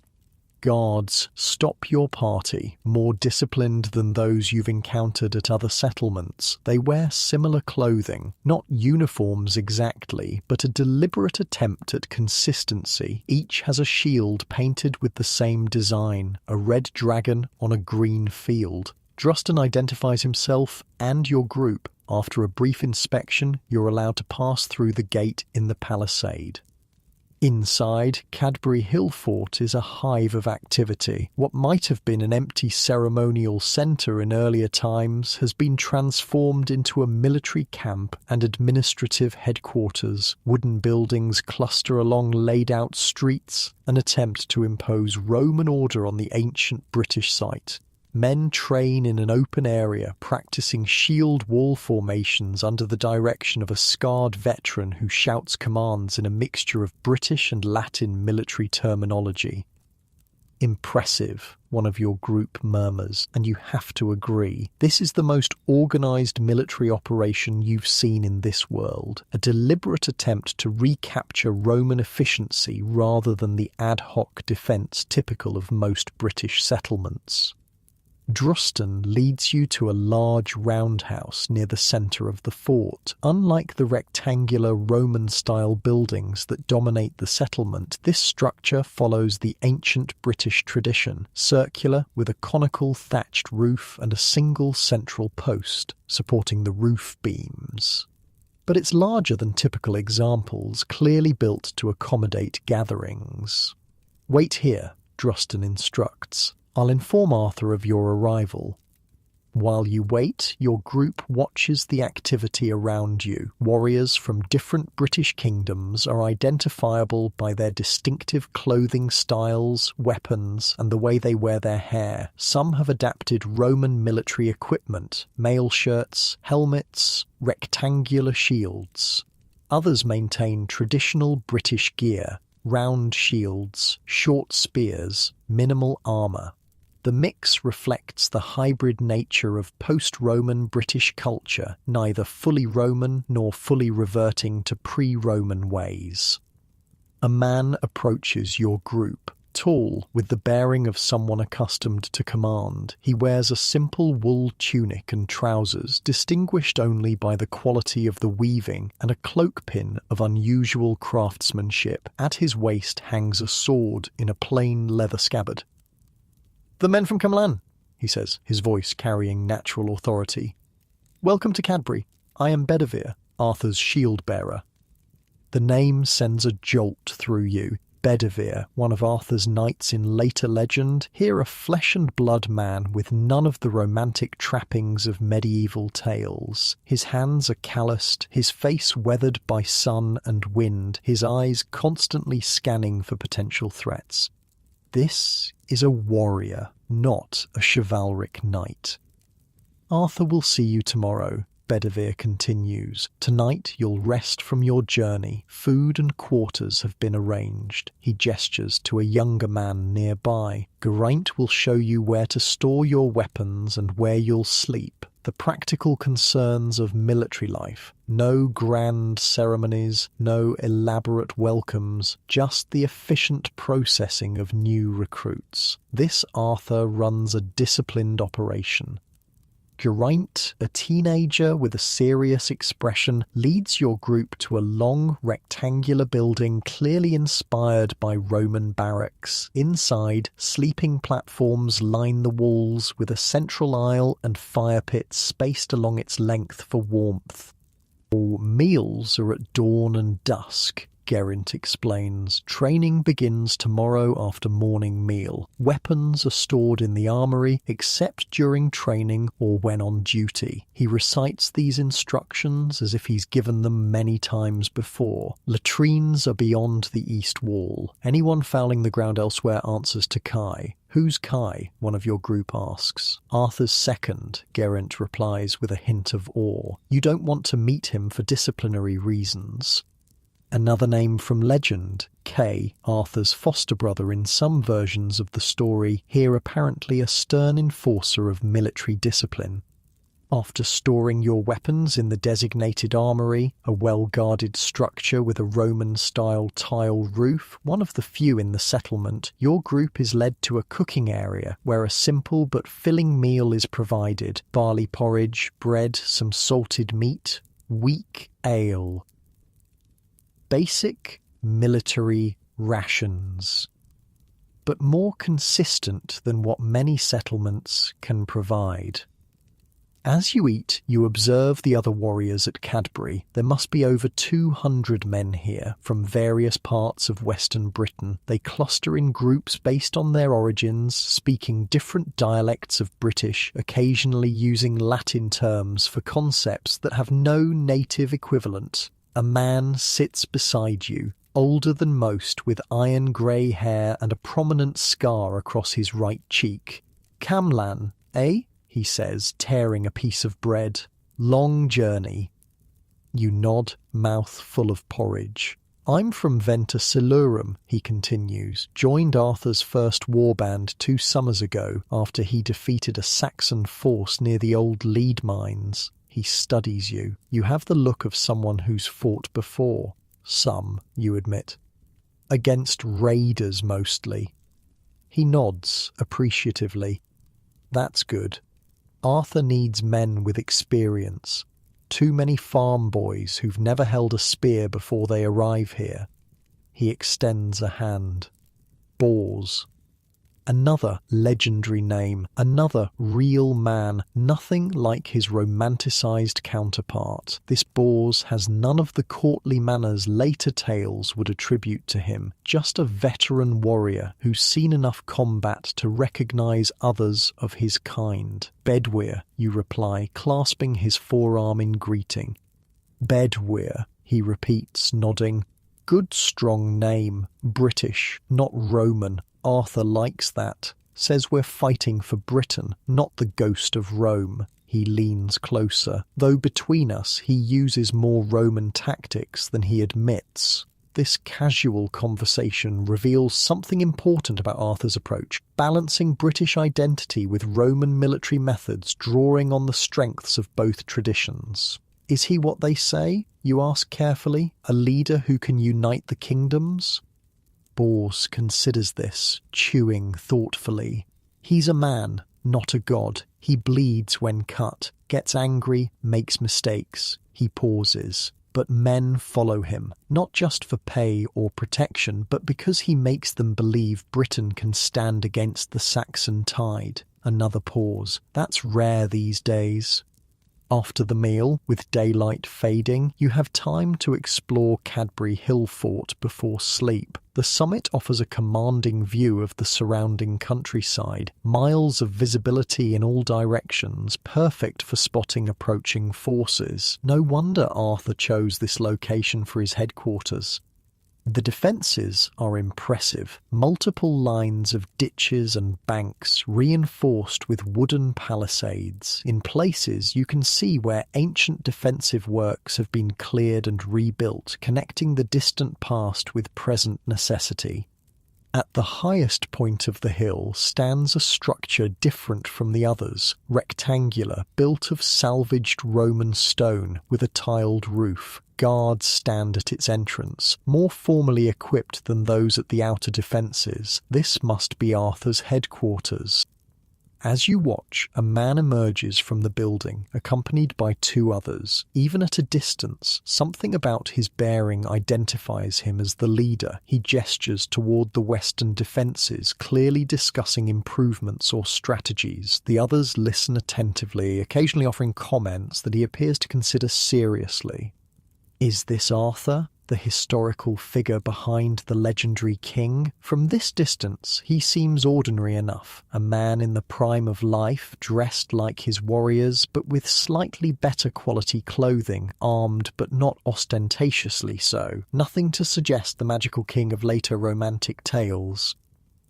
Guards stop your party, more disciplined than those you've encountered at other settlements. They wear similar clothing, not uniforms exactly, but a deliberate attempt at consistency. Each has a shield painted with the same design, a red dragon on a green field. Drustan identifies himself and your group. After a brief inspection, you're allowed to pass through the gate in the palisade. Inside, Cadbury Hill Fort is a hive of activity. What might have been an empty ceremonial centre in earlier times has been transformed into a military camp and administrative headquarters. Wooden buildings cluster along laid-out streets, an attempt to impose Roman order on the ancient British site. Men train in an open area, practicing shield wall formations under the direction of a scarred veteran who shouts commands in a mixture of British and Latin military terminology. Impressive, one of your group murmurs, and you have to agree. This is the most organised military operation you've seen in this world, a deliberate attempt to recapture Roman efficiency rather than the ad hoc defence typical of most British settlements. Drustan leads you to a large roundhouse near the centre of the fort. Unlike the rectangular Roman-style buildings that dominate the settlement, this structure follows the ancient British tradition, circular with a conical thatched roof and a single central post, supporting the roof beams. But it's larger than typical examples, clearly built to accommodate gatherings. "Wait here," Drustan instructs. "I'll inform Arthur of your arrival." While you wait, your group watches the activity around you. Warriors from different British kingdoms are identifiable by their distinctive clothing styles, weapons, and the way they wear their hair. Some have adapted Roman military equipment, mail shirts, helmets, rectangular shields. Others maintain traditional British gear, round shields, short spears, minimal armour. The mix reflects the hybrid nature of post-Roman British culture, neither fully Roman nor fully reverting to pre-Roman ways. A man approaches your group, Tall, with the bearing of someone accustomed to command, he wears a simple wool tunic and trousers, distinguished only by the quality of the weaving and a cloak pin of unusual craftsmanship. At his waist hangs a sword in a plain leather scabbard. "The men from Cumlan," he says, his voice carrying natural authority. "Welcome to Cadbury. I am Bedivere, Arthur's shield-bearer." The name sends a jolt through you. Bedivere, one of Arthur's knights in later legend, here a flesh-and-blood man with none of the romantic trappings of medieval tales. His hands are calloused, his face weathered by sun and wind, his eyes constantly scanning for potential threats. This is a warrior, not a chivalric knight. "Arthur will see you tomorrow," Bedivere continues. "Tonight you'll rest from your journey. Food and quarters have been arranged." He gestures to a younger man nearby. "Geraint will show you where to store your weapons and where you'll sleep. The practical concerns of military life. No grand ceremonies, no elaborate welcomes, just the efficient processing of new recruits. This Arthur runs a disciplined operation." Geraint, a teenager with a serious expression, leads your group to a long, rectangular building clearly inspired by Roman barracks. Inside, sleeping platforms line the walls with a central aisle and fire pits spaced along its length for warmth. All meals are at dawn and dusk, Geraint explains. "Training begins tomorrow after morning meal. Weapons are stored in the armory, except during training or when on duty." He recites these instructions as if he's given them many times before. Latrines are beyond the east wall. Anyone fouling the ground elsewhere answers to Kai. "Who's Kai?" one of your group asks. "Arthur's second," Geraint replies with a hint of awe. "You don't want to meet him for disciplinary reasons." Another name from legend, Kay, Arthur's foster brother in some versions of the story, here apparently a stern enforcer of military discipline. After storing your weapons in the designated armory, a well-guarded structure with a Roman-style tile roof, one of the few in the settlement, your group is led to a cooking area where a simple but filling meal is provided: barley porridge, bread, some salted meat, weak ale. Basic military rations, but more consistent than what many settlements can provide. As you eat, you observe the other warriors at Cadbury. There must be over 200 men here, from various parts of Western Britain. They cluster in groups based on their origins, speaking different dialects of British, occasionally using Latin terms for concepts that have no native equivalent. A man sits beside you, older than most, with iron grey hair and a prominent scar across his right cheek. "Camlan, eh?" he says, tearing a piece of bread. "Long journey." You nod, mouth full of porridge. "I'm from Venta Silurum," he continues. "Joined Arthur's first warband 2 summers ago after he defeated a Saxon force near the old lead mines." He studies you. You have the look of someone who's fought before. Some, you admit. Against raiders mostly. He nods appreciatively. "That's good. Arthur needs men with experience. Too many farm boys who've never held a spear before they arrive here." He extends a hand. Bors. Another legendary name, another real man, nothing like his romanticised counterpart. This Bors has none of the courtly manners later tales would attribute to him, just a veteran warrior who's seen enough combat to recognise others of his kind. "Bedwyr," you reply, clasping his forearm in greeting. "Bedwyr," he repeats, nodding. "Good strong name, British, not Roman. Arthur likes that. Says we're fighting for Britain, not the ghost of Rome." He leans closer, though between us he uses more Roman tactics than he admits. This casual conversation reveals something important about Arthur's approach, balancing British identity with Roman military methods, drawing on the strengths of both traditions. Is he what they say? You ask carefully. A leader who can unite the kingdoms? Bors considers this, chewing thoughtfully. He's a man, not a god. He bleeds when cut, gets angry, makes mistakes. He pauses. But men follow him, not just for pay or protection, but because he makes them believe Britain can stand against the Saxon tide. Another pause. That's rare these days. After the meal, with daylight fading, you have time to explore Cadbury Hill Fort before sleep. The summit offers a commanding view of the surrounding countryside, miles of visibility in all directions, perfect for spotting approaching forces. No wonder Arthur chose this location for his headquarters. The defences are impressive. Multiple lines of ditches and banks reinforced with wooden palisades. In places you can see where ancient defensive works have been cleared and rebuilt, connecting the distant past with present necessity. At the highest point of the hill stands a structure different from the others, rectangular, built of salvaged Roman stone with a tiled roof. Guards stand at its entrance, more formally equipped than those at the outer defences. This must be Arthur's headquarters. As you watch, a man emerges from the building, accompanied by two others. Even at a distance, something about his bearing identifies him as the leader. He gestures toward the western defences, clearly discussing improvements or strategies. The others listen attentively, occasionally offering comments that he appears to consider seriously. Is this Arthur, the historical figure behind the legendary king? From this distance, he seems ordinary enough, a man in the prime of life, dressed like his warriors, but with slightly better quality clothing, armed but not ostentatiously so. Nothing to suggest the magical king of later romantic tales.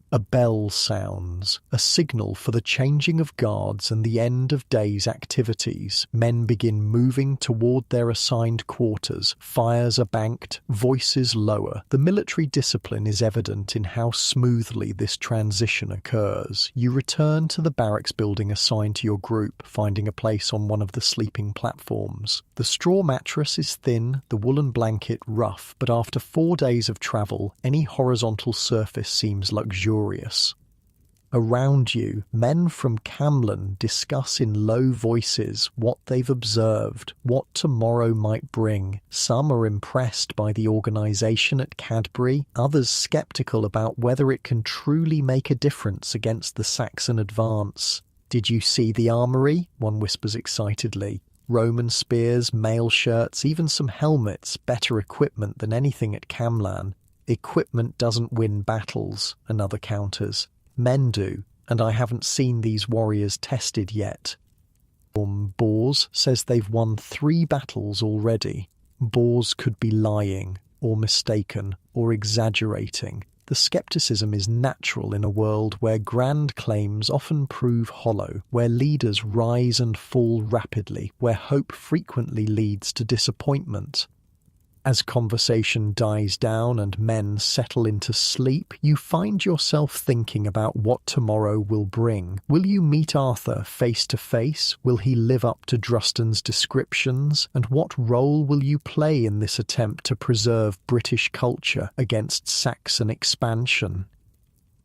A bell sounds, a signal for the changing of guards and the end of day's activities. Men begin moving toward their assigned quarters. Fires are banked, voices lower. The military discipline is evident in how smoothly this transition occurs. You return to the barracks building assigned to your group, finding a place on one of the sleeping platforms. The straw mattress is thin, the woolen blanket rough, but after 4 days of travel, any horizontal surface seems luxurious. Around you, men from Camlin discuss in low voices what they've observed, what tomorrow might bring. Some are impressed by the organisation at Cadbury, others sceptical about whether it can truly make a difference against the Saxon advance. "Did you see the armoury?" one whispers excitedly. Roman spears, mail shirts, even some helmets, better equipment than anything at Camlan. "Equipment doesn't win battles," another counters. "Men do, and I haven't seen these warriors tested yet." Bors says they've won 3 battles already. Bors could be lying, or mistaken, or exaggerating. The skepticism is natural in a world where grand claims often prove hollow, where leaders rise and fall rapidly, where hope frequently leads to disappointment. As conversation dies down and men settle into sleep, you find yourself thinking about what tomorrow will bring. Will you meet Arthur face to face? Will he live up to Drustan's descriptions? And what role will you play in this attempt to preserve British culture against Saxon expansion?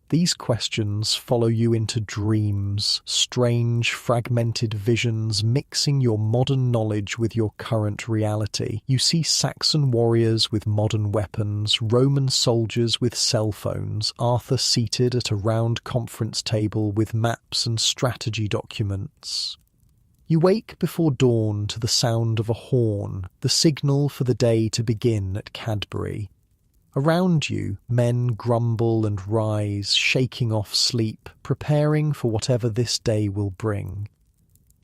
These questions follow you into dreams, strange, fragmented visions mixing your modern knowledge with your current reality. You see Saxon warriors with modern weapons, Roman soldiers with cell phones, Arthur seated at a round conference table with maps and strategy documents. You wake before dawn to the sound of a horn, the signal for the day to begin at Cadbury. Around you, men grumble and rise, shaking off sleep, preparing for whatever this day will bring.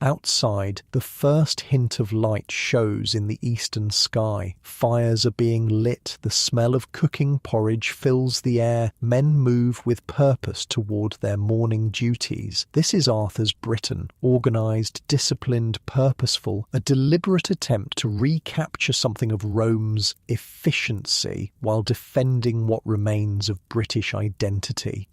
Outside, the first hint of light shows in the eastern sky. Fires are being lit, the smell of cooking porridge fills the air. Men move with purpose toward their morning duties. This is Arthur's Britain, organised, disciplined, purposeful, a deliberate attempt to recapture something of Rome's efficiency while defending what remains of British identity.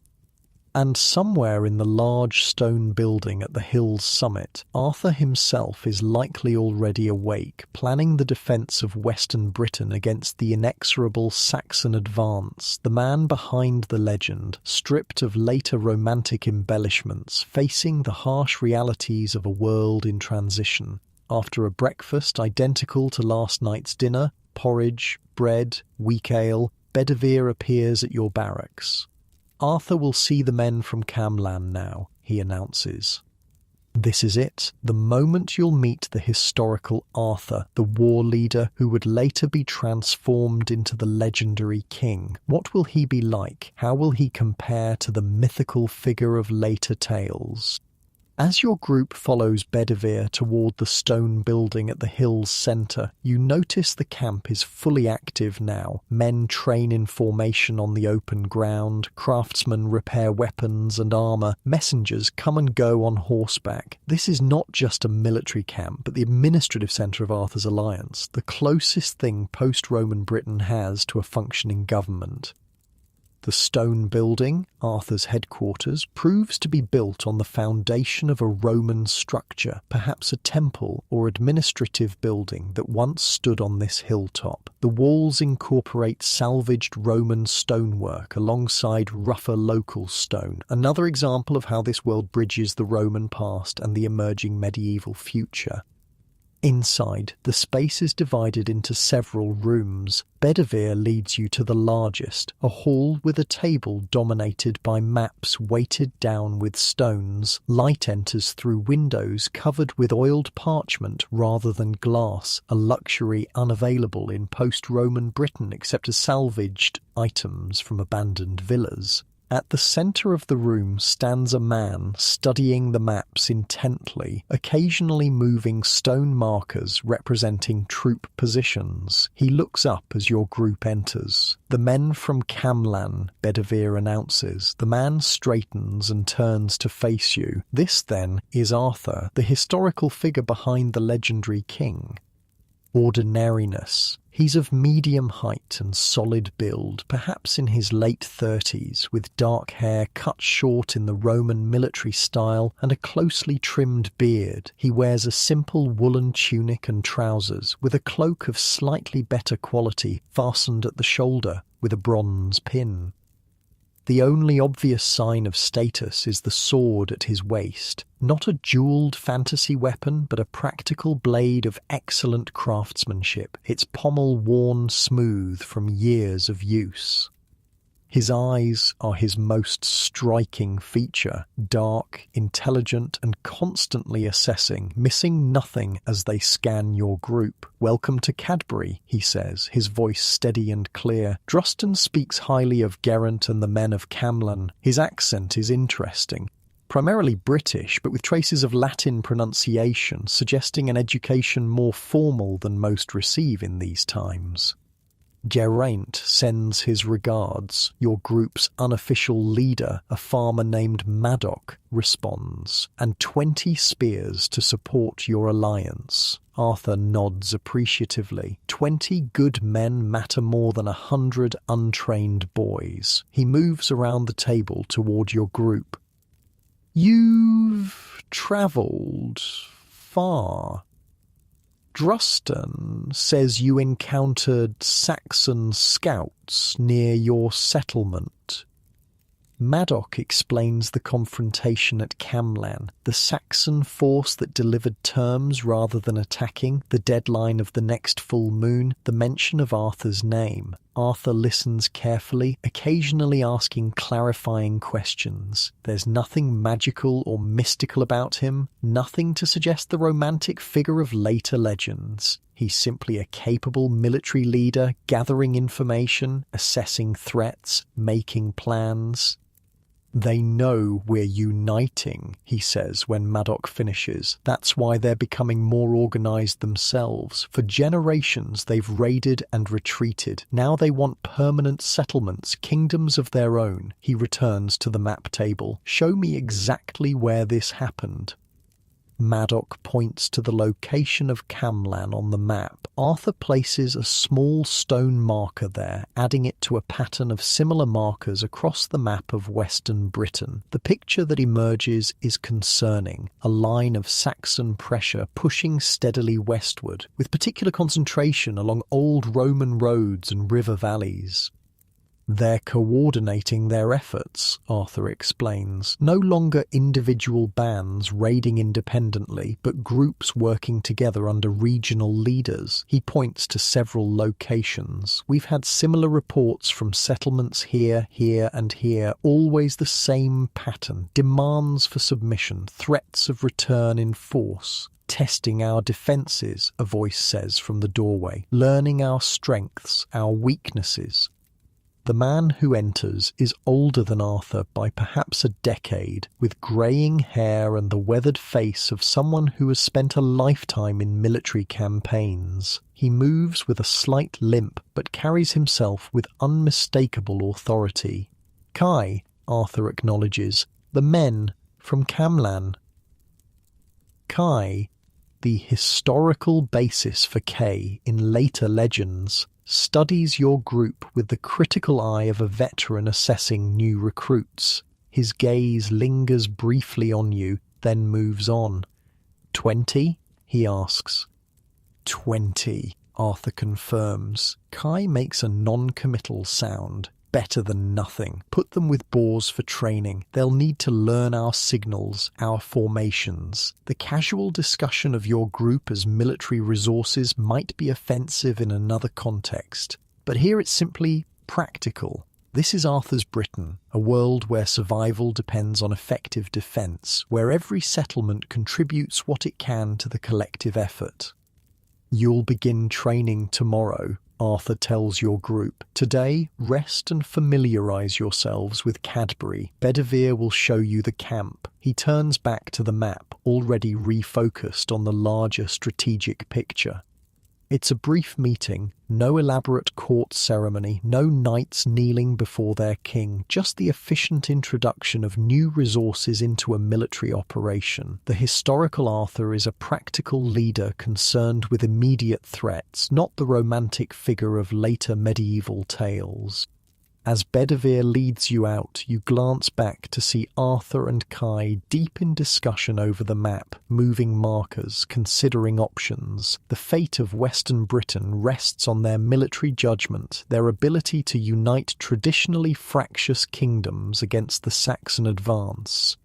And somewhere in the large stone building at the hill's summit, Arthur himself is likely already awake, planning the defence of Western Britain against the inexorable Saxon advance, the man behind the legend, stripped of later romantic embellishments, facing the harsh realities of a world in transition. After a breakfast identical to last night's dinner, porridge, bread, weak ale, Bedivere appears at your barracks. Arthur will see the men from Camlan now, he announces. This is it, the moment you'll meet the historical Arthur, the war leader who would later be transformed into the legendary king. What will he be like? How will he compare to the mythical figure of later tales? As your group follows Bedivere toward the stone building at the hill's centre, you notice the camp is fully active now. Men train in formation on the open ground, craftsmen repair weapons and armour, messengers come and go on horseback. This is not just a military camp, but the administrative centre of Arthur's alliance, the closest thing post-Roman Britain has to a functioning government. The stone building, Arthur's headquarters, proves to be built on the foundation of a Roman structure, perhaps a temple or administrative building that once stood on this hilltop. The walls incorporate salvaged Roman stonework alongside rougher local stone, another example of how this world bridges the Roman past and the emerging medieval future. Inside, the space is divided into several rooms. Bedivere leads you to the largest, a hall with a table dominated by maps weighted down with stones. Light enters through windows covered with oiled parchment rather than glass, a luxury unavailable in post-Roman Britain except as salvaged items from abandoned villas. At the centre of the room stands a man studying the maps intently, occasionally moving stone markers representing troop positions. He looks up as your group enters. The men from Camlan, Bedivere announces. The man straightens and turns to face you. This, then, is Arthur, the historical figure behind the legendary king. Ordinariness. He's of medium height and solid build, perhaps in his late 30s, with dark hair cut short in the Roman military style and a closely trimmed beard. He wears a simple woolen tunic and trousers, with a cloak of slightly better quality fastened at the shoulder with a bronze pin. The only obvious sign of status is the sword at his waist, not a jewelled fantasy weapon, but a practical blade of excellent craftsmanship, its pommel worn smooth from years of use. His eyes are his most striking feature, dark, intelligent, and constantly assessing, missing nothing as they scan your group. "Welcome to Cadbury," he says, his voice steady and clear. Druston speaks highly of Geraint and the men of Camlan. His accent is interesting. Primarily British, but with traces of Latin pronunciation, suggesting an education more formal than most receive in these times. Geraint sends his regards. Your group's unofficial leader, a farmer named Maddock, responds, and 20 spears to support your alliance. Arthur nods appreciatively. 20 good men matter more than 100 untrained boys. He moves around the table toward your group. You've travelled far. Druston says you encountered Saxon scouts near your settlement. Maddock explains the confrontation at Camlan, the Saxon force that delivered terms rather than attacking, the deadline of the next full moon, the mention of Arthur's name. Arthur listens carefully, occasionally asking clarifying questions. There's nothing magical or mystical about him, nothing to suggest the romantic figure of later legends. He's simply a capable military leader, gathering information, assessing threats, making plans. "They know we're uniting," he says when Maddock finishes. "That's why they're becoming more organised themselves. For generations they've raided and retreated. Now they want permanent settlements, kingdoms of their own." He returns to the map table. "Show me exactly where this happened." Maddock points to the location of Camlan on the map. Arthur places a small stone marker there, adding it to a pattern of similar markers across the map of Western Britain. The picture that emerges is concerning, a line of Saxon pressure pushing steadily westward, with particular concentration along old Roman roads and river valleys. They're coordinating their efforts, Arthur explains. No longer individual bands raiding independently, but groups working together under regional leaders. He points to several locations. We've had similar reports from settlements here, here, and here. Always the same pattern. Demands for submission, threats of return in force. Testing our defences, a voice says from the doorway. Learning our strengths, our weaknesses. The man who enters is older than Arthur by perhaps a decade, with greying hair and the weathered face of someone who has spent a lifetime in military campaigns. He moves with a slight limp, but carries himself with unmistakable authority. Kai, Arthur acknowledges, the men from Camlan. Kai, the historical basis for Kay in later legends, studies your group with the critical eye of a veteran assessing new recruits. His gaze lingers briefly on you, then moves on. 20? He asks. 20, Arthur confirms. Kai makes a non-committal sound. Better than nothing. Put them with boars for training. They'll need to learn our signals, our formations. The casual discussion of your group as military resources might be offensive in another context, but here it's simply practical. This is Arthur's Britain, a world where survival depends on effective defence, where every settlement contributes what it can to the collective effort. You'll begin training tomorrow, Arthur tells your group. Today, rest and familiarise yourselves with Cadbury. Bedivere will show you the camp. He turns back to the map, already refocused on the larger strategic picture. It's a brief meeting, no elaborate court ceremony, no knights kneeling before their king, just the efficient introduction of new resources into a military operation. The historical Arthur is a practical leader concerned with immediate threats, not the romantic figure of later medieval tales. As Bedivere leads you out, you glance back to see Arthur and Kai deep in discussion over the map, moving markers, considering options. The fate of Western Britain rests on their military judgment, their ability to unite traditionally fractious kingdoms against the Saxon advance.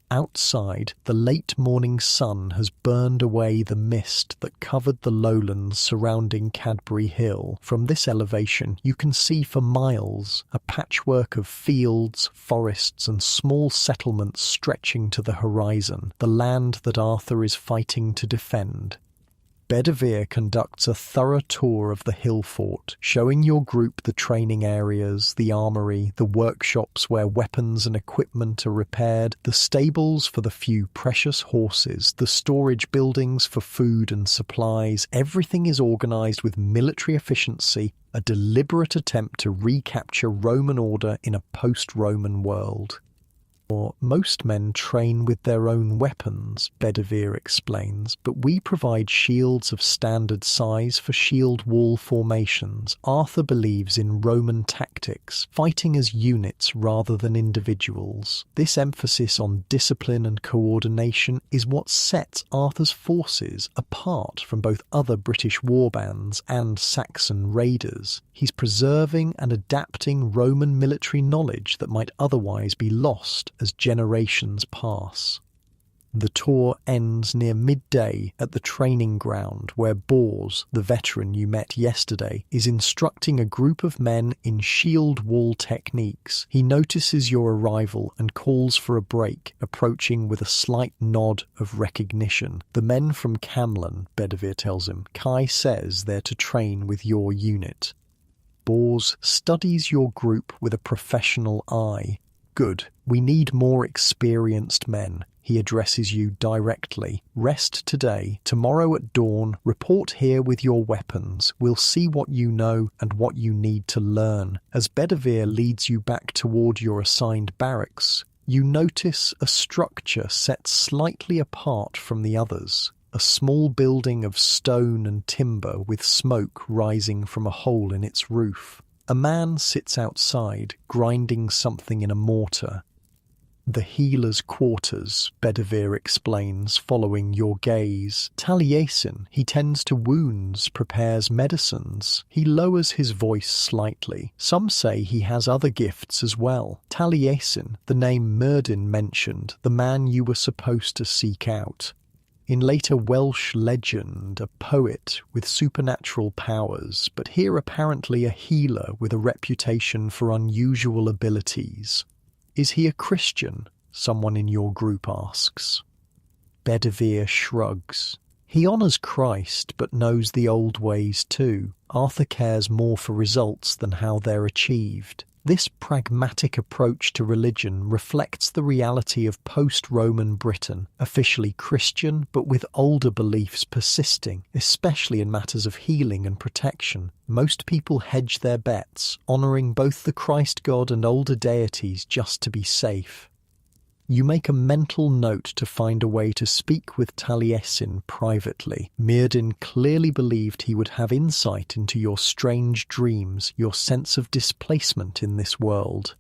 Outside, the late morning sun has burned away the mist that covered the lowlands surrounding Cadbury Hill. From this elevation, you can see for miles a patchwork of fields, forests, and small settlements stretching to the horizon, the land that Arthur is fighting to defend. Bedivere conducts a thorough tour of the hill fort, showing your group the training areas, the armory, the workshops where weapons and equipment are repaired, the stables for the few precious horses, the storage buildings for food and supplies. Everything is organized with military efficiency, a deliberate attempt to recapture Roman order in a post-Roman world. Most men train with their own weapons, Bedivere explains, but we provide shields of standard size for shield wall formations. Arthur believes in Roman tactics, fighting as units rather than individuals. This emphasis on discipline and coordination is what sets Arthur's forces apart from both other British warbands and Saxon raiders. He's preserving and adapting Roman military knowledge that might otherwise be lost as generations pass. The tour ends near midday at the training ground where Bors, the veteran you met yesterday, is instructing a group of men in shield wall techniques. He notices your arrival and calls for a break, approaching with a slight nod of recognition. The men from Camlan, Bedivere tells him. Kai says they're to train with your unit. Bors studies your group with a professional eye. Good. We need more experienced men. He addresses you directly. Rest today. Tomorrow at dawn, report here with your weapons. We'll see what you know and what you need to learn. As Bedivere leads you back toward your assigned barracks, You notice a structure set slightly apart from the others, a small building of stone and timber with smoke rising from a hole in its roof. A man sits outside, grinding something in a mortar. "The healer's quarters," Bedivere explains, following your gaze. "Taliesin, he tends to wounds, prepares medicines." He lowers his voice slightly. "Some say he has other gifts as well. Taliesin, the name Myrddin mentioned, the man you were supposed to seek out. In later Welsh legend, a poet with supernatural powers, but here apparently a healer with a reputation for unusual abilities. Is he a Christian?" someone in your group asks. Bedivere shrugs. "He honours Christ, but knows the old ways too. Arthur cares more for results than how they're achieved." This pragmatic approach to religion reflects the reality of post-Roman Britain, officially Christian but with older beliefs persisting, especially in matters of healing and protection. Most people hedge their bets, honouring both the Christ god and older deities just to be safe. You make a mental note to find a way to speak with Taliesin privately. Myrddin clearly believed he would have insight into your strange dreams, your sense of displacement in this world.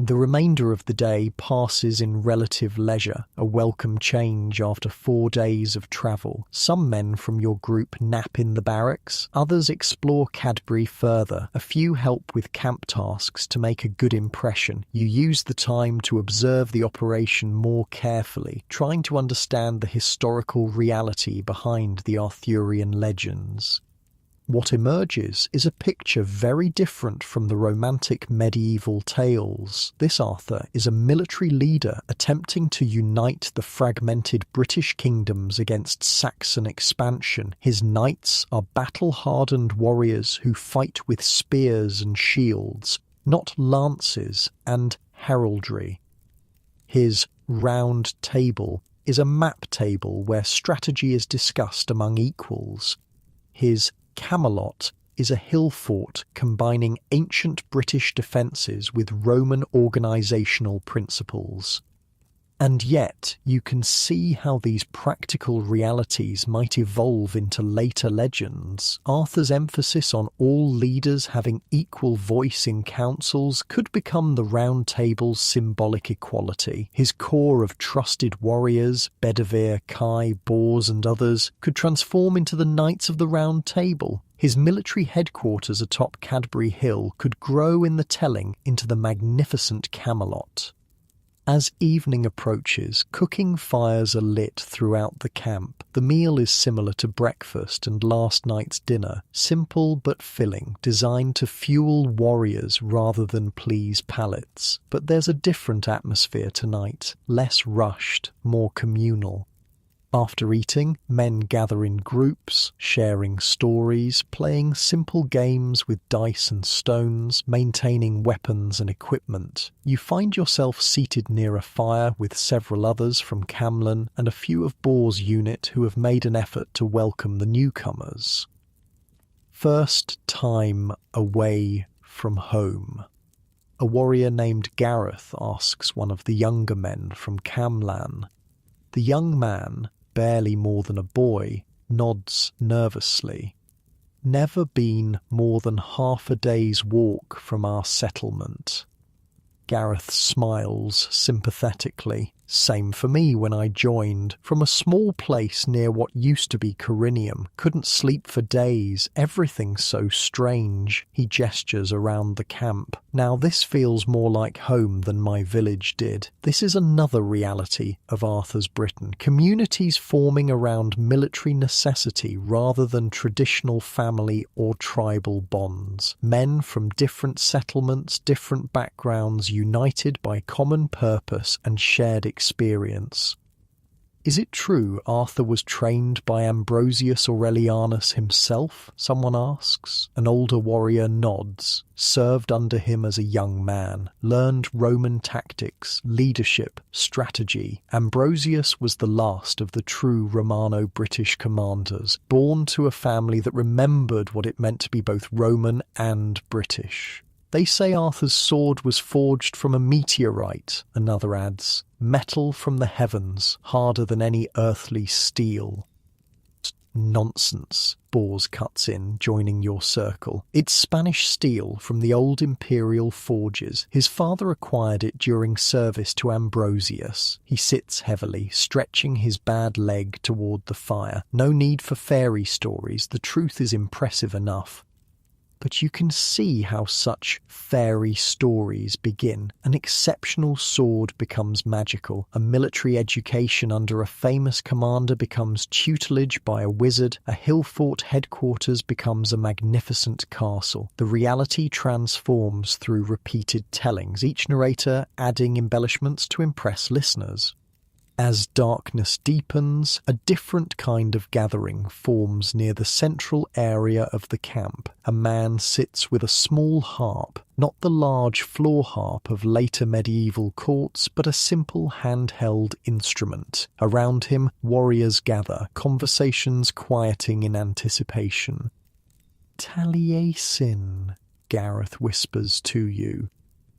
The remainder of the day passes in relative leisure, a welcome change after 4 days of travel. Some men from your group nap in the barracks, others explore Cadbury further, a few help with camp tasks to make a good impression. You use the time to observe the operation more carefully, trying to understand the historical reality behind the Arthurian legends. What emerges is a picture very different from the romantic medieval tales. This Arthur is a military leader attempting to unite the fragmented British kingdoms against Saxon expansion. His knights are battle-hardened warriors who fight with spears and shields, not lances and heraldry. His round table is a map table where strategy is discussed among equals. His Camelot is a hill fort combining ancient British defences with Roman organisational principles. And yet, you can see how these practical realities might evolve into later legends. Arthur's emphasis on all leaders having equal voice in councils could become the Round Table's symbolic equality. His core of trusted warriors, Bedivere, Kai, Bors and others, could transform into the Knights of the Round Table. His military headquarters atop Cadbury Hill could grow in the telling into the magnificent Camelot. As evening approaches, cooking fires are lit throughout the camp. The meal is similar to breakfast and last night's dinner, simple but filling, designed to fuel warriors rather than please palates. But there's a different atmosphere tonight, less rushed, more communal. After eating, men gather in groups, sharing stories, playing simple games with dice and stones, maintaining weapons and equipment. You find yourself seated near a fire with several others from Camlan and a few of Bor's unit who have made an effort to welcome the newcomers. First time away from home. A warrior named Gareth asks one of the younger men from Camlan. The young man, barely more than a boy, nods nervously. "Never been more than half a day's walk from our settlement." Gareth smiles sympathetically. "Same for me when I joined. From a small place near what used to be Corinium. Couldn't sleep for days. Everything's so strange." He gestures around the camp. "Now this feels more like home than my village did." This is another reality of Arthur's Britain. Communities forming around military necessity rather than traditional family or tribal bonds. Men from different settlements, different backgrounds, united by common purpose and shared experience. Is it true Arthur was trained by Ambrosius Aurelianus himself? Someone asks. An older warrior nods. Served under him as a young man. Learned Roman tactics, leadership, strategy. Ambrosius was the last of the true Romano-British commanders, born to a family that remembered what it meant to be both Roman and British. They say Arthur's sword was forged from a meteorite, another adds. Metal from the heavens, harder than any earthly steel. Nonsense, Bors cuts in, joining your circle. It's Spanish steel from the old imperial forges. His father acquired it during service to Ambrosius. He sits heavily, stretching his bad leg toward the fire. No need for fairy stories, the truth is impressive enough. But you can see how such fairy stories begin. An exceptional sword becomes magical. A military education under a famous commander becomes tutelage by a wizard. A hill-fort headquarters becomes a magnificent castle. The reality transforms through repeated tellings, each narrator adding embellishments to impress listeners. As darkness deepens, a different kind of gathering forms near the central area of the camp. A man sits with a small harp, not the large floor harp of later medieval courts, but a simple handheld instrument. Around him, warriors gather, conversations quieting in anticipation. Taliesin, Gareth whispers to you.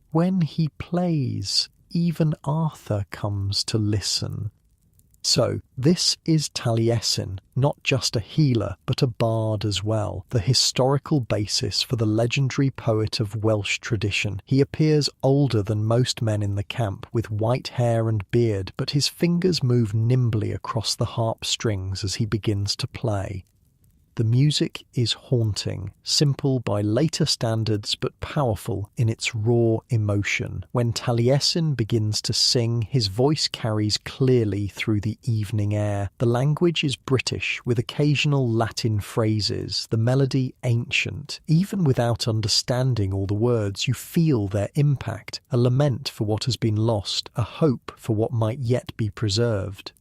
When he plays, even Arthur comes to listen. So, this is Taliesin, not just a healer, but a bard as well, the historical basis for the legendary poet of Welsh tradition. He appears older than most men in the camp, with white hair and beard, but his fingers move nimbly across the harp strings as he begins to play. The music is haunting, simple by later standards but powerful in its raw emotion. When Taliesin begins to sing, his voice carries clearly through the evening air. The language is British, with occasional Latin phrases, the melody ancient. Even without understanding all the words, you feel their impact, a lament for what has been lost, a hope for what might yet be preserved.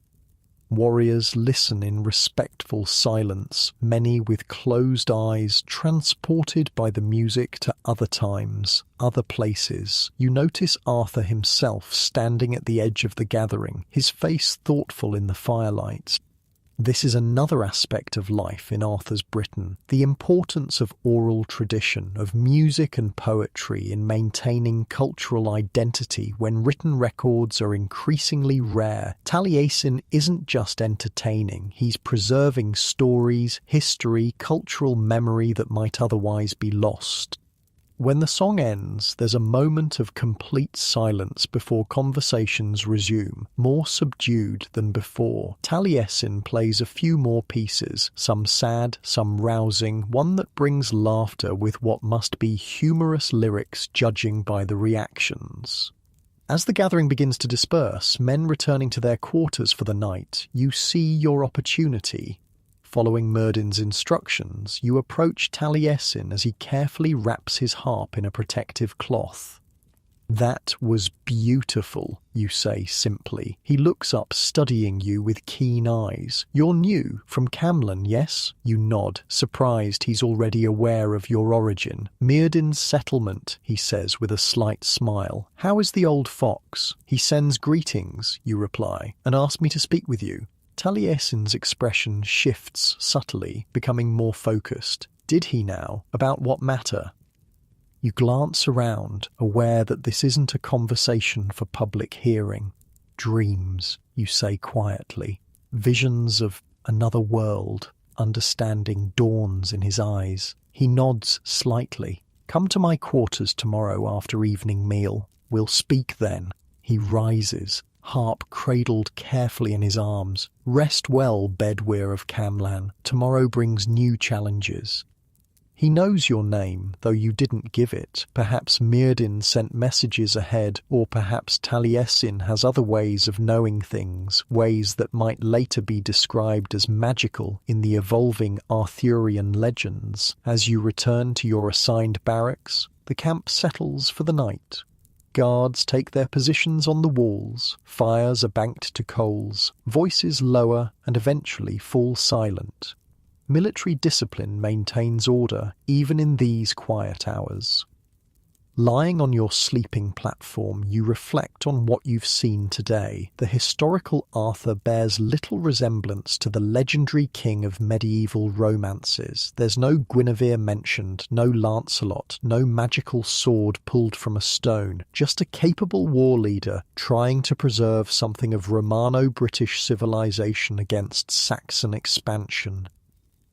Warriors listen in respectful silence, many with closed eyes, transported by the music to other times, other places. You notice Arthur himself standing at the edge of the gathering, his face thoughtful in the firelight. This is another aspect of life in Arthur's Britain, the importance of oral tradition, of music and poetry in maintaining cultural identity when written records are increasingly rare. Taliesin isn't just entertaining, he's preserving stories, history, cultural memory that might otherwise be lost. When the song ends, there's a moment of complete silence before conversations resume, more subdued than before. Taliesin plays a few more pieces, some sad, some rousing, one that brings laughter with what must be humorous lyrics judging by the reactions. As the gathering begins to disperse, men returning to their quarters for the night, you see your opportunity. Following Myrddin's instructions, you approach Taliesin as he carefully wraps his harp in a protective cloth. "That was beautiful," you say simply. He looks up, studying you with keen eyes. "You're new, from Camlan, yes?" You nod, surprised he's already aware of your origin. "Myrddin's settlement," he says with a slight smile. "How is the old fox?" "He sends greetings," you reply, "and asks me to speak with you." Taliesin's expression shifts subtly, becoming more focused. Did he now? About what matter? You glance around, aware that this isn't a conversation for public hearing. "Dreams," you say quietly. Visions of another world. Understanding dawns in his eyes. He nods slightly. "Come to my quarters tomorrow after evening meal. We'll speak then." He rises, harp cradled carefully in his arms. "Rest well, bedwear of Camlan. Tomorrow brings new challenges." He knows your name, though you didn't give it. Perhaps Myrddin sent messages ahead, or perhaps Taliesin has other ways of knowing things, ways that might later be described as magical in the evolving Arthurian legends. As you return to your assigned barracks, the camp settles for the night. Guards take their positions on the walls, fires are banked to coals, voices lower and eventually fall silent. Military discipline maintains order even in these quiet hours. Lying on your sleeping platform, you reflect on what you've seen today. The historical Arthur bears little resemblance to the legendary king of medieval romances. There's no Guinevere mentioned, no Lancelot, no magical sword pulled from a stone, just a capable war leader trying to preserve something of Romano-British civilization against Saxon expansion.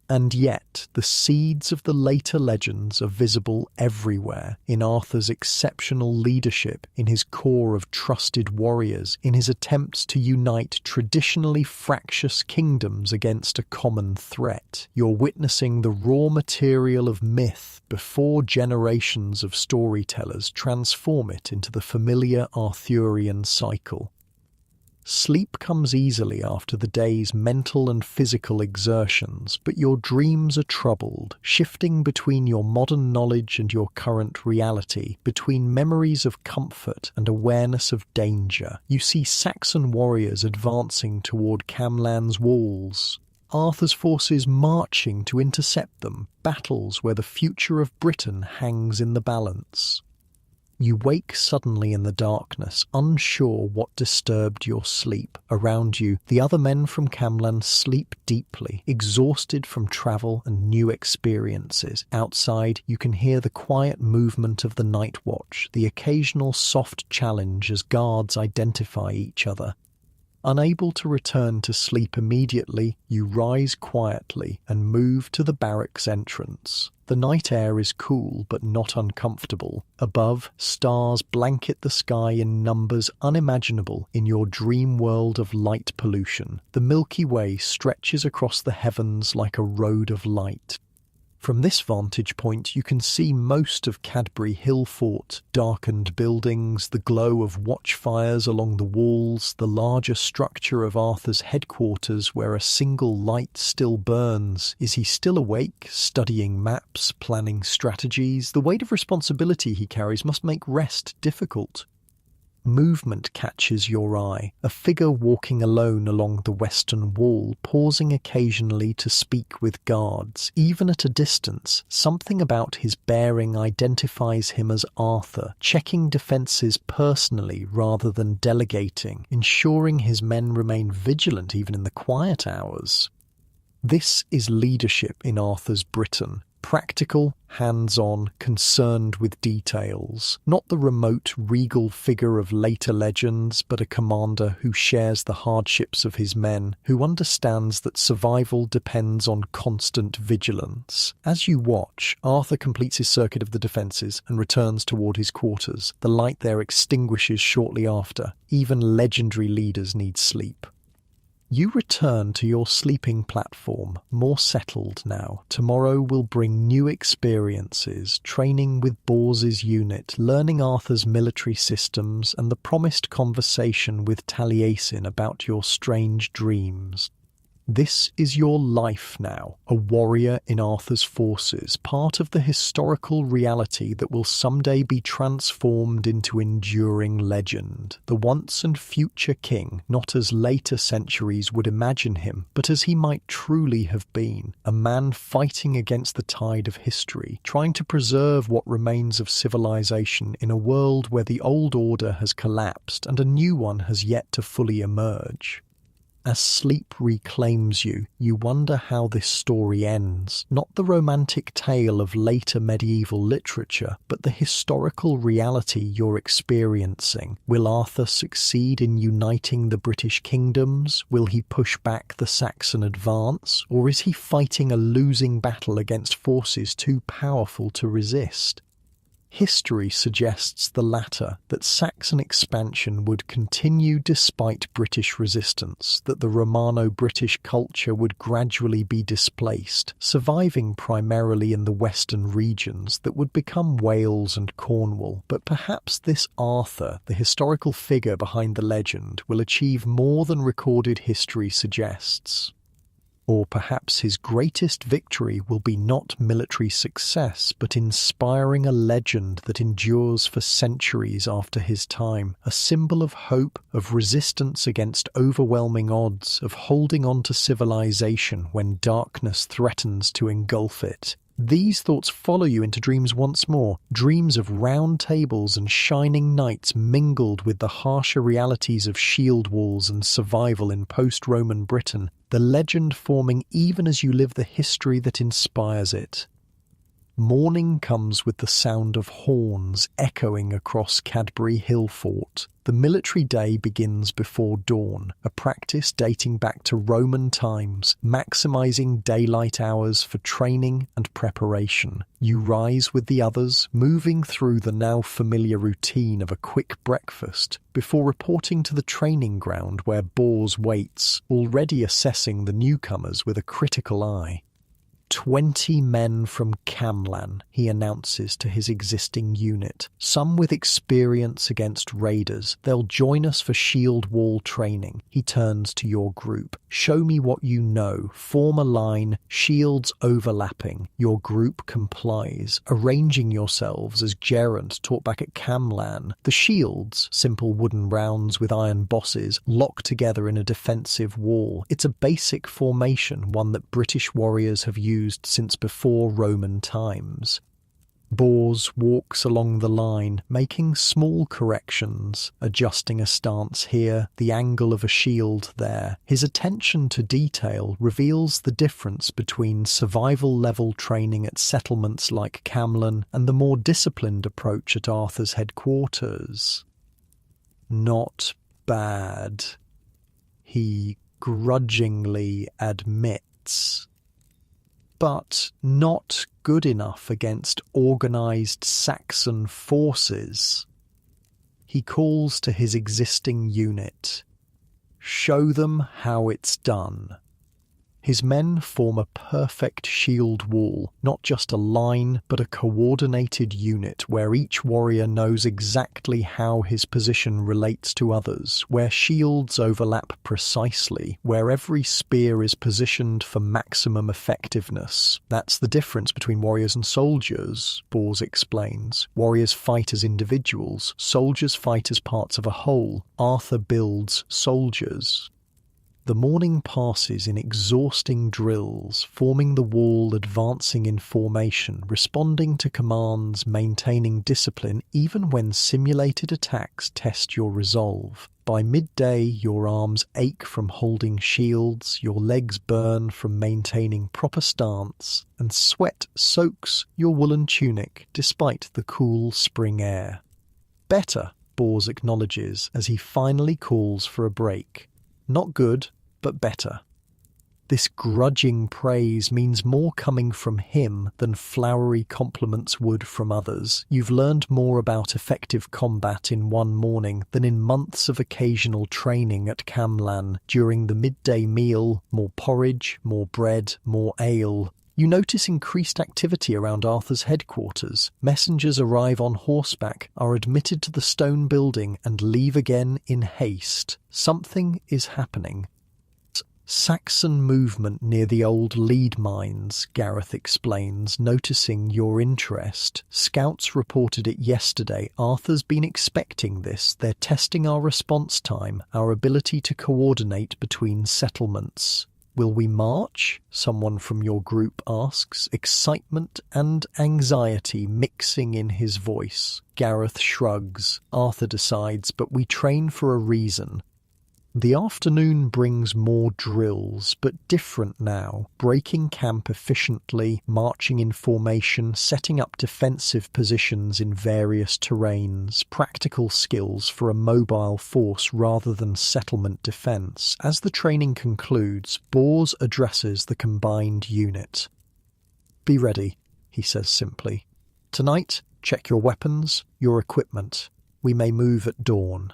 And yet, the seeds of the later legends are visible everywhere, in Arthur's exceptional leadership, in his corps of trusted warriors, in his attempts to unite traditionally fractious kingdoms against a common threat. You're witnessing the raw material of myth before generations of storytellers transform it into the familiar Arthurian cycle. Sleep comes easily after the day's mental and physical exertions, but your dreams are troubled, shifting between your modern knowledge and your current reality, between memories of comfort and awareness of danger. You see Saxon warriors advancing toward Camlan's walls, Arthur's forces marching to intercept them, battles where the future of Britain hangs in the balance. You wake suddenly in the darkness, unsure what disturbed your sleep. Around you, the other men from Camlan sleep deeply, exhausted from travel and new experiences. Outside, you can hear the quiet movement of the night watch, the occasional soft challenge as guards identify each other. Unable to return to sleep immediately, you rise quietly and move to the barracks entrance. The night air is cool but not uncomfortable. Above, stars blanket the sky in numbers unimaginable in your dream world of light pollution. The Milky Way stretches across the heavens like a road of light. From this vantage point, you can see most of Cadbury Hill Fort, darkened buildings, the glow of watchfires along the walls, the larger structure of Arthur's headquarters where a single light still burns. Is he still awake, studying maps, planning strategies? The weight of responsibility he carries must make rest difficult. Movement catches your eye, a figure walking alone along the western wall, pausing occasionally to speak with guards. Even at a distance, something about his bearing identifies him as Arthur, checking defences personally rather than delegating, ensuring his men remain vigilant even in the quiet hours. This is leadership in Arthur's Britain. Practical, hands-on, concerned with details. Not the remote, regal figure of later legends, but a commander who shares the hardships of his men, who understands that survival depends on constant vigilance. As you watch, Arthur completes his circuit of the defences and returns toward his quarters. The light there extinguishes shortly after. Even legendary leaders need sleep. You return to your sleeping platform, more settled now. Tomorrow will bring new experiences, training with Bors's unit, learning Arthur's military systems, and the promised conversation with Taliesin about your strange dreams. This is your life now, a warrior in Arthur's forces, part of the historical reality that will someday be transformed into enduring legend. The once and future king, not as later centuries would imagine him, but as he might truly have been, a man fighting against the tide of history, trying to preserve what remains of civilization in a world where the old order has collapsed and a new one has yet to fully emerge. As sleep reclaims you, you wonder how this story ends. Not the romantic tale of later medieval literature, but the historical reality you're experiencing. Will Arthur succeed in uniting the British kingdoms? Will he push back the Saxon advance? Or is he fighting a losing battle against forces too powerful to resist? History suggests the latter, that Saxon expansion would continue despite British resistance, that the Romano-British culture would gradually be displaced, surviving primarily in the western regions that would become Wales and Cornwall. But perhaps this Arthur, the historical figure behind the legend, will achieve more than recorded history suggests. Or perhaps his greatest victory will be not military success, but inspiring a legend that endures for centuries after his time, a symbol of hope, of resistance against overwhelming odds, of holding on to civilization when darkness threatens to engulf it. These thoughts follow you into dreams once more, dreams of round tables and shining knights mingled with the harsher realities of shield walls and survival in post-Roman Britain, the legend forming even as you live the history that inspires it. Morning comes with the sound of horns echoing across Cadbury Hill Fort. The military day begins before dawn, a practice dating back to Roman times, maximizing daylight hours for training and preparation. You rise with the others, moving through the now familiar routine of a quick breakfast, before reporting to the training ground where Bors waits, already assessing the newcomers with a critical eye. 20 men from Camlan, he announces to his existing unit, some with experience against raiders. They'll join us for shield wall training. He turns to your group. Show me what you know. Form a line, shields overlapping. Your group complies, arranging yourselves as Gerant taught back at Camlan. The shields, simple wooden rounds with iron bosses, lock together in a defensive wall. It's a basic formation, one that British warriors have used since before Roman times. Bors walks along the line, making small corrections, adjusting a stance here, the angle of a shield there. His attention to detail reveals the difference between survival-level training at settlements like Camlan and the more disciplined approach at Arthur's headquarters. Not bad, he grudgingly admits. But not good enough against organised Saxon forces. He calls to his existing unit. Show them how it's done. His men form a perfect shield wall, not just a line, but a coordinated unit where each warrior knows exactly how his position relates to others, where shields overlap precisely, where every spear is positioned for maximum effectiveness. That's the difference between warriors and soldiers, Bors explains. Warriors fight as individuals, soldiers fight as parts of a whole. Arthur builds soldiers. The morning passes in exhausting drills, forming the wall, advancing in formation, responding to commands, maintaining discipline, even when simulated attacks test your resolve. By midday, your arms ache from holding shields, your legs burn from maintaining proper stance, and sweat soaks your woolen tunic despite the cool spring air. Better, Bors acknowledges as he finally calls for a break. Not good, but better. This grudging praise means more coming from him than flowery compliments would from others. You've learned more about effective combat in one morning than in months of occasional training at Camlan. During the midday meal, more porridge, more bread, more ale. You notice increased activity around Arthur's headquarters. Messengers arrive on horseback, are admitted to the stone building, and leave again in haste. Something is happening. Saxon movement near the old lead mines, Gareth explains, noticing your interest. Scouts reported it yesterday. Arthur's been expecting this. They're testing our response time, our ability to coordinate between settlements. Will we march? Someone from your group asks, excitement and anxiety mixing in his voice. Gareth shrugs. Arthur decides, but we train for a reason. The afternoon brings more drills, but different now. Breaking camp efficiently, marching in formation, setting up defensive positions in various terrains, practical skills for a mobile force rather than settlement defence. As the training concludes, Bors addresses the combined unit. Be ready, he says simply. Tonight, check your weapons, your equipment. We may move at dawn.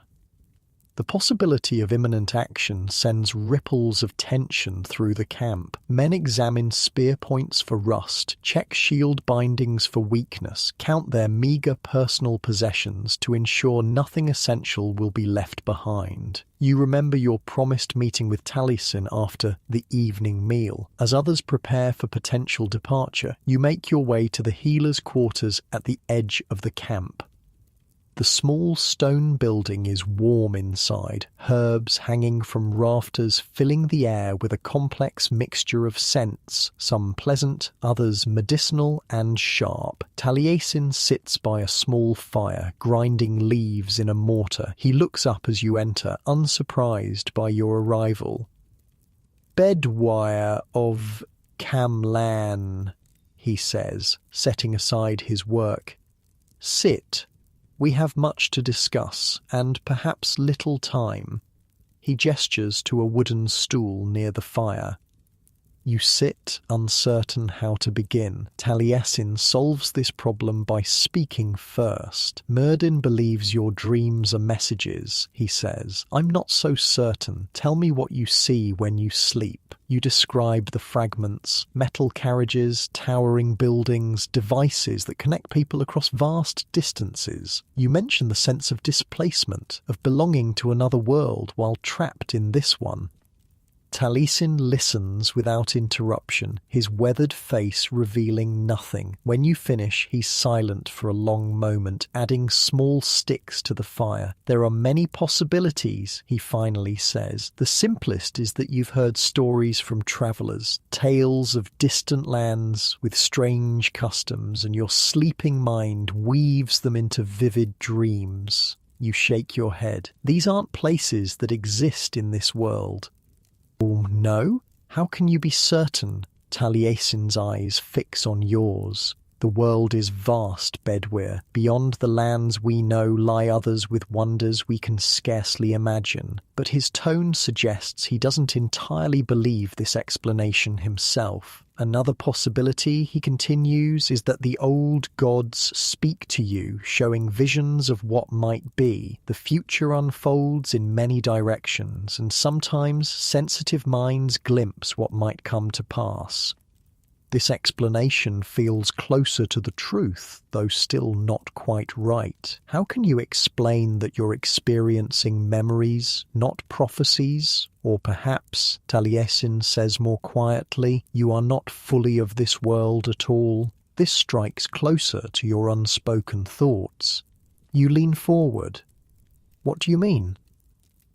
The possibility of imminent action sends ripples of tension through the camp. Men examine spear points for rust, check shield bindings for weakness, count their meagre personal possessions to ensure nothing essential will be left behind. You remember your promised meeting with Taliesin after the evening meal. As others prepare for potential departure, you make your way to the healer's quarters at the edge of the camp. The small stone building is warm inside, herbs hanging from rafters filling the air with a complex mixture of scents, some pleasant, others medicinal and sharp. Taliesin sits by a small fire, grinding leaves in a mortar. He looks up as you enter, unsurprised by your arrival. "Bedwire of Camlan," he says, setting aside his work. "Sit. We have much to discuss, and perhaps little time." He gestures to a wooden stool near the fire. You sit, uncertain how to begin. Taliesin solves this problem by speaking first. "Myrddin believes your dreams are messages," he says. "I'm not so certain. Tell me what you see when you sleep." You describe the fragments, metal carriages, towering buildings, devices that connect people across vast distances. You mention the sense of displacement, of belonging to another world while trapped in this one. Taliesin listens without interruption, his weathered face revealing nothing. When you finish, he's silent for a long moment, adding small sticks to the fire. "There are many possibilities," he finally says. "The simplest is that you've heard stories from travellers, tales of distant lands with strange customs, and your sleeping mind weaves them into vivid dreams." You shake your head. "These aren't places that exist in this world." "Oh, no? How can you be certain?" Taliesin's eyes fix on yours. "The world is vast, Bedwyr. Beyond the lands we know lie others with wonders we can scarcely imagine." But his tone suggests he doesn't entirely believe this explanation himself. "Another possibility," he continues, "is that the old gods speak to you, showing visions of what might be. The future unfolds in many directions, and sometimes sensitive minds glimpse what might come to pass." This explanation feels closer to the truth, though still not quite right. How can you explain that you're experiencing memories, not prophecies? Or perhaps, Taliesin says more quietly, you are not fully of this world at all. This strikes closer to your unspoken thoughts. You lean forward. "What do you mean?"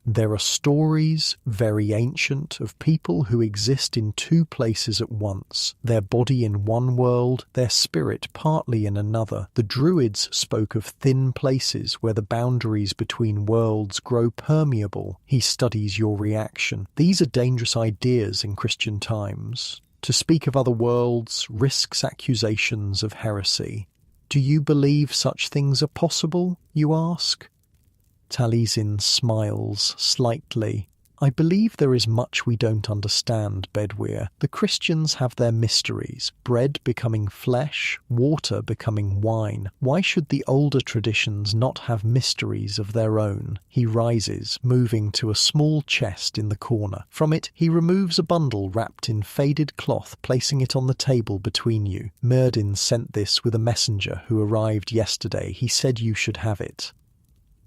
"There are stories, very ancient, of people who exist in two places at once, their body in one world, their spirit partly in another. The Druids spoke of thin places where the boundaries between worlds grow permeable." He studies your reaction. "These are dangerous ideas in Christian times. To speak of other worlds risks accusations of heresy." "Do you believe such things are possible?" you ask. Taliesin smiles slightly. "I believe there is much we don't understand, Bedwyr. The Christians have their mysteries, bread becoming flesh, water becoming wine. Why should the older traditions not have mysteries of their own?" He rises, moving to a small chest in the corner. From it, he removes a bundle wrapped in faded cloth, placing it on the table between you. "Myrddin sent this with a messenger who arrived yesterday. He said you should have it."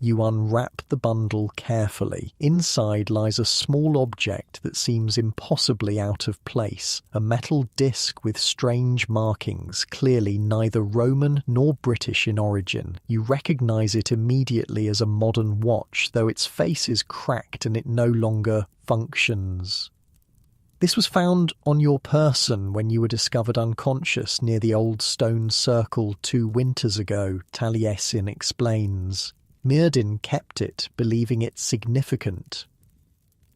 You unwrap the bundle carefully. Inside lies a small object that seems impossibly out of place, a metal disc with strange markings, clearly neither Roman nor British in origin. You recognize it immediately as a modern watch, though its face is cracked and it no longer functions. "This was found on your person when you were discovered unconscious near the old stone circle 2 winters ago," Taliesin explains. "Myrddin kept it, believing it significant.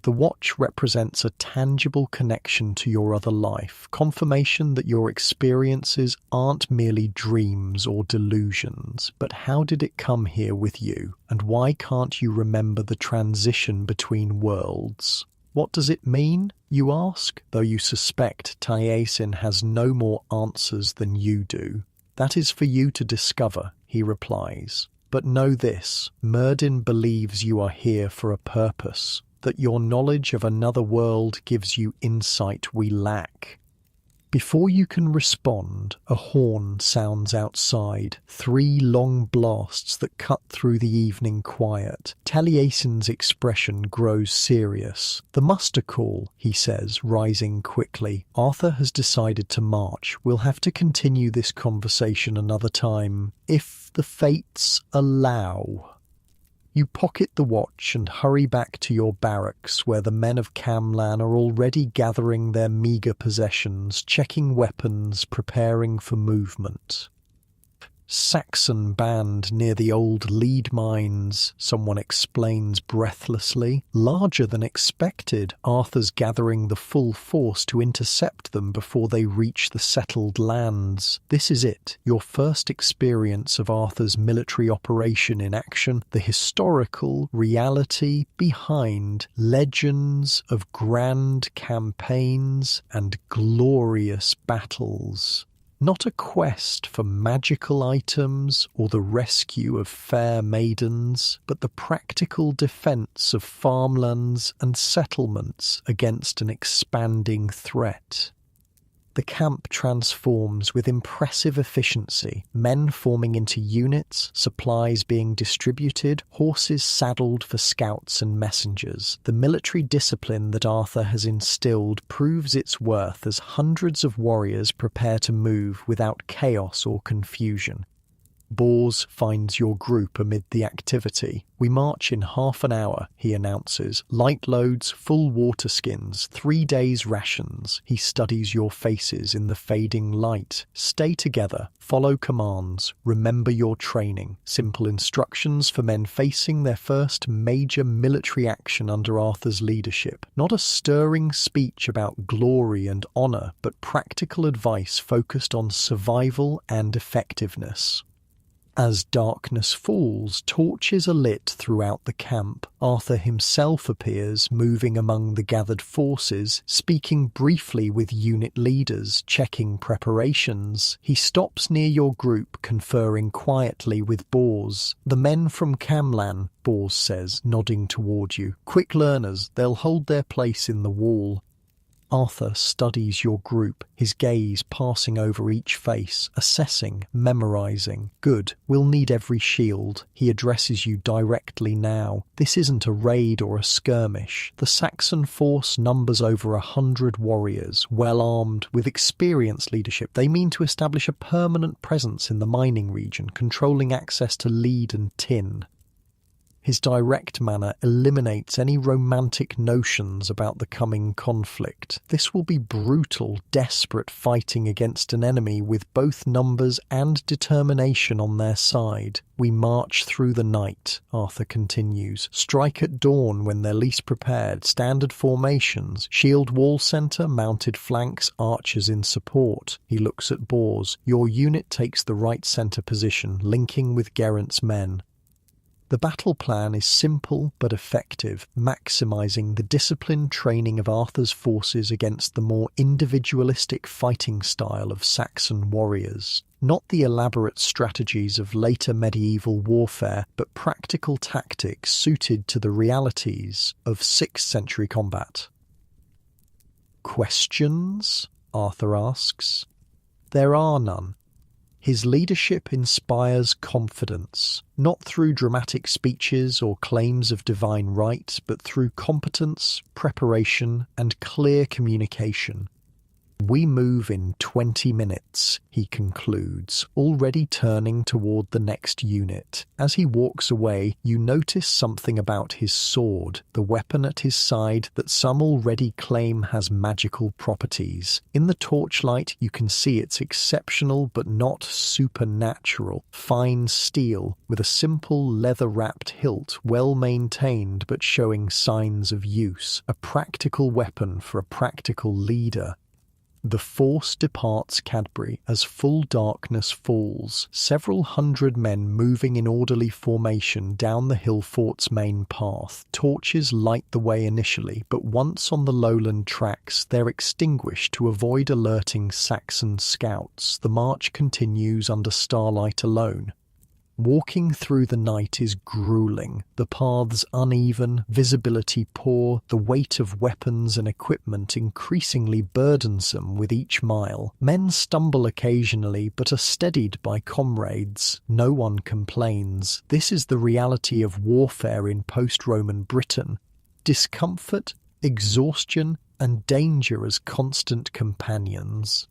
The watch represents a tangible connection to your other life, confirmation that your experiences aren't merely dreams or delusions. But how did it come here with you? And why can't you remember the transition between worlds? What does it mean, you ask, though you suspect Taliesin has no more answers than you do. That is for you to discover, he replies. But know this, Myrddin believes you are here for a purpose, that your knowledge of another world gives you insight we lack. Before you can respond, a horn sounds outside, 3 long blasts that cut through the evening quiet. Taliesin's expression grows serious. "The muster call," he says, rising quickly. "Arthur has decided to march. We'll have to continue this conversation another time, if the fates allow." You pocket the watch and hurry back to your barracks, where the men of Camlan are already gathering their meagre possessions, checking weapons, preparing for movement. "Saxon band near the old lead mines," someone explains breathlessly. "Larger than expected. Arthur's gathering the full force to intercept them before they reach the settled lands. This is it, your first experience of Arthur's military operation in action, the historical reality behind legends of grand campaigns and glorious battles. Not a quest for magical items or the rescue of fair maidens, but the practical defence of farmlands and settlements against an expanding threat." The camp transforms with impressive efficiency, men forming into units, supplies being distributed, horses saddled for scouts and messengers. The military discipline that Arthur has instilled proves its worth as hundreds of warriors prepare to move without chaos or confusion. Bors finds your group amid the activity. "We march in half an hour," he announces. "Light loads, full water skins, 3 days' rations." He studies your faces in the fading light. "Stay together, follow commands, remember your training." Simple instructions for men facing their first major military action under Arthur's leadership. Not a stirring speech about glory and honour, but practical advice focused on survival and effectiveness. As darkness falls, torches are lit throughout the camp. Arthur himself appears, moving among the gathered forces, speaking briefly with unit leaders, checking preparations. He stops near your group, conferring quietly with Bors. "The men from Camlan," Bors says, nodding toward you. "Quick learners, they'll hold their place in the wall." Arthur studies your group, his gaze passing over each face, assessing, memorizing. "Good, we'll need every shield." He addresses you directly now. "This isn't a raid or a skirmish. The Saxon force numbers over 100 warriors, well-armed, with experienced leadership. They mean to establish a permanent presence in the mining region, controlling access to lead and tin." His direct manner eliminates any romantic notions about the coming conflict. This will be brutal, desperate fighting against an enemy with both numbers and determination on their side. "We march through the night," Arthur continues. "Strike at dawn when they're least prepared. Standard formations. Shield wall centre, mounted flanks, archers in support." He looks at Bors. "Your unit takes the right centre position, linking with Geraint's men." The battle plan is simple but effective, maximising the disciplined training of Arthur's forces against the more individualistic fighting style of Saxon warriors. Not the elaborate strategies of later medieval warfare, but practical tactics suited to the realities of 6th century combat. "Questions?" Arthur asks. There are none. His leadership inspires confidence, not through dramatic speeches or claims of divine right, but through competence, preparation, and clear communication. "We move in 20 minutes, he concludes, already turning toward the next unit. As he walks away, you notice something about his sword, the weapon at his side that some already claim has magical properties. In the torchlight, you can see it's exceptional but not supernatural. Fine steel, with a simple leather-wrapped hilt, well maintained but showing signs of use. A practical weapon for a practical leader. The force departs Cadbury as full darkness falls, several hundred men moving in orderly formation down the hill fort's main path. Torches light the way initially, but once on the lowland tracks, they're extinguished to avoid alerting Saxon scouts. The march continues under starlight alone. Walking through the night is grueling, the paths uneven, visibility poor, the weight of weapons and equipment increasingly burdensome with each mile. Men stumble occasionally but are steadied by comrades. No one complains. This is the reality of warfare in post-Roman Britain. Discomfort, exhaustion, and danger as constant companions.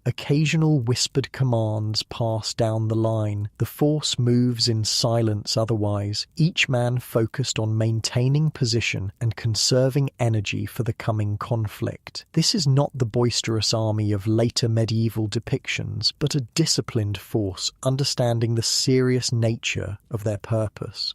Occasional whispered commands pass down the line. The force moves in silence otherwise, each man focused on maintaining position and conserving energy for the coming conflict. This is not the boisterous army of later medieval depictions, but a disciplined force understanding the serious nature of their purpose.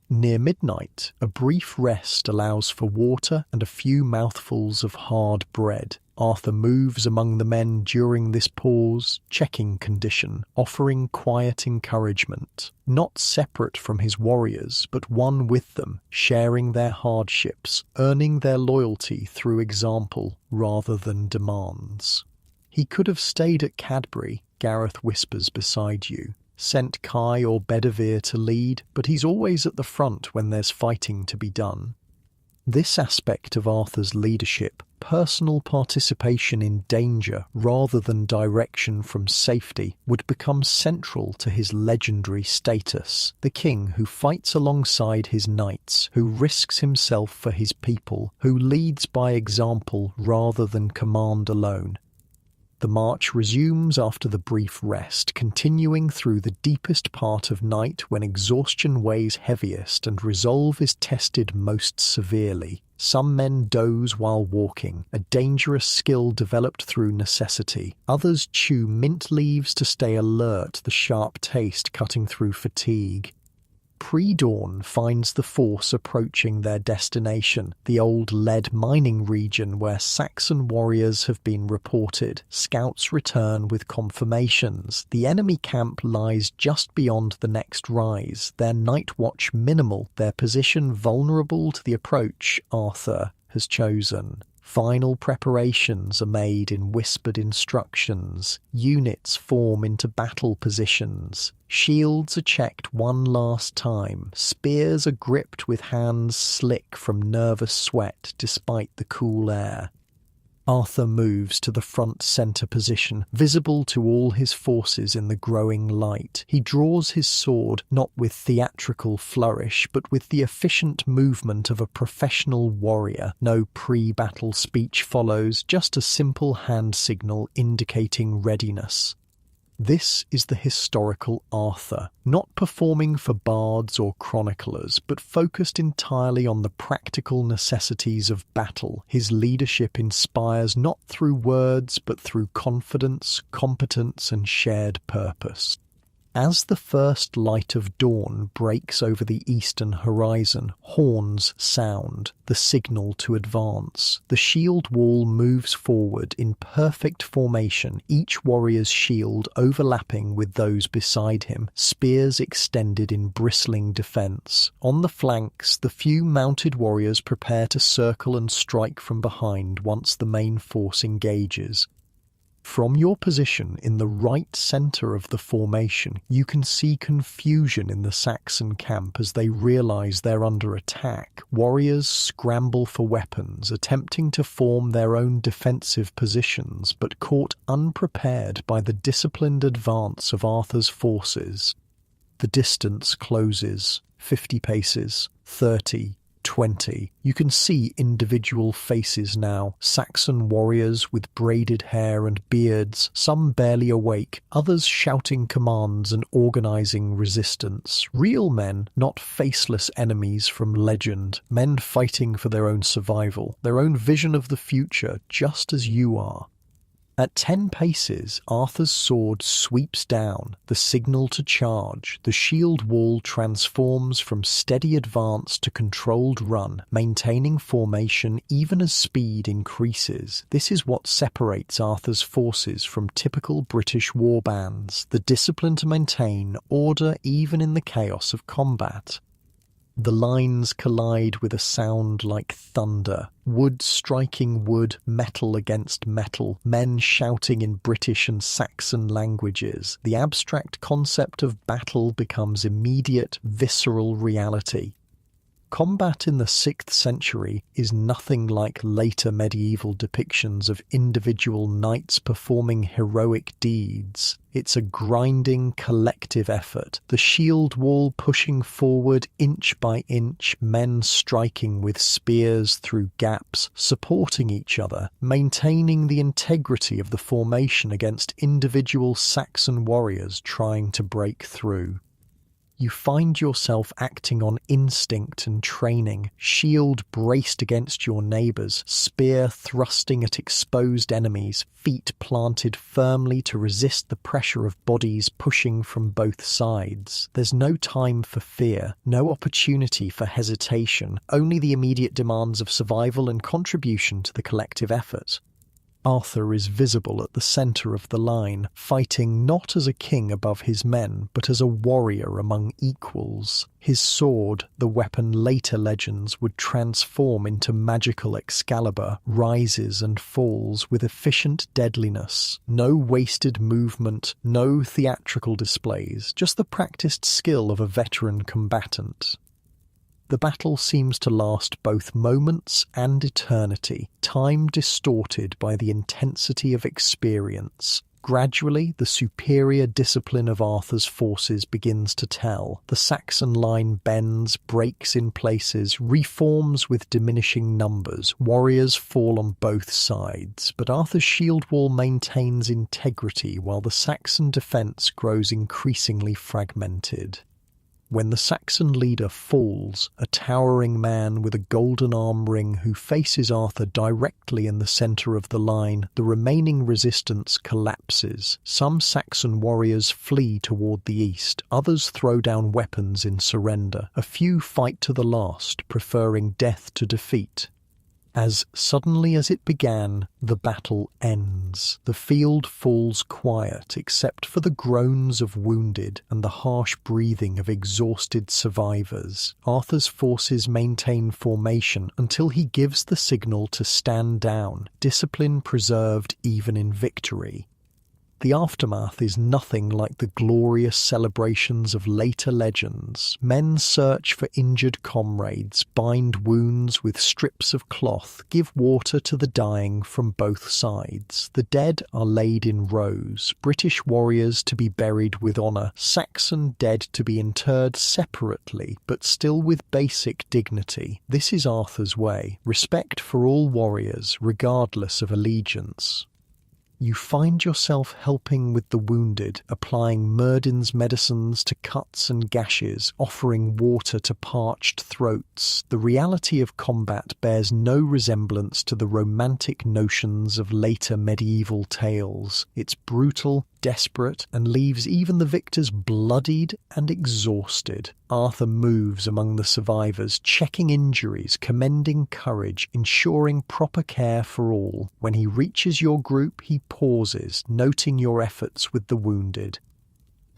Near midnight, a brief rest allows for water and a few mouthfuls of hard bread. Arthur moves among the men during this pause, checking condition, offering quiet encouragement, not separate from his warriors, but one with them, sharing their hardships, earning their loyalty through example rather than demands. He could have stayed at Cadbury, Gareth whispers beside you, sent Kai or Bedivere to lead, but he's always at the front when there's fighting to be done. This aspect of Arthur's leadership, personal participation in danger rather than direction from safety, would become central to his legendary status. The king who fights alongside his knights, who risks himself for his people, who leads by example rather than command alone. The march resumes after the brief rest, continuing through the deepest part of night when exhaustion weighs heaviest and resolve is tested most severely. Some men doze while walking, a dangerous skill developed through necessity. Others chew mint leaves to stay alert, the sharp taste cutting through fatigue. Pre-dawn finds the force approaching their destination, the old lead mining region where Saxon warriors have been reported. Scouts return with confirmations. The enemy camp lies just beyond the next rise, their night watch minimal, their position vulnerable to the approach Arthur has chosen. Final preparations are made in whispered instructions. Units form into battle positions. Shields are checked one last time. Spears are gripped with hands slick from nervous sweat despite the cool air. Arthur moves to the front centre position, visible to all his forces in the growing light. He draws his sword, not with theatrical flourish, but with the efficient movement of a professional warrior. No pre-battle speech follows, just a simple hand signal indicating readiness. This is the historical Arthur, not performing for bards or chroniclers, but focused entirely on the practical necessities of battle. His leadership inspires not through words, but through confidence, competence, and shared purpose. As the first light of dawn breaks over the eastern horizon, horns sound, the signal to advance. The shield wall moves forward in perfect formation, each warrior's shield overlapping with those beside him, spears extended in bristling defence. On the flanks, the few mounted warriors prepare to circle and strike from behind once the main force engages. From your position in the right centre of the formation, you can see confusion in the Saxon camp as they realise they're under attack. Warriors scramble for weapons, attempting to form their own defensive positions, but caught unprepared by the disciplined advance of Arthur's forces. The distance closes, 50 paces, 30, 20. You can see individual faces now, Saxon warriors with braided hair and beards, some barely awake, others shouting commands and organising resistance. Real men, not faceless enemies from legend, men fighting for their own survival, their own vision of the future, just as you are. At 10 paces, Arthur's sword sweeps down, the signal to charge. The shield wall transforms from steady advance to controlled run, maintaining formation even as speed increases. This is what separates Arthur's forces from typical British warbands, the discipline to maintain order even in the chaos of combat. The lines collide with a sound like thunder, wood striking wood, metal against metal, men shouting in British and Saxon languages. The abstract concept of battle becomes immediate, visceral reality. Combat in the 6th century is nothing like later medieval depictions of individual knights performing heroic deeds. It's a grinding collective effort, the shield wall pushing forward inch by inch, men striking with spears through gaps, supporting each other, maintaining the integrity of the formation against individual Saxon warriors trying to break through. You find yourself acting on instinct and training, shield braced against your neighbours, spear thrusting at exposed enemies, feet planted firmly to resist the pressure of bodies pushing from both sides. There's no time for fear, no opportunity for hesitation, only the immediate demands of survival and contribution to the collective effort. Arthur is visible at the centre of the line, fighting not as a king above his men, but as a warrior among equals. His sword, the weapon later legends would transform into magical Excalibur, rises and falls with efficient deadliness. No wasted movement, no theatrical displays, just the practiced skill of a veteran combatant. The battle seems to last both moments and eternity, time distorted by the intensity of experience. Gradually, the superior discipline of Arthur's forces begins to tell. The Saxon line bends, breaks in places, reforms with diminishing numbers. Warriors fall on both sides, but Arthur's shield wall maintains integrity while the Saxon defence grows increasingly fragmented. When the Saxon leader falls, a towering man with a golden arm ring who faces Arthur directly in the centre of the line, the remaining resistance collapses. Some Saxon warriors flee toward the east, others throw down weapons in surrender. A few fight to the last, preferring death to defeat. As suddenly as it began, the battle ends. The field falls quiet except for the groans of wounded and the harsh breathing of exhausted survivors. Arthur's forces maintain formation until he gives the signal to stand down, discipline preserved even in victory. The aftermath is nothing like the glorious celebrations of later legends. Men search for injured comrades, bind wounds with strips of cloth, give water to the dying from both sides. The dead are laid in rows, British warriors to be buried with honour, Saxon dead to be interred separately, but still with basic dignity. This is Arthur's way, respect for all warriors, regardless of allegiance. You find yourself helping with the wounded, applying Merdin's medicines to cuts and gashes, offering water to parched throats. The reality of combat bears no resemblance to the romantic notions of later medieval tales. It's brutal, desperate, and leaves even the victors bloodied and exhausted. Arthur moves among the survivors, checking injuries, commending courage, ensuring proper care for all. When he reaches your group, he pauses, noting your efforts with the wounded.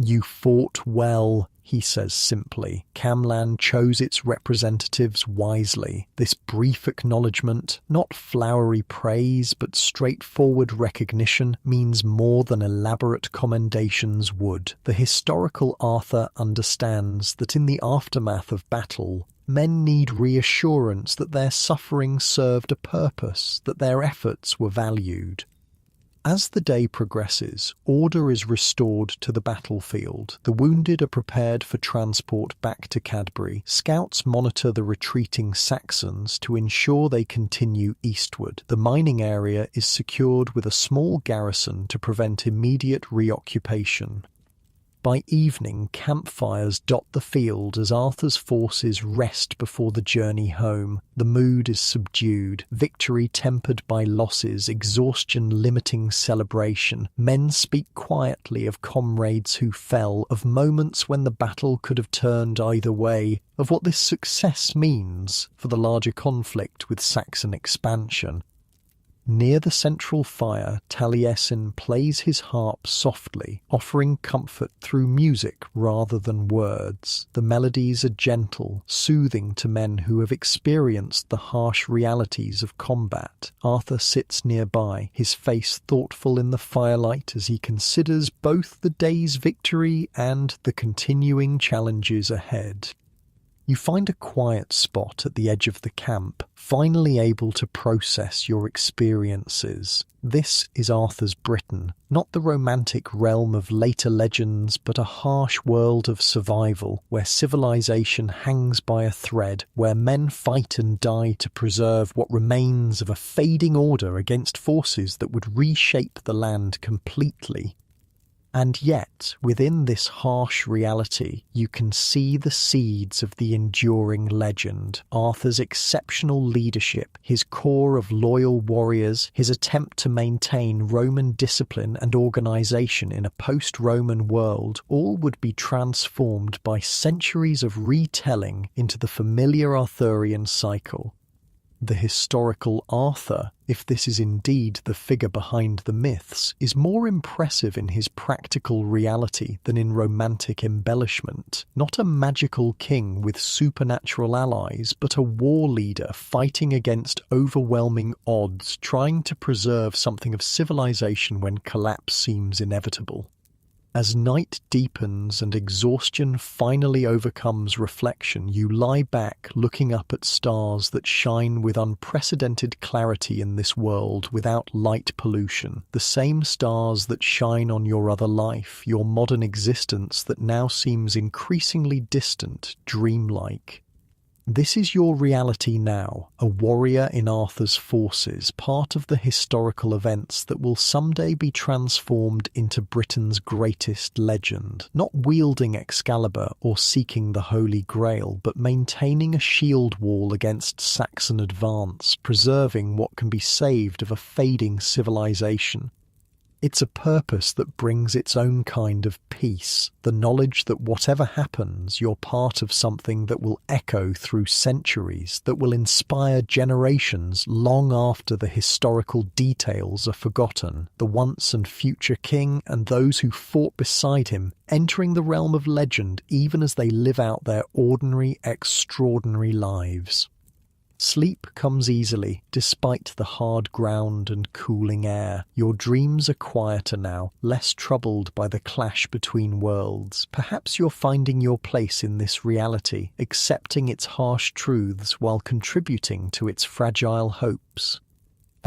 "You fought well," he says simply. Camlan chose its representatives wisely. This brief acknowledgement, not flowery praise but straightforward recognition, means more than elaborate commendations would. The historical Arthur understands that in the aftermath of battle, men need reassurance that their suffering served a purpose, that their efforts were valued. As the day progresses, order is restored to the battlefield. The wounded are prepared for transport back to Cadbury. Scouts monitor the retreating Saxons to ensure they continue eastward. The mining area is secured with a small garrison to prevent immediate reoccupation. By evening, campfires dot the field as Arthur's forces rest before the journey home. The mood is subdued, victory tempered by losses, exhaustion limiting celebration. Men speak quietly of comrades who fell, of moments when the battle could have turned either way, of what this success means for the larger conflict with Saxon expansion. Near the central fire, Taliesin plays his harp softly, offering comfort through music rather than words. The melodies are gentle, soothing to men who have experienced the harsh realities of combat. Arthur sits nearby, his face thoughtful in the firelight as he considers both the day's victory and the continuing challenges ahead. You find a quiet spot at the edge of the camp, finally able to process your experiences. This is Arthur's Britain, not the romantic realm of later legends, but a harsh world of survival, where civilization hangs by a thread, where men fight and die to preserve what remains of a fading order against forces that would reshape the land completely. And yet, within this harsh reality, you can see the seeds of the enduring legend. Arthur's exceptional leadership, his core of loyal warriors, his attempt to maintain Roman discipline and organization in a post-Roman world, all would be transformed by centuries of retelling into the familiar Arthurian cycle. The historical Arthur, if this is indeed the figure behind the myths, is more impressive in his practical reality than in romantic embellishment. Not a magical king with supernatural allies, but a war leader fighting against overwhelming odds, trying to preserve something of civilization when collapse seems inevitable. As night deepens and exhaustion finally overcomes reflection, you lie back looking up at stars that shine with unprecedented clarity in this world without light pollution. The same stars that shine on your other life, your modern existence that now seems increasingly distant, dreamlike. This is your reality now, a warrior in Arthur's forces, part of the historical events that will someday be transformed into Britain's greatest legend, not wielding Excalibur or seeking the Holy Grail, but maintaining a shield wall against Saxon advance, preserving what can be saved of a fading civilization. It's a purpose that brings its own kind of peace, the knowledge that whatever happens, you're part of something that will echo through centuries, that will inspire generations long after the historical details are forgotten. The once and future king and those who fought beside him, entering the realm of legend even as they live out their ordinary, extraordinary lives. Sleep comes easily, despite the hard ground and cooling air. Your dreams are quieter now, less troubled by the clash between worlds. Perhaps you're finding your place in this reality, accepting its harsh truths while contributing to its fragile hopes.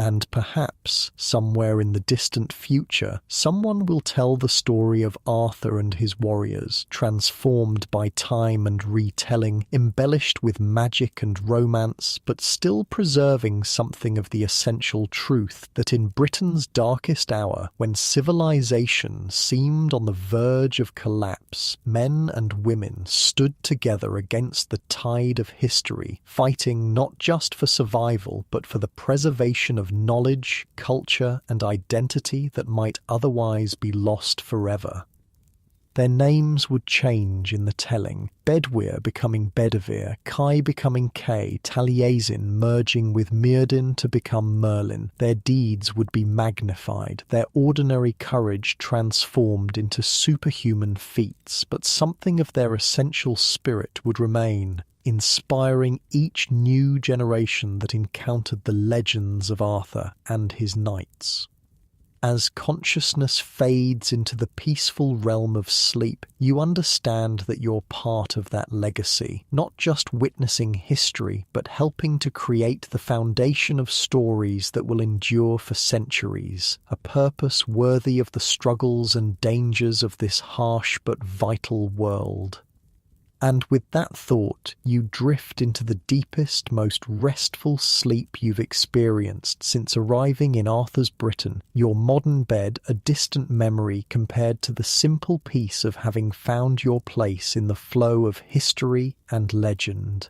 And perhaps, somewhere in the distant future, someone will tell the story of Arthur and his warriors, transformed by time and retelling, embellished with magic and romance, but still preserving something of the essential truth that in Britain's darkest hour, when civilization seemed on the verge of collapse, men and women stood together against the tide of history, fighting not just for survival, but for the preservation of knowledge, culture, and identity that might otherwise be lost forever. Their names would change in the telling, Bedwyr becoming Bedivere, Kai becoming Kay, Taliesin merging with Myrddin to become Merlin. Their deeds would be magnified, their ordinary courage transformed into superhuman feats, but something of their essential spirit would remain, inspiring each new generation that encountered the legends of Arthur and his knights. As consciousness fades into the peaceful realm of sleep, you understand that you're part of that legacy, not just witnessing history, but helping to create the foundation of stories that will endure for centuries, a purpose worthy of the struggles and dangers of this harsh but vital world. And with that thought, you drift into the deepest, most restful sleep you've experienced since arriving in Arthur's Britain, your modern bed a distant memory compared to the simple peace of having found your place in the flow of history and legend.